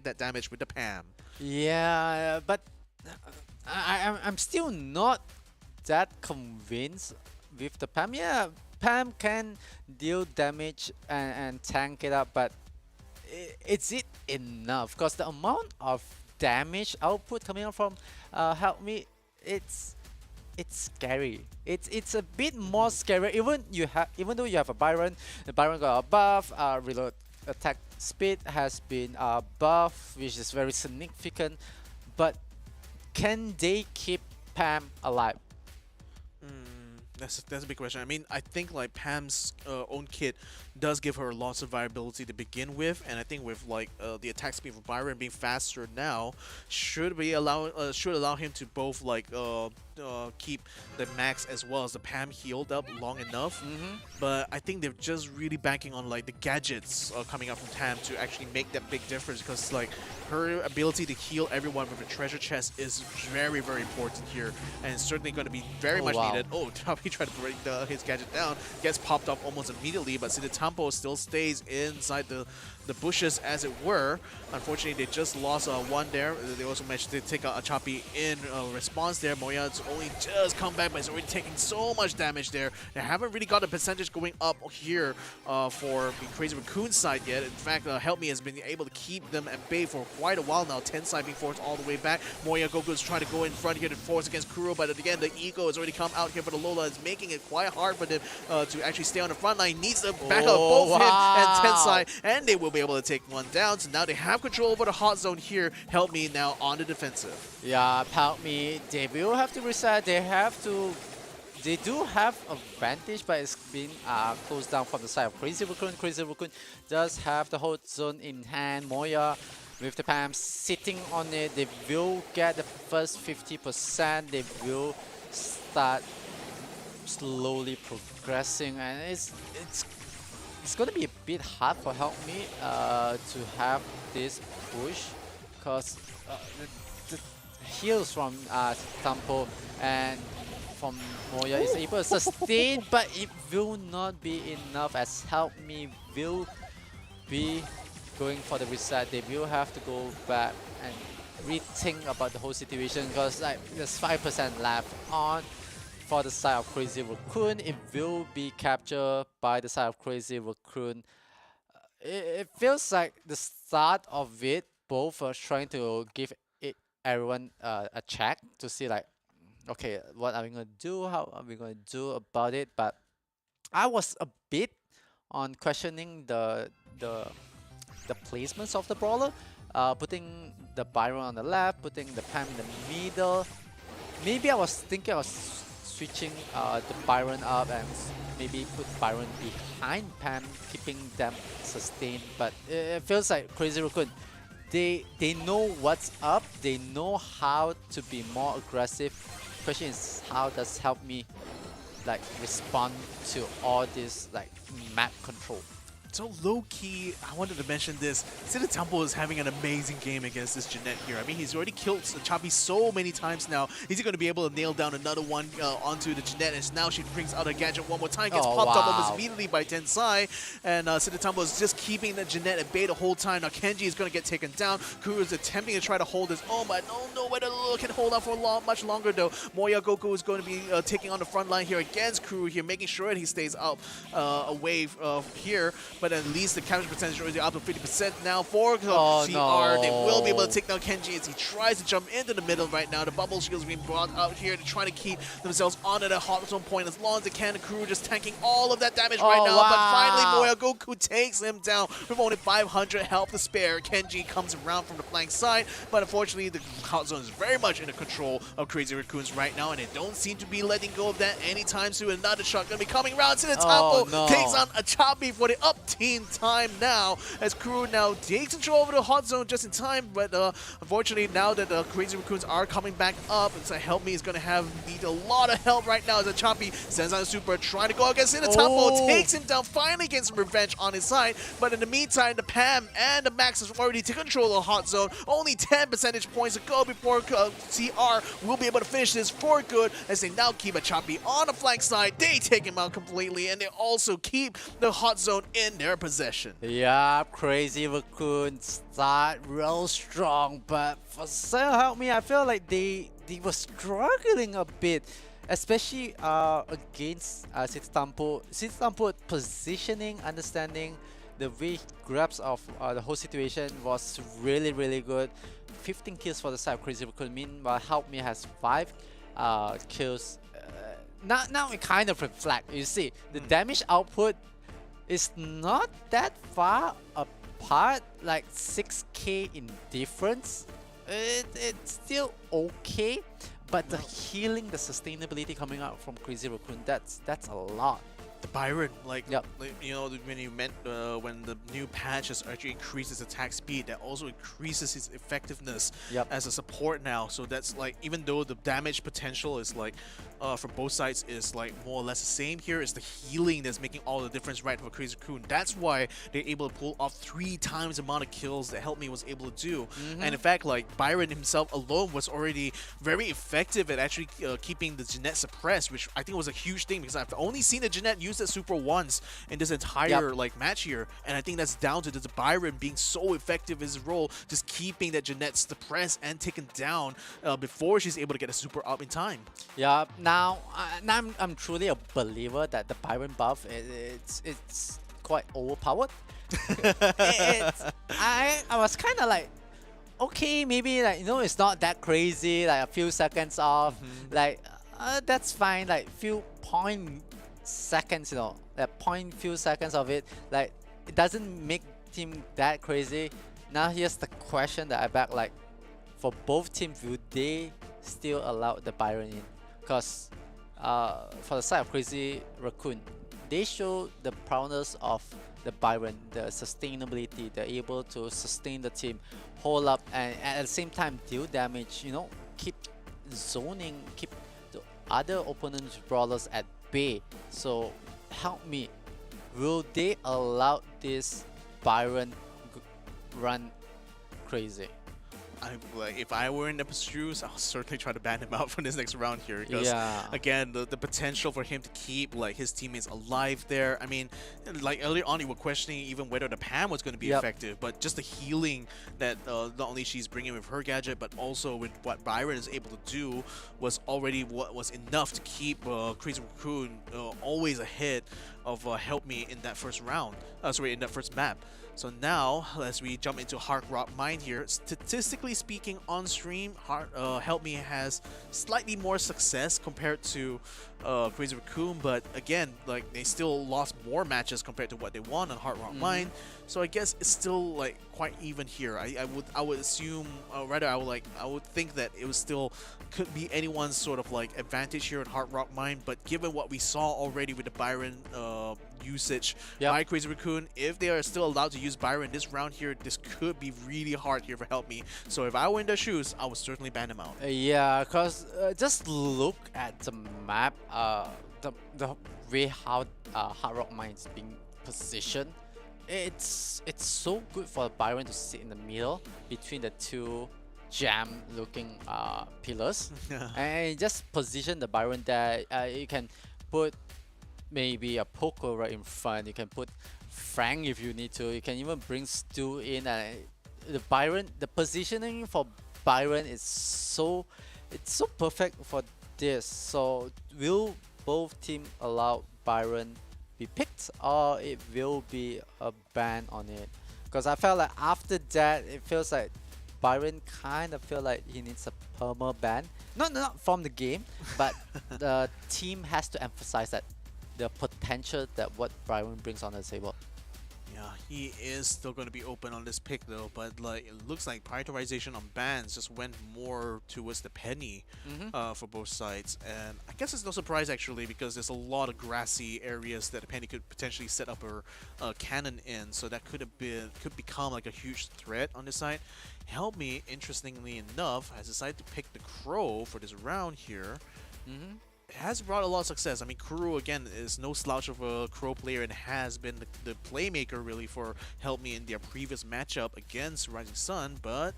Speaker 3: that damage with the Pam.
Speaker 4: Yeah, but I'm still not that convinced with the Pam. Yeah, Pam can deal damage and tank it up, but is it enough? Because the amount of damage output coming out from Help Me, it's scary. It's a bit more scary. Even though you have a Byron, the Byron got a buff. Reload attack speed has been buff, which is very significant. But can they keep Pam alive?
Speaker 3: That's a big question. I mean, I think like Pam's own kit does give her lots of variability to begin with, and I think with like the attack speed of Byron being faster now, should allow him to both like keep the max as well as the Pam healed up long enough. But I think they're just really banking on like the gadgets coming out from Pam to actually make that big difference, because like her ability to heal everyone with a treasure chest is very, very important here, and it's certainly going to be very much needed. Oh, he tried to break his gadget down, gets popped off almost immediately, but Siddhitampo still stays inside the bushes, as it were. Unfortunately, they just lost one there. They also managed to take out a Choppy in response there. Moya's only just come back, but he's already taking so much damage there. They haven't really got the percentage going up here for the Crazy Raccoon side yet. In fact, Help Me has been able to keep them at bay for quite a while now. Tensai being forced all the way back. Moya Goku's trying to go in front here to force against Kuro, but again, the Ego has already come out here for the Lola. It's making it quite hard for them to actually stay on the front line. Needs to back up both him and Tensai, and they will be able to take one down. So now they have control over the hot zone here. Help Me now on the defensive.
Speaker 4: Yeah, Help Me. They will have to reset. They do have advantage, but it's been closed down from the side of Crazy Raccoon. Crazy Raccoon does have the hot zone in hand. Moya with the Pam sitting on it. They will get the first 50%. They will start slowly progressing, and it's going to be a bit hard for Help Me to have this push, because the heals from Tampo and from Moya is able to sustain, but it will not be enough, as Help Me will be going for the reset. They will have to go back and rethink about the whole situation, because like there's 5% left on for the side of Crazy Raccoon. It will be captured by the side of Crazy Raccoon. It feels like the start of it, both are trying to give everyone a check to see like, okay, what are we going to do? How are we going to do about it? But I was a bit on questioning the placements of the brawler, putting the Byron on the left, putting the Pam in the middle. Maybe I was thinking of switching the Byron up and maybe put Byron behind Pam, keeping them sustained. But it feels like Crazy Raccoon, they know what's up, they know how to be more aggressive. Question is, how does Help Me like respond to all this like map control?
Speaker 3: So low-key, I wanted to mention this. Siddhitampo is having an amazing game against this Jeanette here. I mean, he's already killed Choppy so many times now. Is he going to be able to nail down another one onto the Jeanette? And now she brings out a gadget one more time, gets popped up almost immediately by Tensai. And Siddhitampo is just keeping the Jeanette at bay the whole time. Now Kenji is going to get taken down. Kuru is attempting to try to hold his own, but no way to can hold out for much longer though. Moya Goku is going to be taking on the front line here against Kuru here, making sure that he stays out away here. But at least the capture percentage is already up to 50% now for CR. No. They will be able to take down Kenji as he tries to jump into the middle right now. The bubble shield is being brought out here to try to keep themselves onto the hot zone point as long as they can. The Crew just tanking all of that damage right now. But finally, Moya Goku takes him down with only 500 health to spare. Kenji comes around from the flank side, but unfortunately, the hot zone is very much in the control of Crazy Raccoons right now, and they don't seem to be letting go of that anytime soon. Another shot going to be coming around to the temple. Takes on a Choppy for the up team time now, as Crew now takes control over the hot zone just in time. But unfortunately, now that the Crazy Raccoons are coming back up, it's like Help Me is going to need a lot of help right now, as a Choppy sends on a super, trying to go against the temple, takes him down, finally gets some revenge on his side. But in the meantime, the Pam and the Max has already taken control of the hot zone. Only 10 percentage points to go before CR will be able to finish this for good, as they now keep a Choppy on the flank side. They take him out completely, and they also keep the hot zone in their possession.
Speaker 4: Yeah, Crazy Raccoon start real strong, but for Help Me, I feel like they were struggling a bit, especially against Siddhitampo. Siddhitampo positioning, understanding the way he grabs of the whole situation was really, really good. 15 kills for the side of Crazy Raccoon. Meanwhile, Help Me has 5 kills. Now it kind of reflects. You see, the damage output is not that far apart, like 6k in difference. It's still okay, but the healing, the sustainability coming out from Crazy Raccoon, that's a lot.
Speaker 3: The Byron, like,
Speaker 4: Yep.
Speaker 3: you know, when you meant when the new patches actually increases attack speed, that also increases his effectiveness
Speaker 4: Yep.
Speaker 3: as a support now. So that's like, even though the damage potential is like from both sides is like more or less the same, here is the healing that's making all the difference right for Crazy Raccoon. That's why they're able to pull off 3 times the amount of kills that Help Me was able to do. And in fact, like, Byron himself alone was already very effective at actually keeping the Jeanette suppressed, which I think was a huge thing, because I've only seen the Jeanette use that super once in this entire like match here, and I think that's down to the Byron being so effective in his role, just keeping that Jeanette suppressed and taken down before she's able to get a super up in time.
Speaker 4: Yeah, now I'm truly a believer that the Byron buff it's quite overpowered. I was kind of like, okay, maybe, like, you know, it's not that crazy, like a few seconds off, like that's fine, like few point seconds, you know, that few seconds of it, like, it doesn't make team that crazy. Now here's the question that I back, like, for both teams, will they still allow the Byron in? Because for the side of Crazy Raccoon, they show the prowess of the Byron, the sustainability. They're able to sustain the team, hold up, and at the same time deal damage, you know, keep zoning, keep the other opponent's brawlers at bay. So Help Me, will they allow this Byron run crazy?
Speaker 3: Like, if I were in the shoes, I'll certainly try to ban him out for this next round here, because
Speaker 4: Yeah.
Speaker 3: again, the potential for him to keep like his teammates alive there. I mean, like earlier on, you were questioning even whether the Pam was going to be
Speaker 4: Yep.
Speaker 3: effective, but just the healing that not only she's bringing with her gadget, but also with what Byron is able to do, was already what was enough to keep Crazy Raccoon always ahead of Help Me in that first round. Sorry, in that first map. So now, as we jump into Hard Rock Mine here, statistically speaking, on stream, Help Me has slightly more success compared to Crazy Raccoon, but again, like, they still lost more matches compared to what they won on Hard Rock Mine. So I guess it's still like quite even here. I would assume, rather I would think that it was still could be anyone's sort of like advantage here at Hard Rock Mine. But given what we saw already with the Byron usage by Crazy Raccoon, if they are still allowed to use Byron this round here, this could be really hard here for Help Me. So if I were in their shoes, I would certainly ban him out.
Speaker 4: Yeah, because just look at the map, the way how Hard Rock Mine is being positioned. It's so good for Byron to sit in the middle between the two jam-looking pillars, and just position the Byron there. You can put maybe a Poco right in front. You can put Frank if you need to. You can even bring Stu in. The Byron, the positioning for Byron is so perfect for this. So will both teams allow Byron be picked, or it will be a ban on it? Because I felt like after that, it feels like Byron kind of feel like he needs a perma ban. Not from the game, but the team has to emphasize that the potential that what Byron brings on the table.
Speaker 3: Yeah, he is still going to be open on this pick though, but like, it looks like prioritization on bans just went more towards the penny for both sides, and I guess it's no surprise actually, because there's a lot of grassy areas that the penny could potentially set up a cannon in, so that could become like a huge threat on this side. Help Me, interestingly enough, has decided to pick the Crow for this round here. It has brought a lot of success. I mean, Kuro, again, is no slouch of a Crow player and has been the playmaker, really, for Help Me in their previous matchup against Rising Sun, but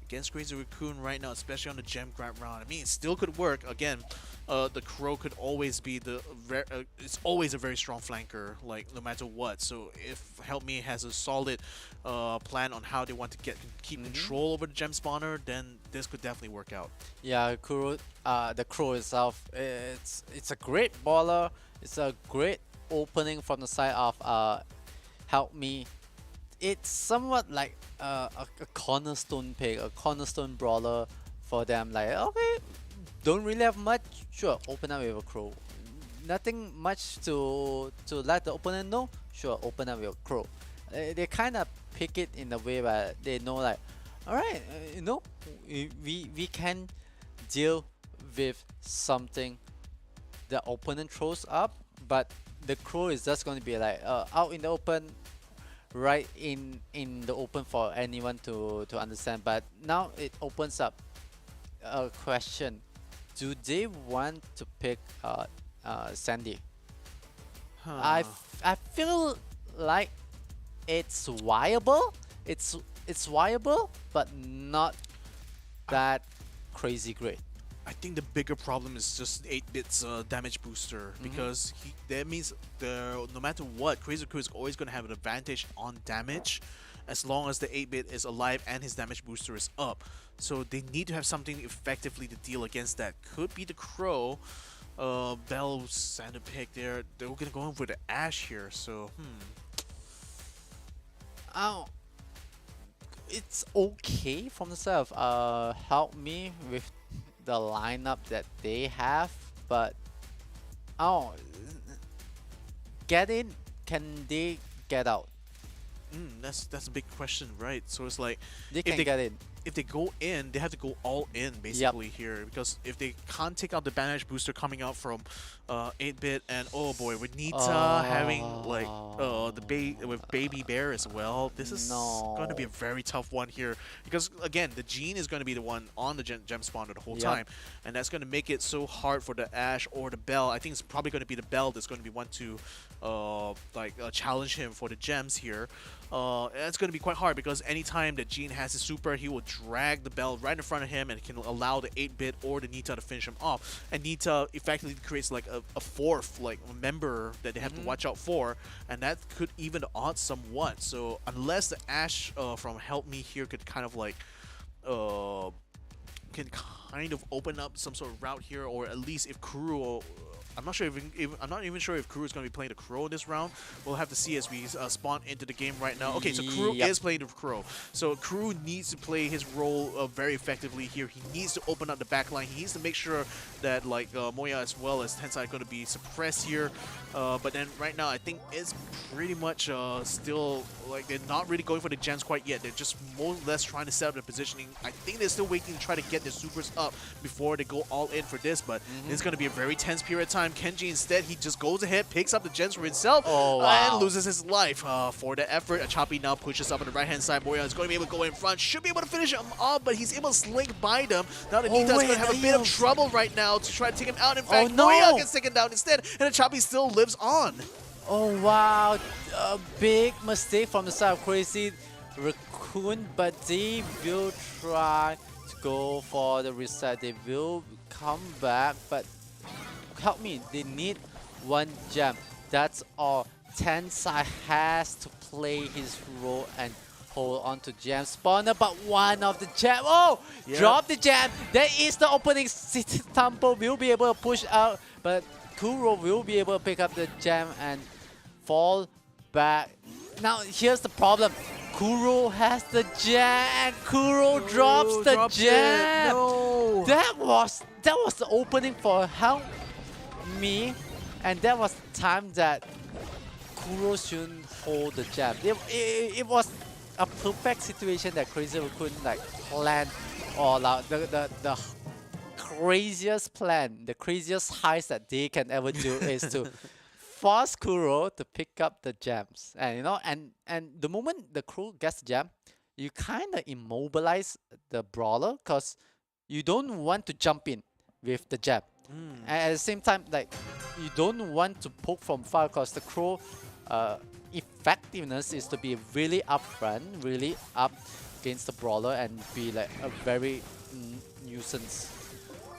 Speaker 3: against Crazy Raccoon right now, especially on the gem grab round, I mean, it still could work. Again, the Crow could always be it's always a very strong flanker, like, no matter what. So if Help Me has a solid plan on how they want to keep control over the gem spawner, then this could definitely work out.
Speaker 4: Yeah, Kuro, the Crow itself, it's a great baller. It's a great opening from the side of Help Me, it's somewhat like a cornerstone pick, a cornerstone brawler for them. Like, okay, don't really have much. Sure, open up with a Crow. Nothing much to let the opponent know. Sure, open up with a Crow. They kind of pick it in a way where they know, like, all right, you know, we can deal with something the opponent throws up, but the Crow is just going to be like out in the open, right in the open for anyone to understand. But now it opens up a question: do they want to pick Sandy? I feel like it's viable. It's viable, but not that crazy great.
Speaker 3: I think the bigger problem is just 8-bit's damage booster, because that means no matter what, Crazy Crew is always going to have an advantage on damage as long as the 8-bit is alive and his damage booster is up. So they need to have something effectively to deal against that. Could be the Crow. Bell and a pick there. They're going to go in for the Ashe here, so
Speaker 4: Oh, it's okay from the self. Help Me with the lineup that they have, but get in, can they get out?
Speaker 3: That's a big question, right? So it's like
Speaker 4: They can get in.
Speaker 3: if they go in, they have to go all in basically here, because if they can't take out the damage booster coming out from 8-bit, and oh boy, with Nita having like with Baby Bear as well, this is going to be a very tough one here, because again, the Jean is going to be the one on the gem spawner the whole time, and that's going to make it so hard for the Ashe or the Bell. I think it's probably going to be the Bell that's going to be one to challenge him for the gems here. It's going to be quite hard, because anytime that Jean has his super, he will drag the Bell right in front of him and can allow the 8-bit or the Nita to finish him off. And Nita effectively creates like a fourth member that they have to watch out for, and that could even the odds somewhat. So unless the Ashe from Help Me here could kind of like can kind of open up some sort of route here, or at least if Kuro, I'm not even sure if Kuro is going to be playing the Crow this round. We'll have to see as we spawn into the game right now. Okay, so Kuro is playing the Crow. So Kuro needs to play his role very effectively here. He needs to open up the back line. He needs to make sure that like Moya as well as Tensai are going to be suppressed here. But then right now, I think it's pretty much still like they're not really going for the gems quite yet. They're just more or less trying to set up the positioning. I think they're still waiting to try to get their supers up before they go all in for this. But it's going to be a very tense period of time. Kenji instead, he just goes ahead, picks up the gems for himself, and loses his life for the effort. Achapi now pushes up on the right-hand side. Moya is going to be able to go in front, should be able to finish him off, but he's able to slink by them. Now the Nita is going to have a bit of trouble right now to try to take him out. In fact, Moya gets taken down instead, and Achapi still lives on.
Speaker 4: Oh wow, a big mistake from the side of Crazy Raccoon, but they will try to go for the reset. They will come back, but Help Me, they need one gem. That's all. Tensai has to play his role and hold on to gem spawner, but one of the gem. Drop the gem. That is the opening. Tampo will be able to push out, but Kuro will be able to pick up the gem and fall back. Now here's the problem. Kuro has the gem and Kuro drops the gem.
Speaker 3: No.
Speaker 4: That was the opening for Help Me, and that was the time that Kuro shouldn't hold the gem. It was a perfect situation that Crazy couldn't like plan all out. The craziest plan, the craziest heist that they can ever do is to force Kuro to pick up the gems. And you know, and the moment the Kuro gets the gem, you kind of immobilize the brawler because you don't want to jump in with the gem. And at the same time, like you don't want to poke from far because the Crow effectiveness is to be really upfront, really up against the brawler and be like a very nuisance.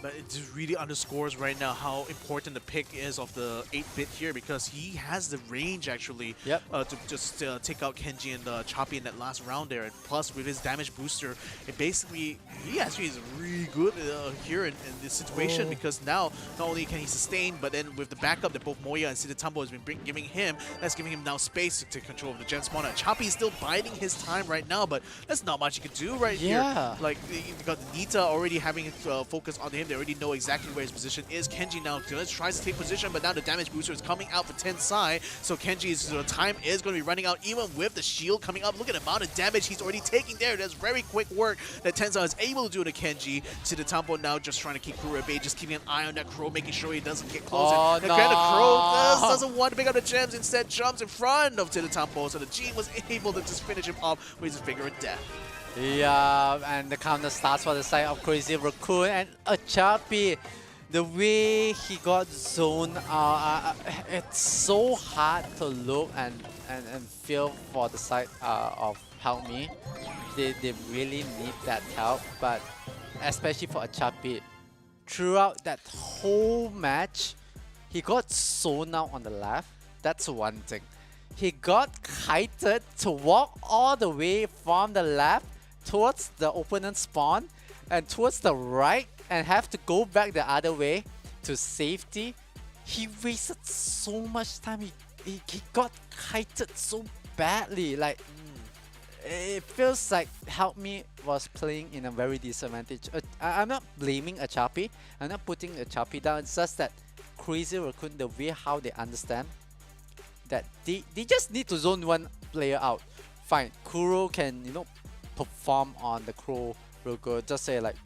Speaker 3: But it just really underscores right now how important the pick is of the 8-bit here, because he has the range actually to just take out Kenji and Choppy in that last round there. And plus with his damage booster, it basically, he actually is really good here in this situation, because now not only can he sustain, but then with the backup that both Moya and Sidatambo has been giving him, that's giving him now space to take control of the gen spawner. Choppy is still biding his time right now, but there's not much he can do right here. Like, you've got Nita already having focus on him. They already know exactly where his position is. Kenji now tries to take position, but now the damage booster is coming out for Tensai, so Kenji's time is going to be running out even with the shield coming up. Look at the amount of damage he's already taking there. That's very quick work that Tensai is able to do to Kenji. Sidatambo now just trying to keep Kuro at bay, just keeping an eye on that Crow, making sure he doesn't get close. And again, the Crow doesn't want to pick up the gems, instead jumps in front of Sidatambo, so the G was able to just finish him off with his finger of death.
Speaker 4: Yeah, and the counter starts for the side of Crazy Raccoon, and Achapi, the way he got zoned out, it's so hard to look and feel for the side of Help Me. They really need that help, but especially for Achapi, throughout that whole match, he got zoned out on the left. That's one thing. He got kited to walk all the way from the left towards the opponent's spawn and towards the right and have to go back the other way to safety. He wasted so much time. He got kited so badly. Like, it feels like Help Me was playing in a very disadvantage. I'm not blaming Achapi. I'm not putting Achapi down. It's just that Crazy Raccoon, the way how they understand that they just need to zone one player out. Fine, Kuro can, you know, perform on the Crow real good. Just say like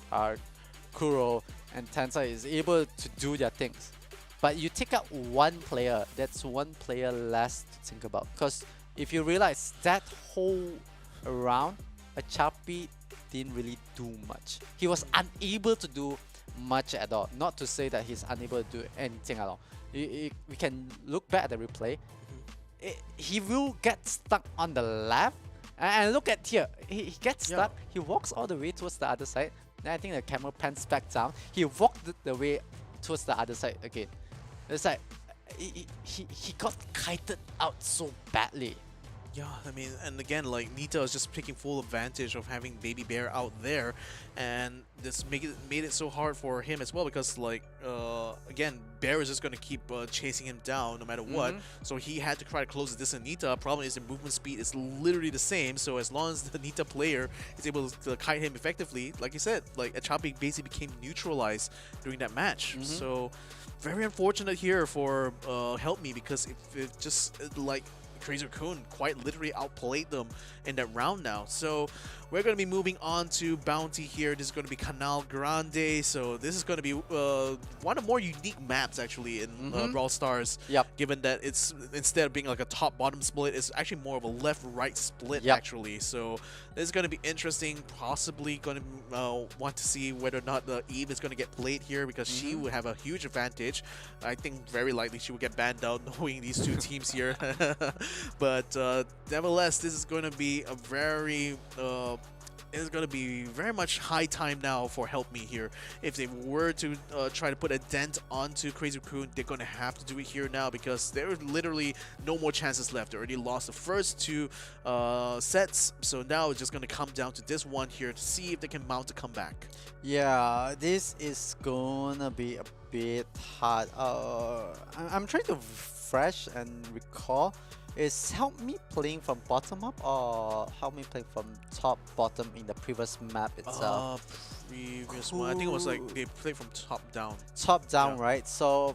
Speaker 4: Kuro and Tensai is able to do their things. But you take out one player, that's one player less to think about. Because if you realize that whole round, Achapi didn't really do much. He was unable to do much at all. Not to say that he's unable to do anything at all. We can look back at the replay. He will get stuck on the left. And look at here, he gets stuck, he walks all the way towards the other side. Then I think the camera pans back down. He walked the way towards the other side again. It's like, he got kited out so badly.
Speaker 3: Yeah, I mean, and again, like, Nita is just taking full advantage of having Baby Bear out there, and this made it so hard for him as well, because, like, again, Bear is just going to keep chasing him down no matter what, so he had to try to close the distance. Nita, problem is the movement speed is literally the same, so as long as the Nita player is able to kite him effectively, like you said, like, Achapi basically became neutralized during that match. So, very unfortunate here for Help Me, because it just, like, Crazy Raccoon quite literally outplayed them in that round now. So we're going to be moving on to Bounty here. This is going to be Canal Grande. So this is going to be one of the more unique maps actually in Brawl Stars. Given that it's, instead of being like a top-bottom split, it's actually more of a left-right split actually. So this is going to be interesting. Possibly going to want to see whether or not the Eve is going to get played here, because she would have a huge advantage. I think very likely she will get banned out knowing these two teams here. But nevertheless, this is going to be a very it's going to be very much high time now for Help Me here. If they were to try to put a dent onto Crazy Raccoon, they're going to have to do it here now, because there are literally no more chances left. They already lost the first two sets, so now it's just going to come down to this one here to see if they can mount a comeback.
Speaker 4: Yeah, this is gonna be a bit hard. I'm trying to refresh and recall. Is Help Me playing from bottom up or Help Me playing from top bottom in the previous map itself?
Speaker 3: Previous one, I think it was like they played from top down.
Speaker 4: Top down, right? So,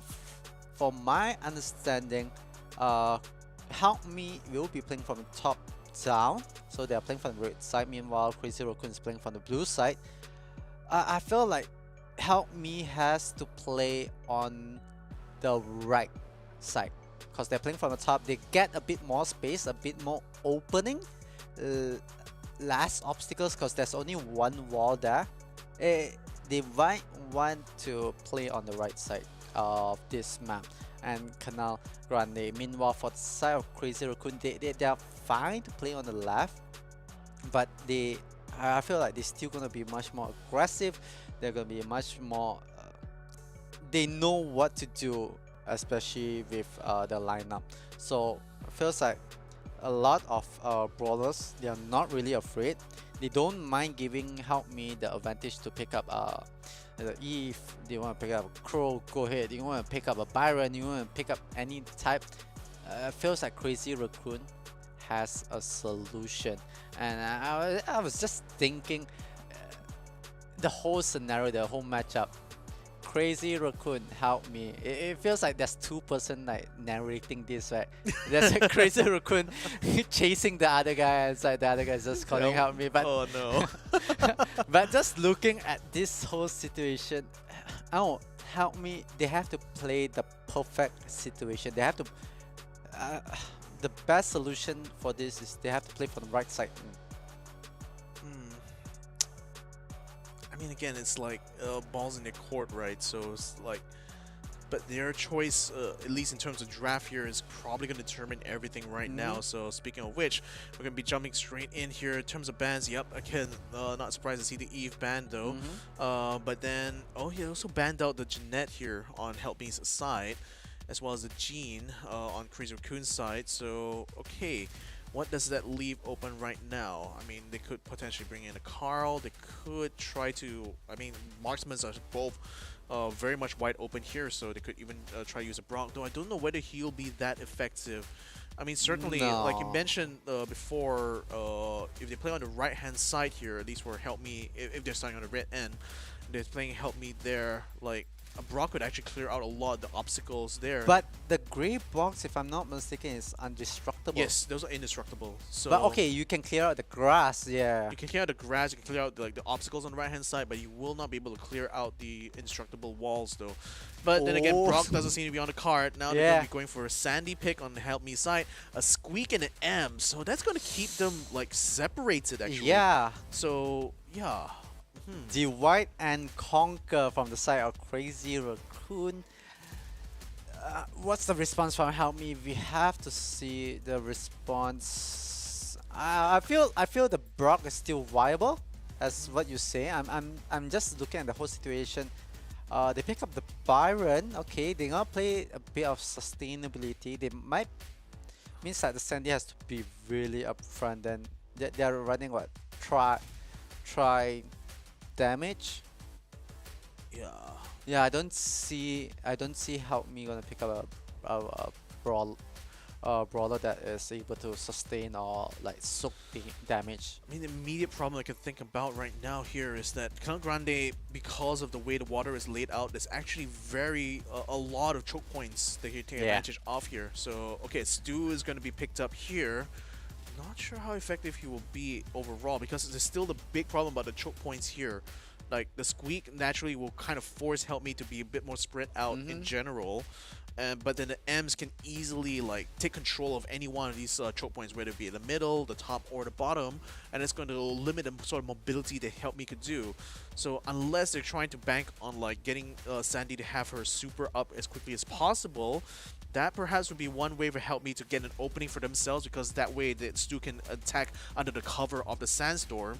Speaker 4: from my understanding, Help Me will be playing from top down. So they are playing from the red side. Meanwhile, Crazy Raccoon is playing from the blue side. I feel like Help Me has to play on the right side, because they're playing from the top. They get a bit more space, a bit more opening, less obstacles, because there's only one wall there. They might want to play on the right side of this map. And Canal Grande, meanwhile, for the side of Crazy Raccoon, they're fine to play on the left, but I feel like they're still going to be much more aggressive. They're going to be much more they know what to do, especially with the lineup. So it feels like a lot of brawlers, they are not really afraid. They don't mind giving Help Me the advantage to pick up if they want to pick up a Crow, go ahead. You want to pick up a Byron, you want to pick up any type. Feels like Crazy Raccoon has a solution. And I was just thinking the whole scenario, the whole matchup. Crazy Raccoon, Help Me. It feels like there's two person like narrating this, right? There's a Crazy Raccoon chasing the other guy, and like the other guy is just calling Help Me. But
Speaker 3: Oh no.
Speaker 4: but just looking at this whole situation, oh, Help Me. They have to play the perfect situation. They have to. The best solution for this is they have to play from the right side.
Speaker 3: I mean, again, it's like balls in their court, right? So it's like, but their choice, at least in terms of draft here, is probably going to determine everything right now. So speaking of which, we're going to be jumping straight in here in terms of bans. Yep, again, not surprised to see the Eve ban though. But then, oh, he also banned out the Jeanette here on Help Me's side, as well as the Jean on Crazy Raccoon's side. So okay. What does that leave open right now? I mean, they could potentially bring in a Carl. They could try to... I mean, marksmen are both very much wide open here, so they could even try to use a Brock. Though I don't know whether he'll be that effective. I mean, certainly, like you mentioned before, if they play on the right-hand side here, at least for Help Me, if they're starting on the red end, they're playing Help Me there, like... A Brock would actually clear out a lot of the obstacles there.
Speaker 4: But the grey box, if I'm not mistaken, is indestructible.
Speaker 3: Yes, those are indestructible. So
Speaker 4: but okay, you can clear out the grass, yeah.
Speaker 3: You can clear out the grass, you can clear out like the obstacles on the right hand side, but you will not be able to clear out the indestructible walls though. But then again, Brock doesn't seem to be on the card. Now they're going to be going for a Sandy pick on the Help Me side, a Squeak and an M. So that's going to keep them like separated actually.
Speaker 4: Yeah.
Speaker 3: So yeah.
Speaker 4: Divide and Conquer from the side of Crazy Raccoon. What's the response from Help Me? We have to see the response. I feel the Brock is still viable, as what you say. I'm just looking at the whole situation. They pick up the Byron. Okay, they're gonna play a bit of sustainability. They might means that the Sandy has to be really upfront. Then they're running what? Try damage. Yeah, I don't see Help Me gonna pick up a brawler that is able to sustain or like soak the damage.
Speaker 3: I mean, the immediate problem I can think about right now here is that Count Grande, because of the way the water is laid out, there's actually a lot of choke points that you take advantage of here. So okay, Stu is going to be picked up here. Not sure how effective he will be overall, because there's still the big problem about the choke points here. Like the Squeak naturally will kind of force Help Me to be a bit more spread out in general, but then the M's can easily like take control of any one of these choke points, whether it be the middle, the top, or the bottom, and it's going to limit the sort of mobility that Help Me could do. So unless they're trying to bank on like getting Sandy to have her super up as quickly as possible, that perhaps would be one way for Help Me to get an opening for themselves, because that way that Stu can attack under the cover of the Sandstorm.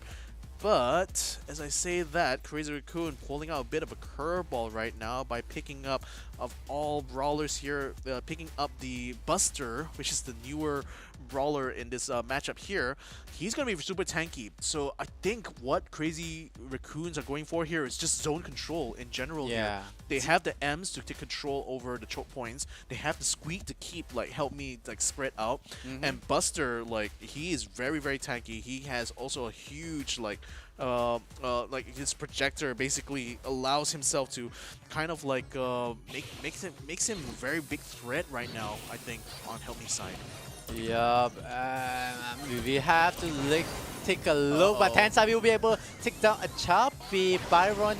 Speaker 3: But as I say that, Crazy Raccoon pulling out a bit of a curveball right now by picking up, of all brawlers here, picking up the Buster, which is the newer brawler in this matchup here. He's going to be super tanky. So I think what Crazy Raccoons are going for here is just zone control in general here. They have the M's to take control over the choke points. They have the Squeak to keep like Help Me like spread out. And Buster, like, he is very, very tanky. He has also a huge like his projector basically allows himself to kind of like makes him a very big threat right now, I think, on Help Me side.
Speaker 4: Yup, we have to take a look, but Tensai will be able to take down a choppy Byron.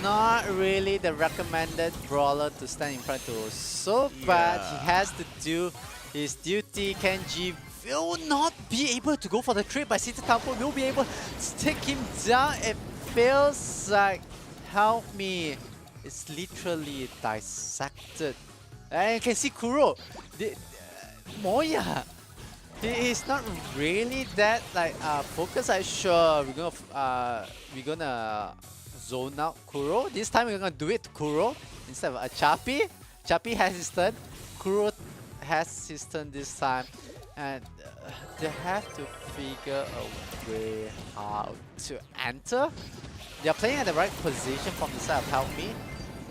Speaker 4: Not really the recommended brawler to stand in front of, so bad. He has to do his duty. Kenji will not be able to go for the trade, but City Temple will be able to take him down. It feels like Help Me is literally dissected. And you can see Kuro. Moya, he is not really that like focused. I'm sure we're gonna zone out Kuro. This time we're gonna do it to Kuro instead of a Chappie. Chappie has his turn. Kuro has his turn this time. And they have to figure a way how to enter. They're playing at the right position from the side of Help Me.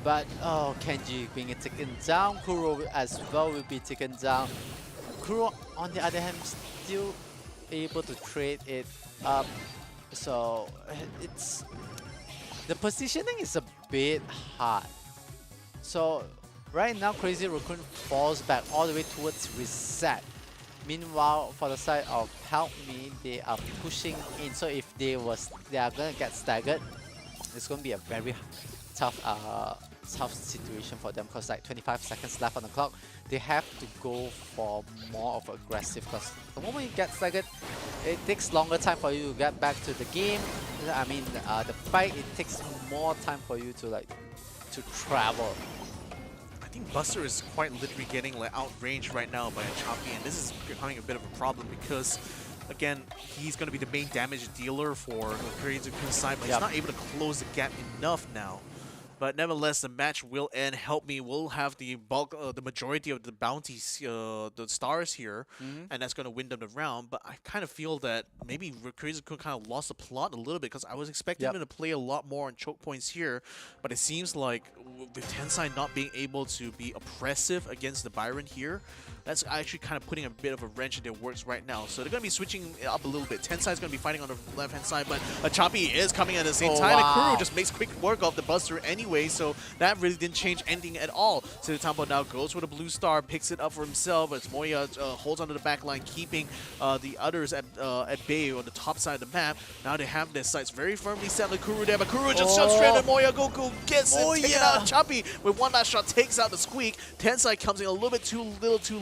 Speaker 4: But oh, Kenji being taken down. Kuro as well will be taken down. Kuro on the other hand still able to trade it up. So it's the positioning is a bit hard. So right now Crazy Raccoon falls back all the way towards reset. Meanwhile, for the side of Help Me, they are pushing in. So if they are gonna get staggered, it's gonna be a very tough situation for them because like 25 seconds left on the clock. They have to go for more of aggressive because the moment you get staggered, it takes longer time for you to get back to the game. I mean, the fight, it takes more time for you to travel.
Speaker 3: I think Buster is quite literally getting like outranged right now by a Choppy, and this is becoming a bit of a problem because, again, he's going to be the main damage dealer for the Crazy Raccoon side, but he's not able to close the gap enough now. But nevertheless, the match will end. Help Me will have the bulk, the majority of the bounties, the stars here, and that's going to win them the round. But I kind of feel that maybe Crazy Raccoon kind of lost the plot a little bit because I was expecting them to play a lot more on choke points here. But it seems like with Tensai not being able to be oppressive against the Byron here, that's actually kind of putting a bit of a wrench in their works right now. So they're going to be switching it up a little bit. Tensai is going to be fighting on the left-hand side, but a Choppy is coming at the same time. And Kuro just makes quick work of the Buster anyway, so that really didn't change anything at all. So the Tampo now goes for the blue star, picks it up for himself, as Moya holds onto the back line, keeping the others at bay on the top side of the map. Now they have their sights very firmly set on Kuro there, but Kuro just jumps straight at Moya. Goku gets it, taken out. Choppy with one last shot takes out the Squeak. Tensai comes in a little bit too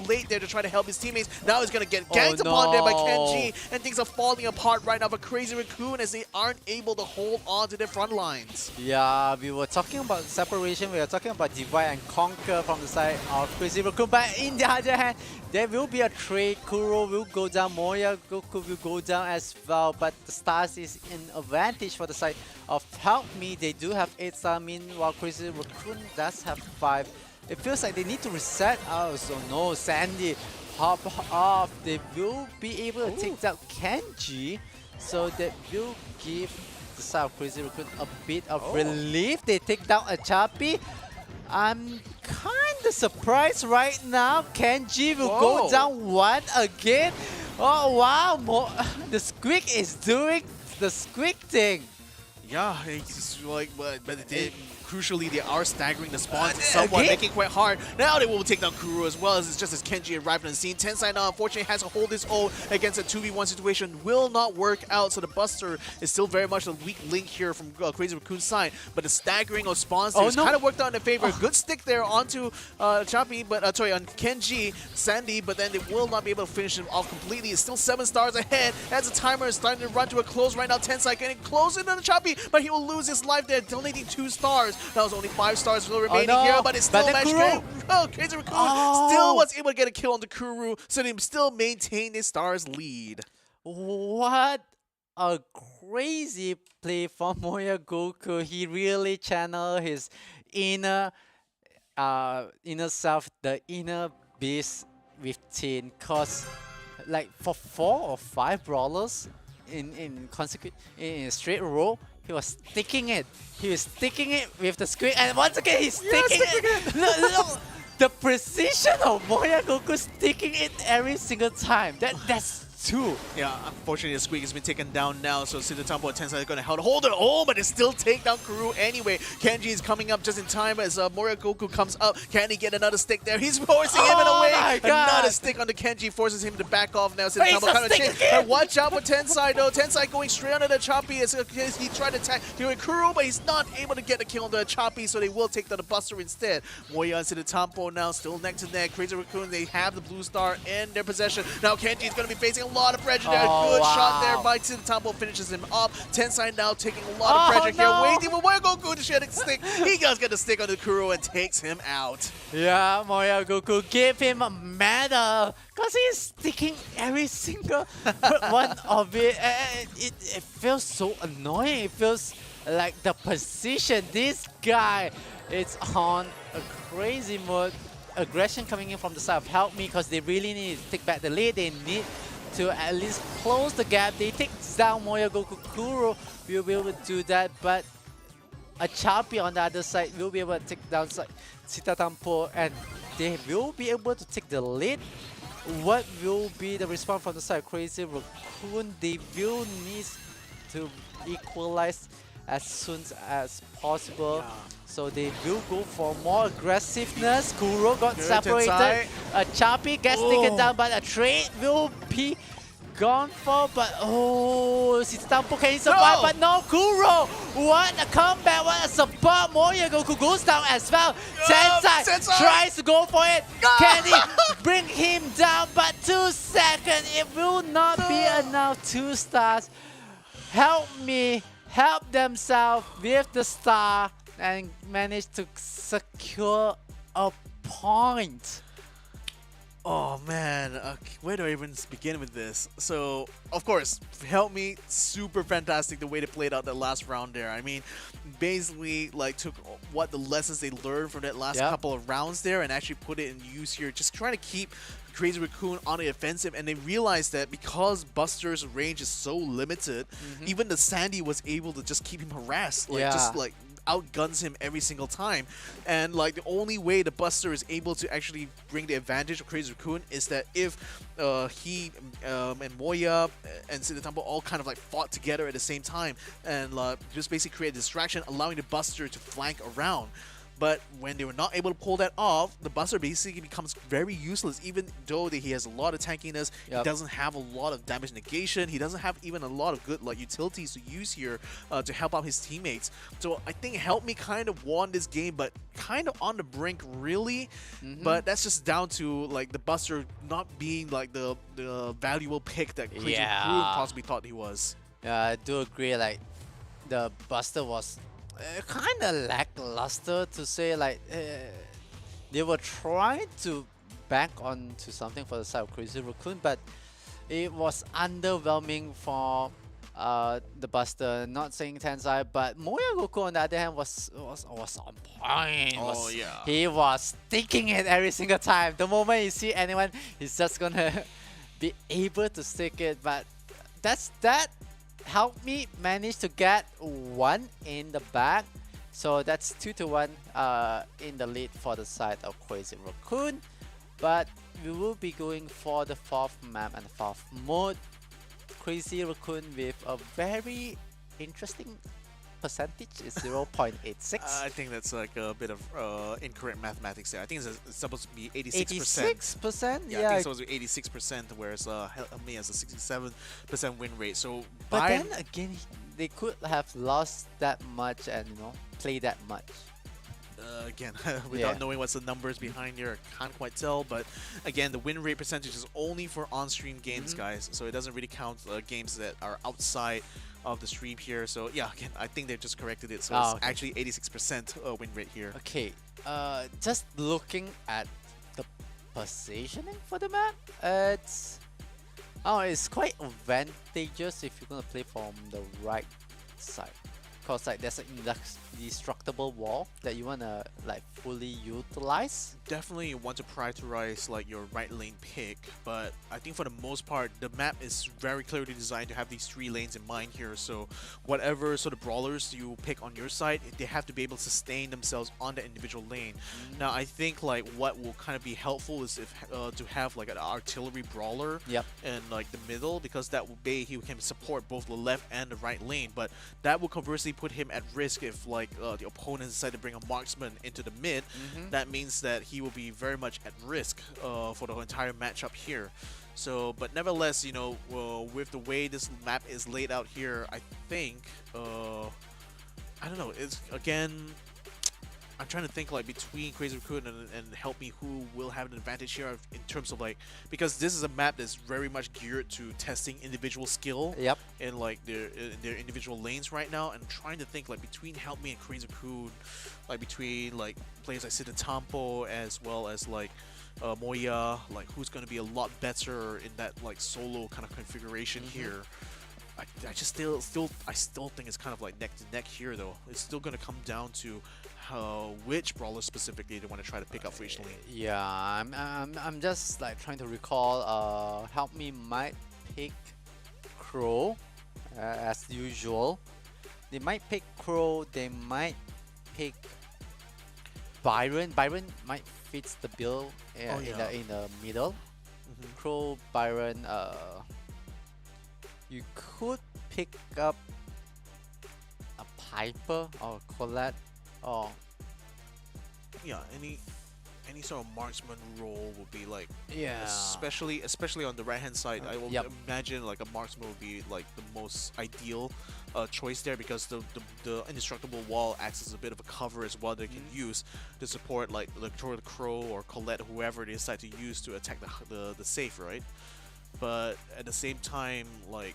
Speaker 3: late there to try to help his teammates. Now he's going to get ganked upon there by Kenji, and things are falling apart right now for Crazy Raccoon as they aren't able to hold on to their front lines.
Speaker 4: Yeah, we were talking about separation, we were talking about divide and conquer from the side of Crazy Raccoon, but in the other hand, there will be a trade. Kuro will go down, Moya Goku will go down as well, but the stars is in advantage for the side of Help Me. They do have 8 stars, meanwhile Crazy Raccoon does have 5. It feels like they need to reset. Oh, so no, Sandy hop off. They will be able to take down Kenji, so that will give the side of Crazy Raccoon a bit of relief. They take down a Chappy. I'm kind of surprised right now. Kenji will go down one again. Oh wow, the Squeak is doing the Squeak thing.
Speaker 3: Yeah, it's like, but crucially, they are staggering the spawns somewhat, making it quite hard. Now they will take down Kuro as well, as it's just as Kenji arrived on the scene. Tensai now, unfortunately, has to hold his own against a 2v1 situation. Will not work out, so the Buster is still very much a weak link here from Crazy Raccoon's side. But the staggering of spawns kind of worked out in their favor. Good stick there onto Chappy, but sorry, on Kenji, Sandy, but then they will not be able to finish him off completely. It's still 7 stars ahead as the timer is starting to run to a close right now. Tensai getting closer to the Chappy, but he will lose his life there, donating 2 stars. That was only 5 stars still remaining here, but it's still match game. Crazy Raccoon still was able to get a kill on the Kuru, so they still maintain their stars lead.
Speaker 4: What a crazy play from Moya Goku. He really channeled his inner self, the inner beast within. Cause like for 4 or 5 brawlers in a straight row, he was sticking it. He was sticking it with the Squeak, and once again he's sticking it. Look, the precision of Moya Goku sticking it every single time. That's 2.
Speaker 3: Yeah, unfortunately the Squeak has been taken down now, so Siddhartha and Tensai are going to hold it. Oh, but they still take down Kuru anyway. Kenji is coming up just in time as Moya Goku comes up. Can he get another stick there? He's forcing him away. Another stick on the Kenji forces him to back off now. Siddhartha kind of change. And watch out for Tensai though. Tensai going straight under the Choppy as he tried to attack Kuru, but he's not able to get a kill on the Choppy, so they will take down the Buster instead. Moya and Siddhartha now still neck to neck. Crazy Raccoon, they have the blue star in their possession. Now Kenji is going to be facing a lot of pressure there. Good shot there by Siddhartha, finishes him off. Tensai now taking a lot of pressure here, waiting for Moya Goku to share the stick. He does get the stick on the Kuro and takes him out.
Speaker 4: Yeah, Moya Goku give him a medal because he's sticking every single one of it. It feels so annoying. It feels like the position. This guy It's on a crazy mode. Aggression coming in from the side of Help Me because they really need to take back the lead. They need to at least close the gap. They take down Moya Goku. Kuro will be able to do that, but a Chapi on the other side will be able to take down Sita Tampo, and they will be able to take the lead. What will be the response from the side of Crazy Raccoon? They will need to equalize as soon as possible. So they will go for more aggressiveness. Kuro got separated. A Chapi gets taken down, but a trade will be gone for. But Sitampo can survive, but no, Kuro! What a comeback, what a support. Moya Goku goes down as well. Tensai tries to go for it. Can he bring him down? But 2 seconds, it will not be enough. 2 stars. Help Me help themselves with the star and manage to secure a point.
Speaker 3: Oh man, where do I even begin with this? So, of course, Help Me, super fantastic the way they played out that last round there. I mean, basically like took what the lessons they learned from that last couple of rounds there and actually put it in use here, just trying to keep Crazy Raccoon on the offensive, and they realized that because Buster's range is so limited, even the Sandy was able to just keep him harassed, like just like outguns him every single time. And like the only way the Buster is able to actually bring the advantage of Crazy Raccoon is that if he and Moya and Sidatambo all kind of like fought together at the same time and just basically create a distraction, allowing the Buster to flank around. But when they were not able to pull that off, the Buster basically becomes very useless, even though he has a lot of tankiness. He doesn't have a lot of damage negation. He doesn't have even a lot of good like utilities to use here to help out his teammates. So I think Help Me kind of won this game, but kind of on the brink, really. But that's just down to like the Buster not being like the valuable pick that Crazy Raccoon possibly thought he was.
Speaker 4: Yeah, I do agree. Like the Buster was kind of lackluster, to say. Like they were trying to bank onto something for the side of Crazy Raccoon, but it was underwhelming for the Buster. Not saying Tensai, but Moya Goku on the other hand was on point. He was sticking it every single time. The moment you see anyone, he's just gonna be able to stick it. But that helped me manage to get 1 in the bag. So that's 2-1 in the lead for the side of Crazy Raccoon. But we will be going for the 4th map and 4th mode. Crazy Raccoon with a very interesting percentage is 0.86.
Speaker 3: I think that's like a bit of incorrect mathematics there. I think it's supposed to be 86%.
Speaker 4: 86%?
Speaker 3: Yeah, I think it's supposed to be 86%, whereas Help Me has a 67% win rate. So,
Speaker 4: but then again, they could have lost that much and play that much.
Speaker 3: Again, without knowing what's the numbers behind here, I can't quite tell. But again, the win rate percentage is only for on-stream games, guys. So it doesn't really count games that are outside of the stream here. So yeah, again, I think they've just corrected it. So it's actually 86% win rate here.
Speaker 4: Okay, just looking at the positioning for the map, it's quite advantageous if you're gonna play from the right side. Cause like there's an indestructible wall that you wanna like fully utilize.
Speaker 3: Definitely want to prioritize like your right lane pick, but I think for the most part the map is very clearly designed to have these 3 lanes in mind here. So whatever sort of brawlers you pick on your side, they have to be able to sustain themselves on the individual lane. Now I think like what will kind of be helpful is if to have like an artillery brawler in like the middle, because that will be he can support both the left and the right lane. But that will conversely put him at risk if like the opponents decide to bring a marksman into the mid. That means that he will be very much at risk for the entire matchup here. So, but nevertheless, with the way this map is laid out here, I think, I don't know, it's again, I'm trying to think like between Crazy Raccoon and Help Me who will have an advantage here in terms of like, because this is a map that's very much geared to testing individual skill in like their individual lanes right now, and trying to think like between Help Me and Crazy Raccoon, like between like players like Sidatampo as well as like Moya, like who's going to be a lot better in that like solo kind of configuration here. I still think it's kind of like neck to neck here though. It's still going to come down to which brawler specifically they want to try to pick up for each lane.
Speaker 4: Yeah, I'm just like trying to recall. Help me might pick Crow, as usual. They might pick Crow. They might pick Byron. Byron might fit the bill in the middle. Crow, Byron. You could pick up a Piper or Colette or
Speaker 3: Yeah, any sort of marksman role would be like,
Speaker 4: yeah.
Speaker 3: especially on the right hand side. I will imagine like a marksman would be like the most ideal choice there, because the indestructible wall acts as a bit of a cover as well. They can use to support like the Crow or Colette, whoever they decide to use to attack the safe, right? But at the same time, like,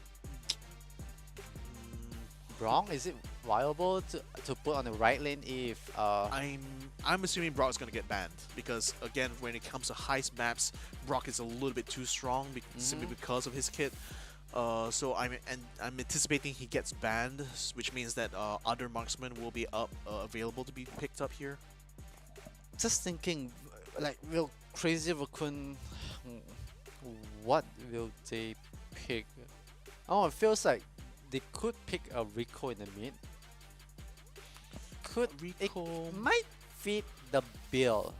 Speaker 4: Brock, is it viable to put on the right lane if
Speaker 3: I'm assuming Brock is gonna get banned, because again, when it comes to heist maps, Brock is a little bit too strong simply because of his kit. So I'm anticipating he gets banned, which means that other marksmen will be available to be picked up here.
Speaker 4: Just thinking, like, will Crazy Raccoon, what will they pick? Oh, it feels like they could pick a Rico in the mid. Rico might fit the bill.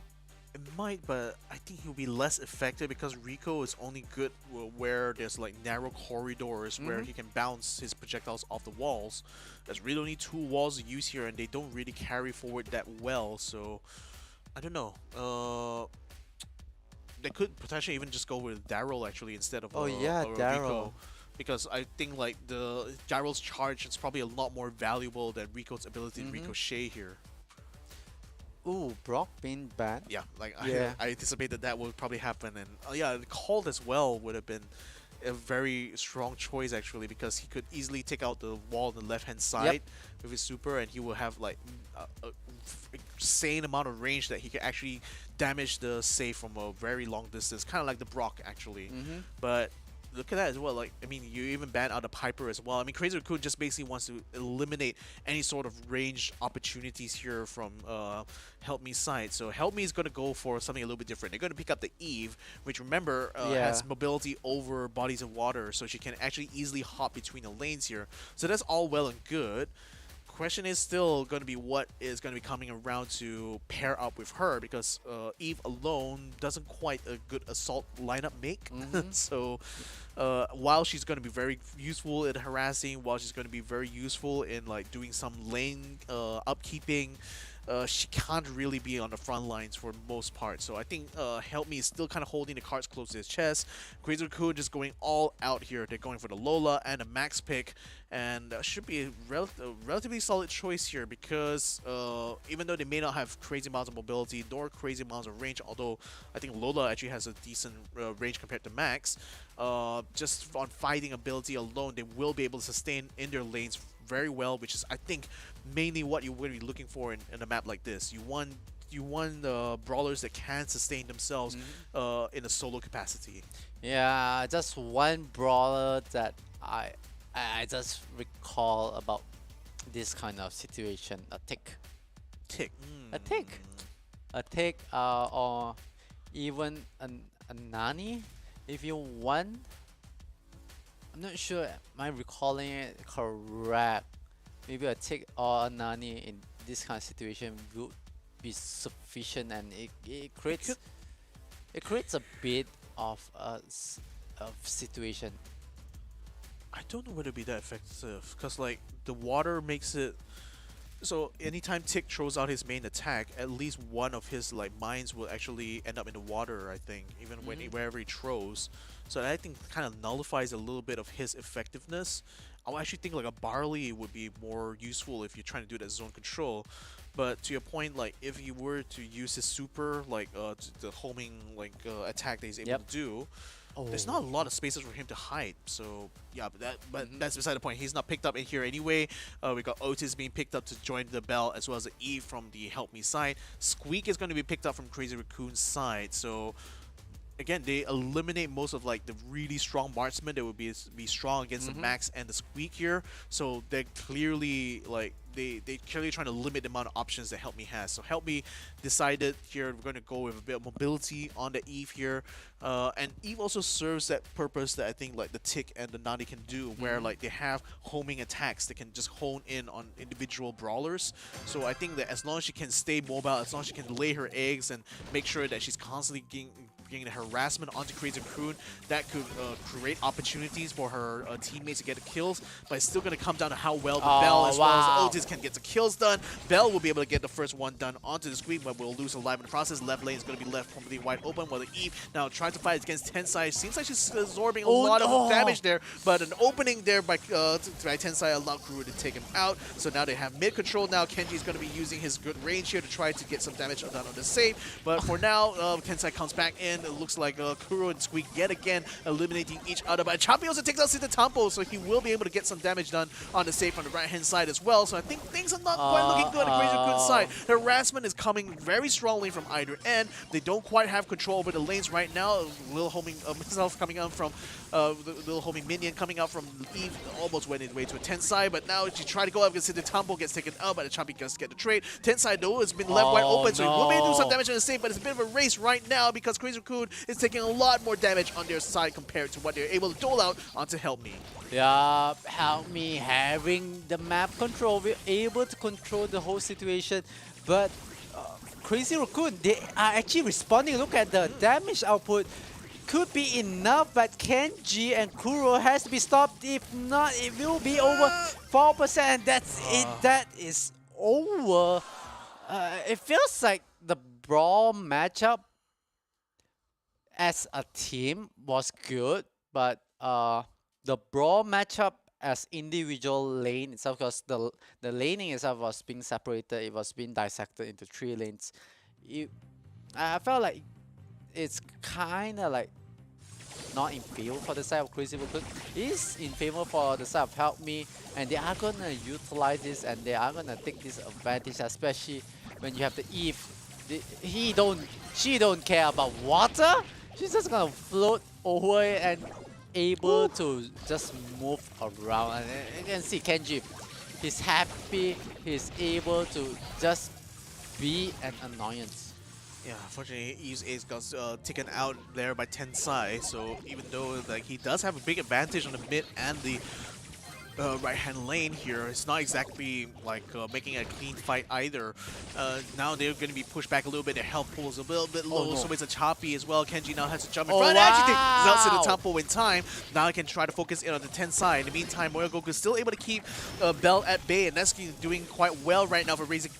Speaker 3: It might, but I think he'll be less effective because Rico is only good where there's like narrow corridors where he can bounce his projectiles off the walls. There's really only 2 walls to use here, and they don't really carry forward that well. So I don't know. They could potentially even just go with Daryl actually instead of
Speaker 4: Daryl.
Speaker 3: Rico, because I think like the Daryl's charge is probably a lot more valuable than Rico's ability to ricochet here.
Speaker 4: Ooh, Brock being banned.
Speaker 3: Yeah, like
Speaker 4: Yeah.
Speaker 3: I anticipated that would probably happen, and yeah, called as well would have been a very strong choice actually, because he could easily take out the wall on the left hand side with his super, and he will have like a insane amount of range that he can actually damage the safe from a very long distance, kind of like the Brock actually. But look at that as well. Like, I mean, you even ban out a Piper as well. I mean, Crazy Raccoon just basically wants to eliminate any sort of range opportunities here from Help Me side. So Help Me is going to go for something a little bit different. They're going to pick up the Eve, which remember has mobility over bodies of water, so she can actually easily hop between the lanes here. So that's all well and good. Question is still going to be what is going to be coming around to pair up with her, because Eve alone doesn't quite a good assault lineup make. So while she's going to be very useful in harassing, while she's going to be very useful in like doing some lane upkeeping, she can't really be on the front lines for the most part. So I think Help Me is still kind of holding the cards close to his chest. Crazy Raccoon just going all out here. They're going for the Lola and a max pick, and should be a relatively solid choice here, because even though they may not have crazy amounts of mobility nor crazy amounts of range, although I think Lola actually has a decent range compared to Max, just on fighting ability alone, they will be able to sustain in their lanes very well, which is I think mainly what you would be looking for in a map like this. You want brawlers that can sustain themselves in a solo capacity.
Speaker 4: Yeah, just one brawler that I just recall about this kind of situation. A tick. A tick, or even a Nani, if you want. I'm not sure, am I recalling it correct? Maybe a tick or a Nani in this kind of situation would be sufficient, and it creates a bit of a situation.
Speaker 3: I don't know whether it'd be that effective, because like the water makes it so anytime Tick throws out his main attack, at least one of his like mines will actually end up in the water, I think, even when wherever he throws. So that I think kind of nullifies a little bit of his effectiveness. I actually think like a Barley would be more useful if you're trying to do that zone control. But to your point, like if you were to use his super, like the homing like attack that he's able to do, there's not a lot of spaces for him to hide. So yeah, but that's beside the point. He's not picked up in here anyway. We got Otis being picked up to join the bell, as well as the Eve from the Help Me side. Squeak is going to be picked up from Crazy Raccoon's side. So again, they eliminate most of like the really strong marksmen that would be strong against the Max and the Squeak here. So they're clearly like they clearly trying to limit the amount of options that Help Me has. So Help Me decided here we're going to go with a bit of mobility on the Eve here, and Eve also serves that purpose that I think like the Tick and the Nani can do, where like they have homing attacks that can just hone in on individual brawlers. So I think that as long as she can stay mobile, as long as she can lay her eggs and make sure that she's constantly getting the harassment onto Crazy Raccoon, that could create opportunities for her teammates to get the kills, but it's still going to come down to how well the Bell as well as Otis can get the kills done. Bell will be able to get the first one done onto the Squeak, but will lose a life in the process. Left lane is going to be left completely wide open, while the Eve now trying to fight against Tensai. Seems like she's absorbing a lot of damage there, but an opening there by Tensai allowed Kuru to take him out. So now they have mid control. Now Kenji is going to be using his good range here to try to get some damage done on the save, but for now Tensai comes back in. It looks like Kuro and Squeak yet again eliminating each other, but Chapi also takes out Sitatampo, so he will be able to get some damage done on the save from the right hand side as well. So I think things are not quite looking good on Crazy Raccoon's side. The harassment is coming very strongly from either end. They don't quite have control over the lanes right now. Lil homing himself coming out from Lil homing minion coming out from Eve, almost went his way to a Tensai, but now she tried to go up against Sitatampo, gets taken out, but the Chapi does get the trade. Tensai though has been left wide open, so he will be able to do some damage on the save, but it's a bit of a race right now because Crazy Raccoon is taking a lot more damage on their side compared to what they're able to dole out onto Help Me.
Speaker 4: Yeah, Help Me having the map control, we're able to control the whole situation, but Crazy Raccoon, they are actually responding. Look at the damage output. Could be enough, but Kenji and Kuro has to be stopped. If not, it will be over 4%. That's it. That is over. It feels like the Brawl matchup as a team was good, but the Brawl matchup as individual lane itself, because the laning itself was being separated, it was being dissected into 3 lanes. I felt like it's kind of like not in favor for the side of Crazy Raccoon. It's in favor for the side of Help Me, and they are gonna utilize this and they are gonna take this advantage, especially when you have the Eve. She don't care about water. She's just gonna float over it and able to just move around. And you can see Kenji, he's happy, he's able to just be an annoyance.
Speaker 3: Yeah, unfortunately, Eve's ace got taken out there by Tensai, so even though like he does have a big advantage on the mid and the right-hand lane here, it's not exactly like making a clean fight either. Now they're going to be pushed back a little bit. Their health pool is a little bit low, so it's a choppy as well. Kenji now has to jump in front. Actually takes out Sitatampo in time. Now I can try to focus in on the Tensai. In the meantime, Moyogoku is still able to keep Bell at bay, and that's doing quite well right now for Crazy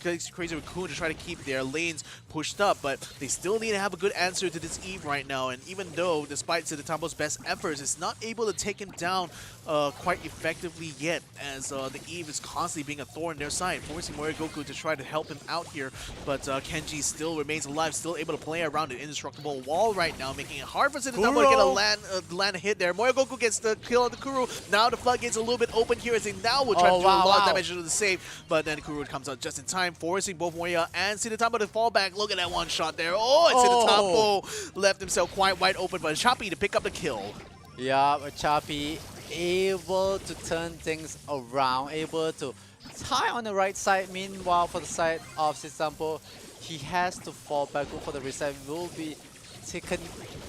Speaker 3: Raccoon to try to keep their lanes pushed up, but they still need to have a good answer to this Eve right now, and even though, despite Sitatampo's best efforts, it's not able to take him down quite effectively yet, as the Eve is constantly being a thorn in their side, forcing Moyogoku to try to help him out here, but Kenji still remains alive, still able to play around an indestructible wall right now, making it hard for Sitatampo to get a land hit there. Moyogoku gets the kill on the Kuro. Now the floodgates a little bit open here, as they now will try to do a lot of damage to the save, but then Kuro comes out just in time, forcing both Moya and Sitatampo to fall back. Look at that one shot there. And Sitatampo left himself quite wide open, but Chapi to pick up the kill.
Speaker 4: Yeah, but Chapi able to turn things around, able to tie on the right side. Meanwhile, for the side of Sitatampo, he has to fall back, go for the reset, will be taken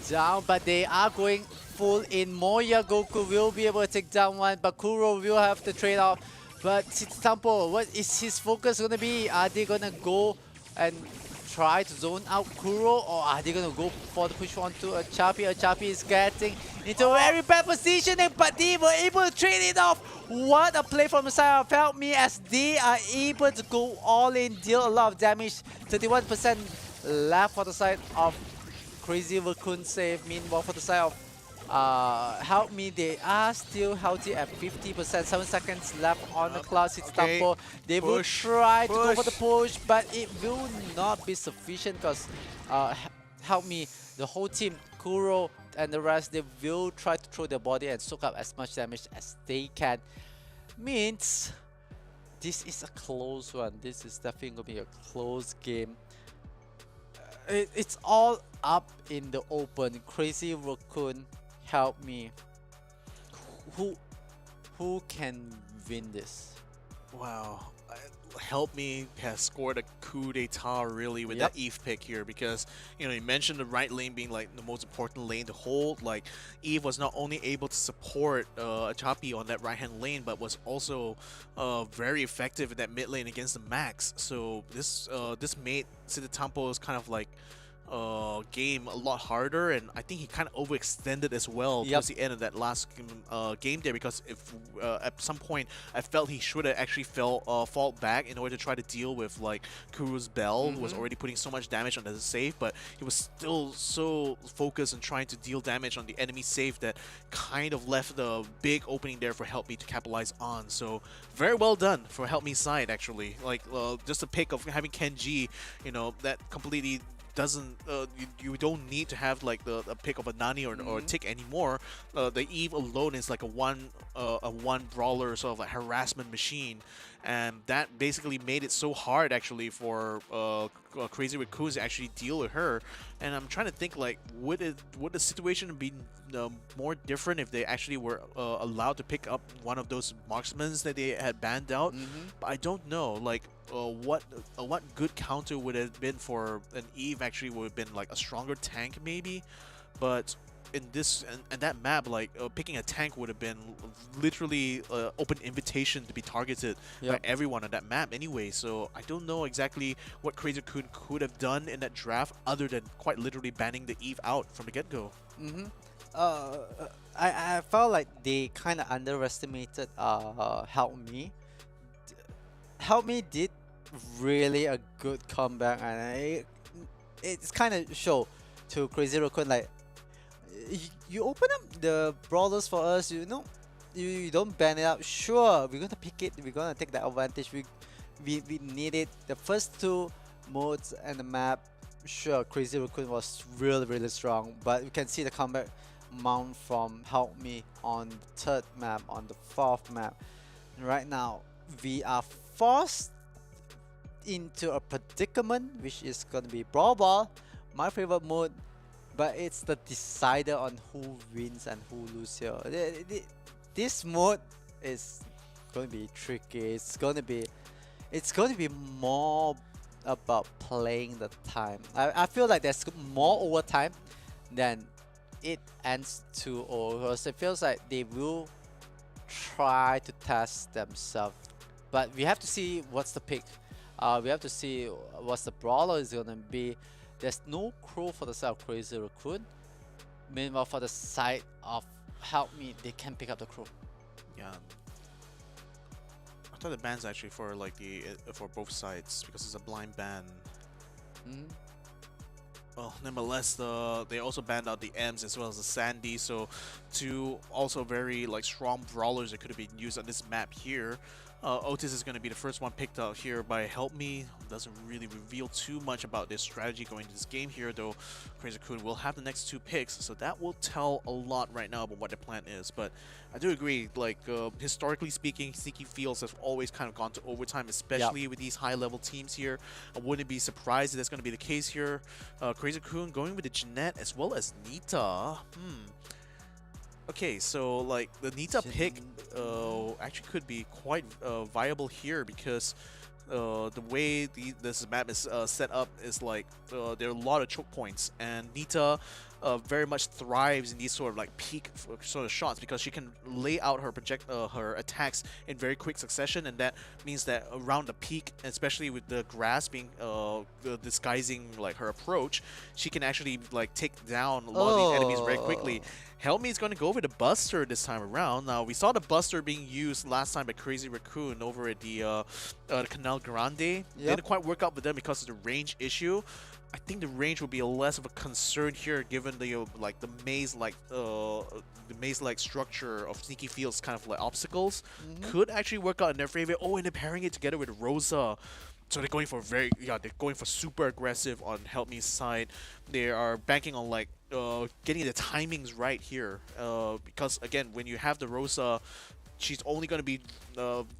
Speaker 4: down, but they are going full in. Moyogoku will be able to take down one, but Kuro will have the trade-off. But Sitatampo, what is his focus going to be? Are they going to go and try to zone out Kuro, or are they going to go for the push onto a Chapi? A Chapi is getting into a very bad position, but they were able to trade it off. What a play from the side of Help Me, as they are able to go all in, deal a lot of damage. 31% left for the side of Crazy Raccoon save. Meanwhile, for the side of Help Me, they are still healthy at 50%. 7 seconds left on the clock. Sitatampo, they will try to go for the push, but it will not be sufficient because Help Me, the whole team, Kuro and the rest, they will try to throw their body and soak up as much damage as they can. Means this is a close one. This is definitely going to be a close game. It's all up in the open. Crazy Raccoon, help me. Who who can win this?
Speaker 3: Wow. Help Me has scored a coup d'etat really with
Speaker 4: Yep.
Speaker 3: that Eve pick here, because you mentioned the right lane being like the most important lane to hold. Like Eve was not only able to support Chapi on that right hand lane, but was also very effective in that mid lane against the Max. So this made Siddharthampo's kind of like game a lot harder, and I think he kind of overextended as well
Speaker 4: Yep.
Speaker 3: towards the end of that last game there, because if at some point I felt he should have actually fall back in order to try to deal with like Kuru's Bell, who was already putting so much damage on the save, but he was still so focused on trying to deal damage on the enemy save that kind of left the big opening there for Help Me to capitalize on. So very well done for Help Me side, actually. Like just a pick of having Kenji, that completely doesn't you don't need to have like a pick of a Nani or a Tick anymore. The Eve alone is like a one brawler sort of like harassment machine, and that basically made it so hard actually for Crazy Raccoon to actually deal with her. And I'm trying to think, like, would the situation be more different if they actually were allowed to pick up one of those marksmen that they had banned out? But I don't know, like what good counter would have been for an Eve actually would have been like a stronger tank maybe, but in this and that map, like picking a tank would have been literally open invitation to be targeted by everyone on that map anyway. So I don't know exactly what Crazy Kun could have done in that draft other than quite literally banning the Eve out from the get-go.
Speaker 4: I felt like they kind of underestimated Help Me. Help Me did really a good comeback, and it's kind of show to Crazy Raccoon, like, you open up the brawlers for us, you don't ban it out. Sure, we're gonna pick it, we're gonna take that advantage. We need it. The first two modes and the map, sure, Crazy Raccoon was really strong, but you can see the comeback mount from Help Me on the third map, on the fourth map. Right now, we are forced into a predicament, which is gonna be Brawl Ball, my favorite mode, but it's the decider on who wins and who loses here. This mode is gonna be tricky. It's gonna be more about playing the time. I feel like there's more overtime than it ends 2-0, because it feels like they will try to test themselves. But we have to see what's the pick. We have to see what the brawler is gonna be. There's no crew for the side of Crazy Raccoon. Meanwhile, for the side of Help Me, they can pick up the crew.
Speaker 3: Yeah. I thought the ban's actually for like for both sides, because it's a blind ban. Well, nonetheless, they also banned out the M's as well as the Sandy, so two also very like strong brawlers that could have been used on this map here. Otis is going to be the first one picked out here by Help Me. Doesn't really reveal too much about their strategy going into this game here, though Crazy Kun will have the next two picks, so that will tell a lot right now about what their plan is. But I do agree, like historically speaking, Sneaky Fields have always kind of gone to overtime, especially with these high-level teams here. I wouldn't be surprised if that's going to be the case here. Crazy Kun going with the Jeanette as well as Nita. Okay, so like the Nita pick actually could be quite viable here, because the way this map is set up is like there are a lot of choke points, and Nita very much thrives in these sort of like peak sort of shots, because she can lay out her her attacks in very quick succession, and that means that around the peak, especially with the grass being disguising like her approach, she can actually like take down a lot of these enemies very quickly. Help Me is going to go over the Buster this time around. Now, we saw the Buster being used last time by Crazy Raccoon over at the Canal Grande. Didn't quite work out with them because of the range issue. I think the range will be less of a concern here, given the like the maze-like structure of Sneaky Fields, kind of like obstacles. Could actually work out in their favor. Oh, and they're pairing it together with Rosa. So they're going for they're going for super aggressive on Help Me's side. They are banking on like getting the timings right here, because again, when you have the Rosa she's only going to be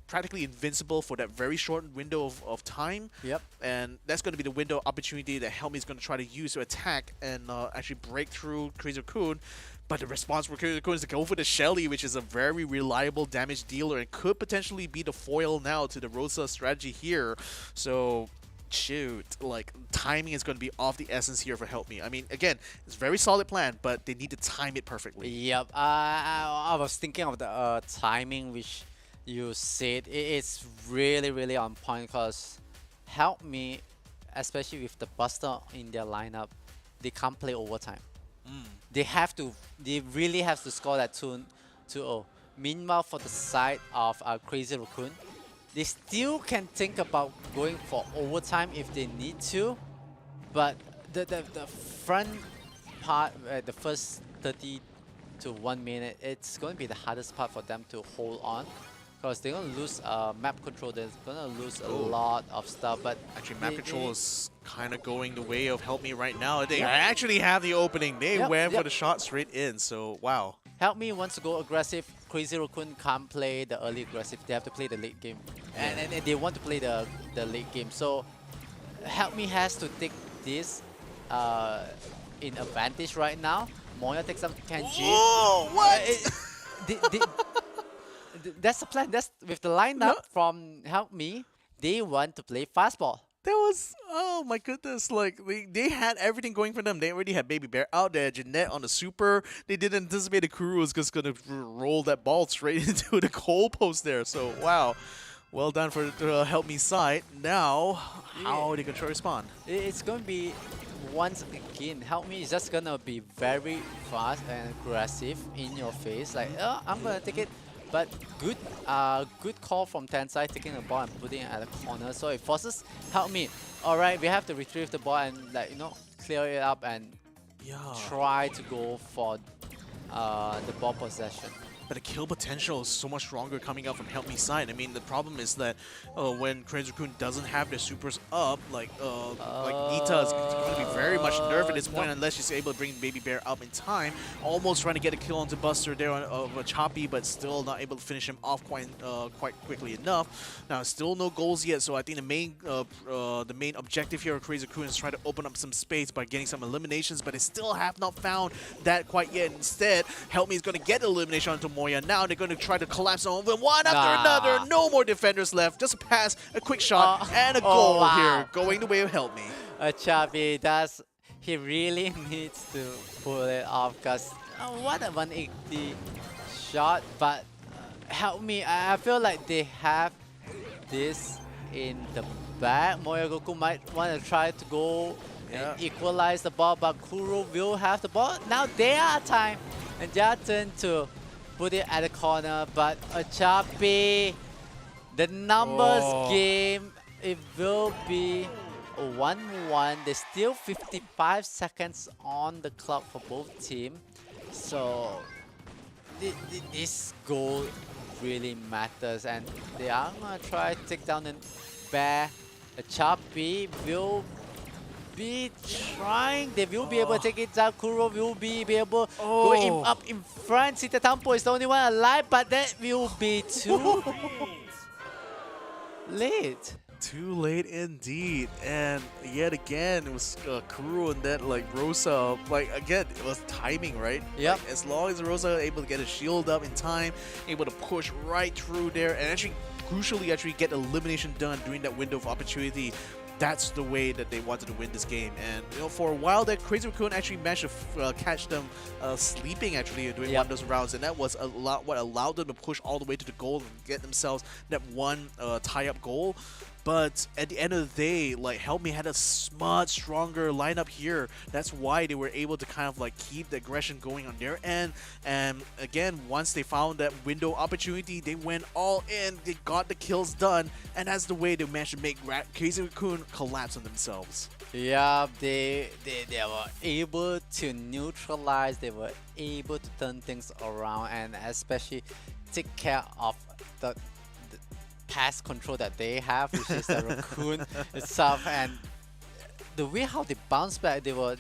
Speaker 3: practically invincible for that very short window of time.
Speaker 4: Yep.
Speaker 3: And that's going to be the window opportunity that Helmi is going to try to use to attack and actually break through Crazy Raccoon. But the response for Crazy Raccoon is to go for the Shelly, which is a very reliable damage dealer and could potentially be the foil now to the Rosa strategy here. So, shoot, like, timing is going to be of the essence here for Help Me. I mean, again, it's a very solid plan, but they need to time it perfectly.
Speaker 4: Yep. I was thinking of the timing which you said. It's really, really on point because Help Me, especially with the Buster in their lineup, they can't play overtime. They really have to score that 2-0. Meanwhile, for the side of Crazy Raccoon, they still can think about going for overtime if they need to, but the front part, the first 30 to 1 minute, it's going to be the hardest part for them to hold on. Because they're going to lose map control, they're going to lose a lot of stuff, but...
Speaker 3: Actually, map control is kind of going the way of Help Me right now. They actually have the opening. They went for the shot straight in, so wow.
Speaker 4: Help Me wants to go aggressive. Crazy Raccoon can't play the early aggressive. They have to play the late game. And they want to play the late game. So, Help Me has to take this in advantage right now. Moya takes up Kenji.
Speaker 3: Oh, what?
Speaker 4: That's the plan. That's with the lineup from Help Me. They want to play fastball.
Speaker 3: That was, oh my goodness, like, they had everything going for them. They already had Baby Bear out there, Jeanette on the super. They didn't anticipate the Kuru was just going to roll that ball straight into the goal post there. So, wow. Well done for the Help Me side. Now, how are they going to respond?
Speaker 4: It's going to be, once again, Help Me is just going to be very fast and aggressive in your face. Like, oh, I'm going to take it. But good call from Tensai, taking the ball and putting it at the corner. So it forces Help Me. All right, we have to retrieve the ball and, like, you know, clear it up and try to go for the ball possession.
Speaker 3: But the kill potential is so much stronger coming out from Help Me side. I mean, the problem is that when Crazy Raccoon doesn't have their supers up, like Nita is going to be very much nerfed at this point unless she's able to bring Baby Bear up in time. Almost trying to get a kill onto Buster there of Choppy, but still not able to finish him off quite quickly enough. Now, still no goals yet, so I think the main objective here of Crazy Raccoon is try to open up some space by getting some eliminations, but they still have not found that quite yet. Instead, Help Me is going to get elimination onto Moya. Now they're going to try to collapse on them one after another. No more defenders left. Just a pass, a quick shot, and a goal here. Going the way of Help Me.
Speaker 4: Chavi he really needs to pull it off because what a 180 shot. But Help Me, I feel like they have this in the back. Moya Goku might want to try to go and equalize the ball, but Kuro will have the ball. Now they are time and their turn to put it at the corner, but Achapi, the numbers game, it will be a 1-1. There's still 55 seconds on the clock for both teams. So this goal really matters, and they are gonna try to take down the bear. Achapi will be trying. They will be able to take it down. Kuro will be able to go up in front. Sita Tampo is the only one alive, but that will be too late.
Speaker 3: Too late indeed. And yet again, it was Kuro and that, like, Rosa. Like, again, it was timing, right?
Speaker 4: Yep.
Speaker 3: Like, as long as Rosa able to get a shield up in time, able to push right through there, and actually, crucially, get elimination done during that window of opportunity. That's the way that they wanted to win this game. And, you know, for a while that Crazy Raccoon actually managed to catch them sleeping, actually, during one of those rounds. And that was what allowed them to push all the way to the goal and get themselves that one tie-up goal. But at the end of the day, like, Help Me had a much stronger lineup here. That's why they were able to kind of, like, keep the aggression going on their end. And again, once they found that window opportunity, they went all in. They got the kills done, and that's the way they managed to make Crazy Raccoon collapse on themselves.
Speaker 4: Yeah, they were able to neutralize. They were able to turn things around, and especially take care of the pass control that they have, which is the Raccoon itself. And the way how they bounce back, they were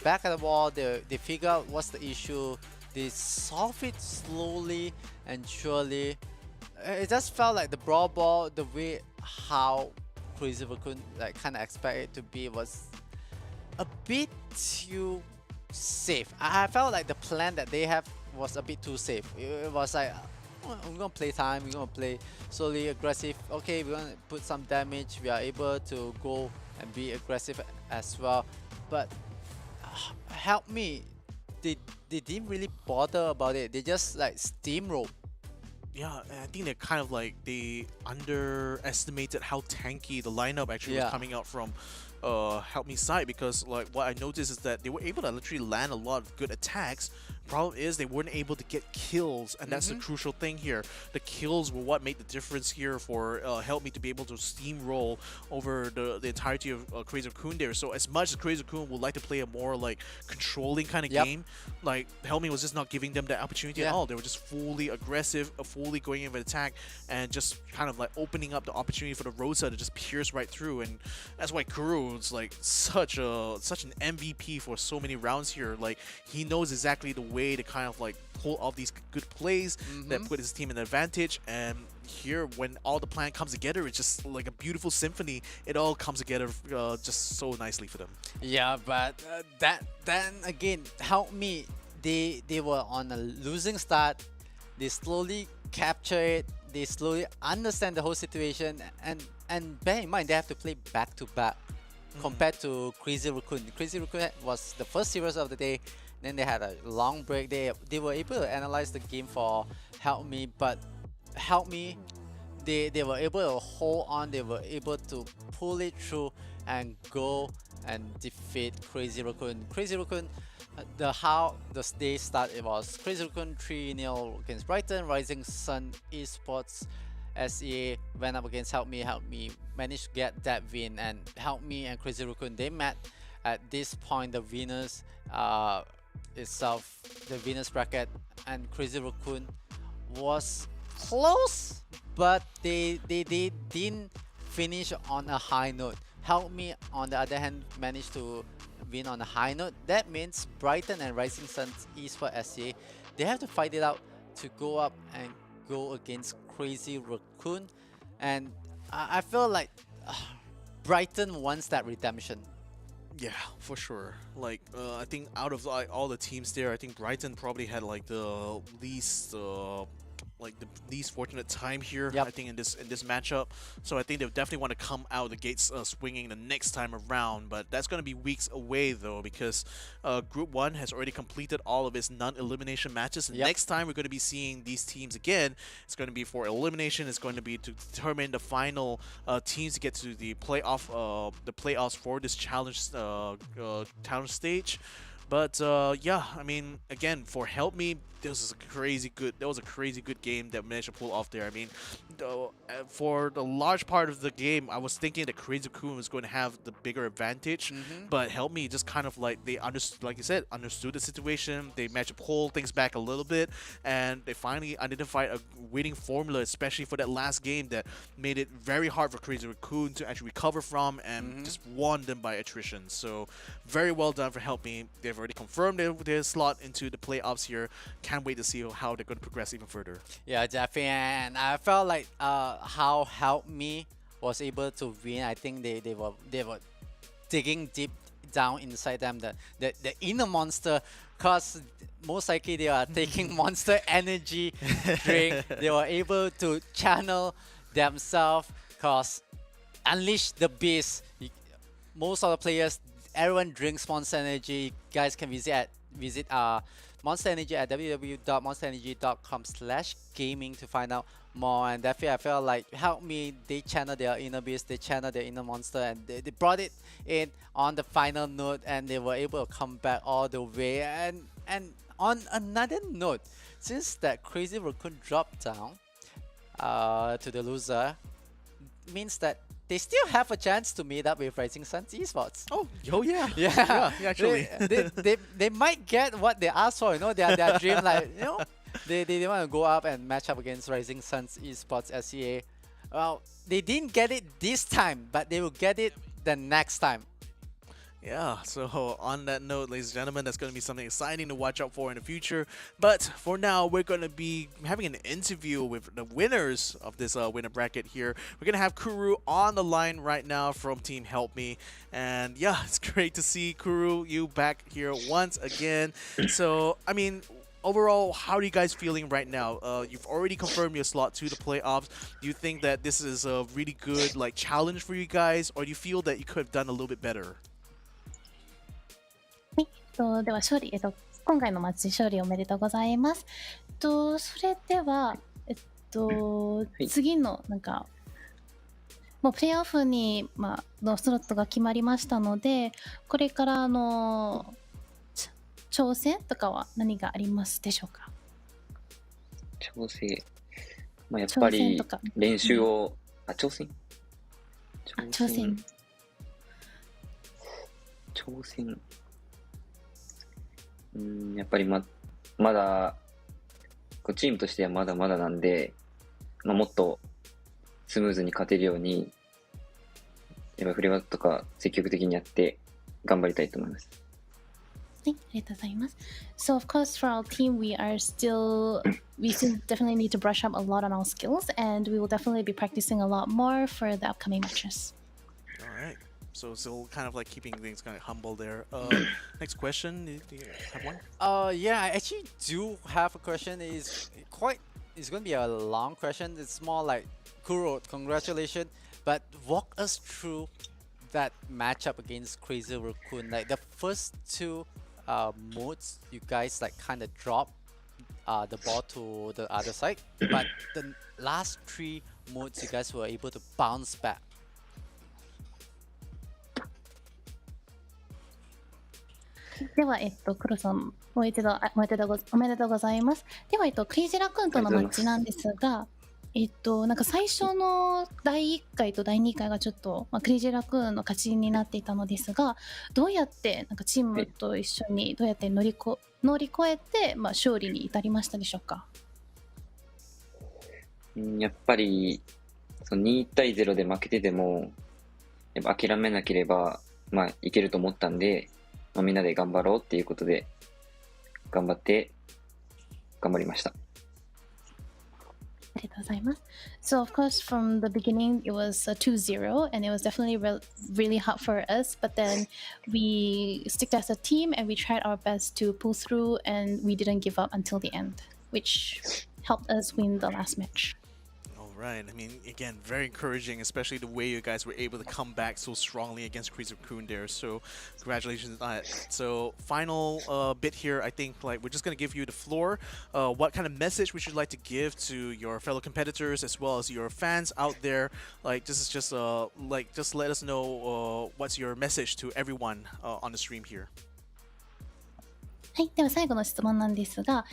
Speaker 4: back at the wall. They figure out what's the issue. they solve it slowly and surely. It just felt like the Brawl Ball, the way how Crazy Raccoon like kind of expect it to be, was a bit too safe. I felt like the plan that they have was a bit too safe. It was like, "Oh, we're gonna play time, we're gonna play slowly aggressive. Okay, we're gonna put some damage. We are able to go and be aggressive as well." But help me, they didn't really bother about it. They just like steamroll.
Speaker 3: Yeah, and I think they're kind of like they underestimated how tanky the lineup actually
Speaker 4: Yeah.
Speaker 3: was coming out from Help Me side, because like what I noticed is that they were able to literally land a lot of good attacks. Problem is they weren't able to get kills, and that's the crucial thing here. The kills were what made the difference here for Help Me to be able to steamroll over the entirety of Crazy Raccoon there. So as much as Crazy Raccoon would like to play a more like controlling kind of game, like Help Me was just not giving them that opportunity at all. They were just fully aggressive, fully going in with attack, and just kind of like opening up the opportunity for the Rosa to just pierce right through. And that's why Kuro is like such an MVP for so many rounds here. Like he knows exactly the way to kind of like pull off these good plays that put his team in advantage. And here, when all the plan comes together, it's just like a beautiful symphony. It all comes together just so nicely for them.
Speaker 4: Yeah, but then again, Help Me, they were on a losing start. They slowly capture it. They slowly understand the whole situation, and bear in mind they have to play back to back compared to Crazy Raccoon. Crazy Raccoon was the first series of the day. Then they had a long break. They were able to analyze the game for Help Me, but Help Me, they were able to hold on. They were able to pull it through and go and defeat Crazy Raccoon. Crazy Raccoon, how the day started, it was Crazy Raccoon 3-0 against Brighton. Rising Sun Esports SEA went up against Help Me. Help Me managed to get that win, and Help Me and Crazy Raccoon, they met at this point, the winners itself, the winners bracket, and Crazy Raccoon was close, but they didn't finish on a high note. Help Me, on the other hand, managed to win on a high note. That means Brighton and Rising Sun Esports SEA, they have to fight it out to go up and go against Crazy Raccoon. And I feel like Brighton wants that redemption.
Speaker 3: Yeah, for sure. Like, I think out of like all the teams there, I think Brighton probably had like the least fortunate time here. I think in this matchup. So I think they definitely want to come out the gates swinging the next time around. But that's going to be weeks away though, because Group 1 has already completed all of its non-elimination matches. And next time we're going to be seeing these teams again, it's going to be for elimination. It's going to be to determine the final teams to get to the playoffs for this challenge town stage. But yeah, I mean, again, for Help Me, that was a crazy good game that we managed to pull off there. I mean, for the large part of the game, I was thinking that Crazy Raccoon was going to have the bigger advantage, but Help Me just kind of like, they understood, like you said, understood the situation. They managed to pull things back a little bit, and they finally identified a winning formula, especially for that last game that made it very hard for Crazy Raccoon to actually recover from, and just won them by attrition. So very well done for Help Me. They've already confirmed their slot into the playoffs here. Can't wait to see how they're going to progress even further.
Speaker 4: Yeah, definitely. And I felt like how Help Me was able to win. I think they were digging deep down inside them, the inner monster, because most likely they are taking Monster Energy drink. They were able to channel themselves, because unleash the beast. Most of the players, everyone drinks Monster Energy. You guys can visit Monster Energy at www.monsterenergy.com/gaming to find out more. And definitely I felt like Help Me, they channel their inner beast, they channel their inner monster, and they brought it in on the final note, and they were able to come back all the way. And on another note, since that Crazy Raccoon dropped down to the loser, means that they still have a chance to meet up with Rising Sun Esports.
Speaker 3: Oh yeah.
Speaker 4: Yeah,
Speaker 3: actually.
Speaker 4: they might get what they asked for, their dream, like, they want to go up and match up against Rising Sun Esports SEA. Well, they didn't get it this time, but they will get it the next time.
Speaker 3: Yeah, so on that note, ladies and gentlemen, that's going to be something exciting to watch out for in the future. But for now, we're going to be having an interview with the winners of this winner bracket here. We're going to have Kuru on the line right now from Team Help Me. And yeah, it's great to see Kuru, you back here once again. So, I mean, overall, how are you guys feeling right now? You've already confirmed your slot to the playoffs. Do you think that this is a really good challenge for you guys, or do you feel that you could have done a little bit better?
Speaker 8: はい、では勝利、今回のマッチ勝利おめでとうございます。それでは、次のもうプレーオフに、のスロットが決まりましたので、これから挑戦とかは何がありますでしょうか？
Speaker 10: 調整。やっぱり練習を、挑戦
Speaker 8: 挑戦。
Speaker 10: やっぱりまだチームとしてはまだまだなんで、もっとスムーズに勝てるように、やっぱフレバとか積極的にやって頑張りたいと思います。
Speaker 8: はい、ありがとうございます。So of course for our team we still definitely need to brush up a lot on our skills and we will definitely be practicing a lot more for the upcoming matches.
Speaker 3: All right. So still kind of keeping things kind of humble there. Next question, do you have one?
Speaker 4: Yeah, I actually do have a question. It's going to be a long question. It's more like, Kuro, congratulations. But walk us through that matchup against Crazy Raccoon. The first two modes, you guys kind of drop the ball to the other side. But the last three modes, you guys were able to bounce back.
Speaker 8: では、黒さん、もう一度おめでとうございます。では、クレイジーラクーンとのマッチなんですが、最初の第1回と第2回がちょっと、クレイジーラクーンの勝ちになっていたのですが、どうやってチームと一緒にどうやって乗り越えて、勝利に至りましたでしょうか？
Speaker 10: やっぱり2対0で負けててもやっぱ諦めなければいけると思ったんで、みんなで頑張ろうっていうことで頑張りました。
Speaker 8: ありがとうございます。So of course from the beginning it was 2-0 and it was definitely really hard for us, but then we stick as a team and we tried our best to pull through and we didn't give up until the end, which helped us win the last match.
Speaker 3: Right. I mean, again, very encouraging, especially the way you guys were able to come back so strongly against Crazy Raccoon there. So, congratulations on that. So, final bit here, I think, we're just going to give you the floor. What kind of message would you like to give to your fellow competitors as well as your fans out there? This is just let us know what's your message to everyone on the stream here.
Speaker 8: はい、では最後の質問なんですが、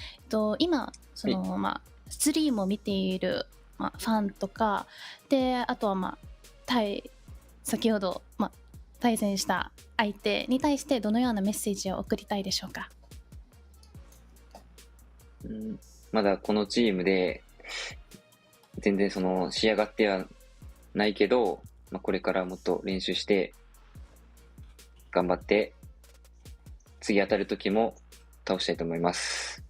Speaker 8: 今ストリームを見ているファンとかで、あとは先ほど対戦した相手に対してどのようなメッセージを送りたいでしょうか？
Speaker 10: まだこのチームで全然仕上がってはないけど、これからもっと練習して頑張って次当たる時も倒したいと思います。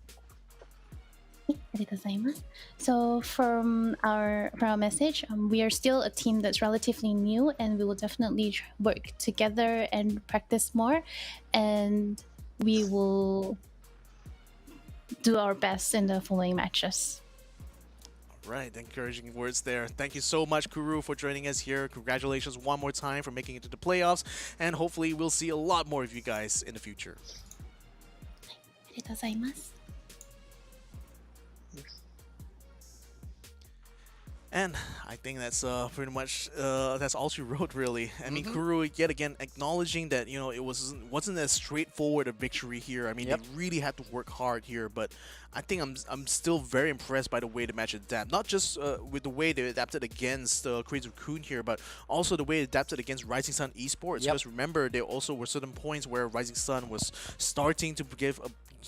Speaker 8: ありがとうございます。So for our message, we are still a team that's relatively new and we will definitely work together and practice more and we will do our best in the following matches.
Speaker 3: Right, encouraging words there. Thank you so much, Kuru, for joining us here. Congratulations one more time for making it to the playoffs and hopefully we'll see a lot more of you guys in the future.
Speaker 8: ありがとうございます。
Speaker 3: And I think that's pretty much that's all she wrote, really. I mean, Kuru yet again acknowledging that it wasn't as straightforward a victory here. I mean, they really had to work hard here, but I think I'm still very impressed by the way the match adapted. Not just with the way they adapted against Crazy Raccoon here, but also the way they adapted against Rising Sun esports. Because remember, there also were certain points where Rising Sun was starting to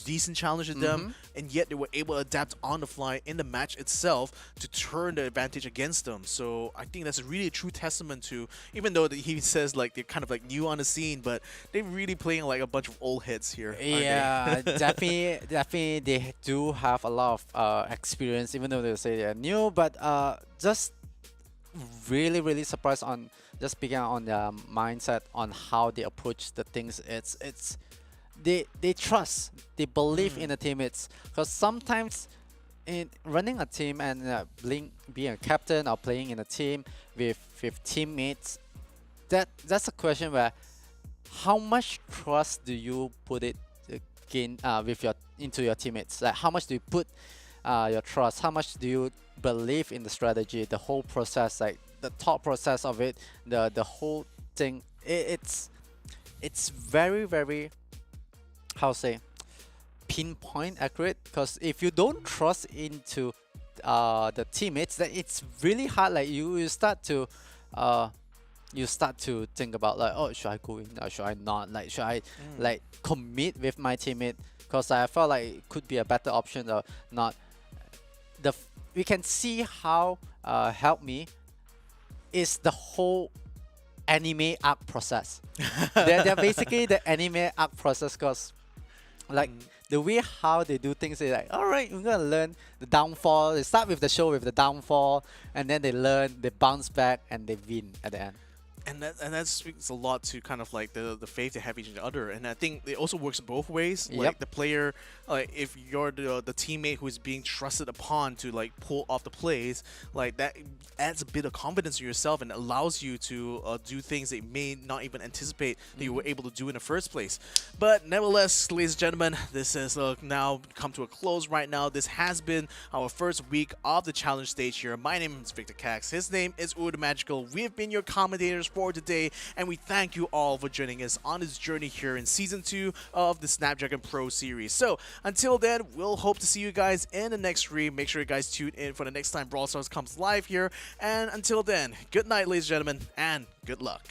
Speaker 3: decent challenge to them, and yet they were able to adapt on the fly in the match itself to turn the advantage against them. So I think that's really a true testament to, even though he says like they're kind of like new on the scene, but they're really playing like a bunch of old hits here. Aren't they?
Speaker 4: Yeah, definitely they do have a lot of experience, even though they say they're new. But just really surprised on just speaking on their mindset on how they approach the things. It's they trust, they believe in the teammates, because sometimes in running a team and being a captain or playing in a team with teammates, that's a question where how much trust do you put it again into your teammates? Like how much do you put your trust? How much do you believe in the strategy, the whole process, like the thought process of it, the whole thing? It's very how to say, pinpoint accurate, because if you don't trust into the teammates, then it's really hard. Like you start to think about like, oh, should I go in or should I not? Like should I like commit with my teammate, because I felt like it could be a better option or not. We can see how Help Me is the whole anime arc process. they're basically the anime arc process, because like the way how they do things is like, all right, we're gonna learn the downfall. They start with the show with the downfall, and then they learn, they bounce back, and they win at the end.
Speaker 3: And that speaks a lot to kind of like the faith they have each other. And I think it also works both ways. Like the player, like if you're the teammate who is being trusted upon to like pull off the plays, like that adds a bit of confidence to yourself and allows you to do things that you may not even anticipate that you were able to do in the first place. But nevertheless, ladies and gentlemen, this has now come to a close right now. This has been our first week of the challenge stage here. My name is Victor Cax. His name is Udo Magical. We have been your commentators for today, and we thank you all for joining us on this journey here in Season 2 of the Snapdragon Pro Series. So until then, we'll hope to see you guys in the next stream. Make sure you guys tune in for the next time Brawl Stars comes live here. And until then, good night, ladies and gentlemen, and good luck.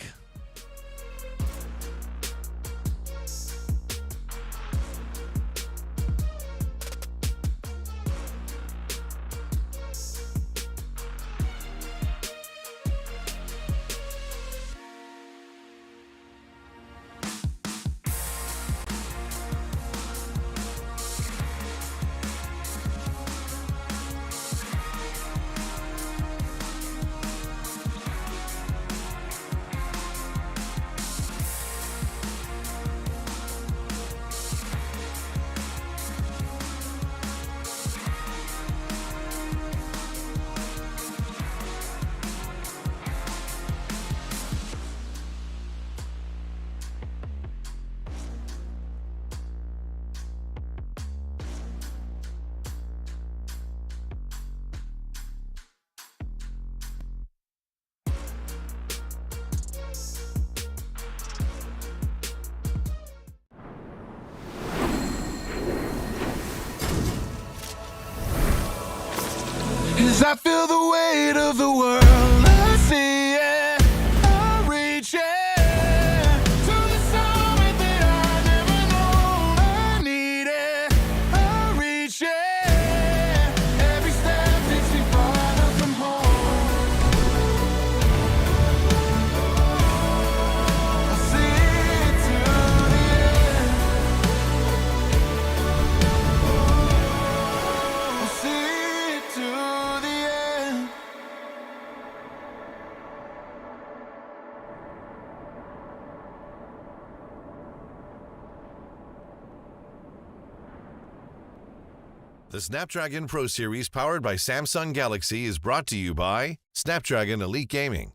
Speaker 12: As I feel the weight of the world, I see it, I reach it, to the summit that I never know I need it, I reach it, every step takes me farther from home, I see it to the end, I see it to the end.
Speaker 1: The Snapdragon Pro Series powered by Samsung Galaxy is brought to you by Snapdragon Elite Gaming.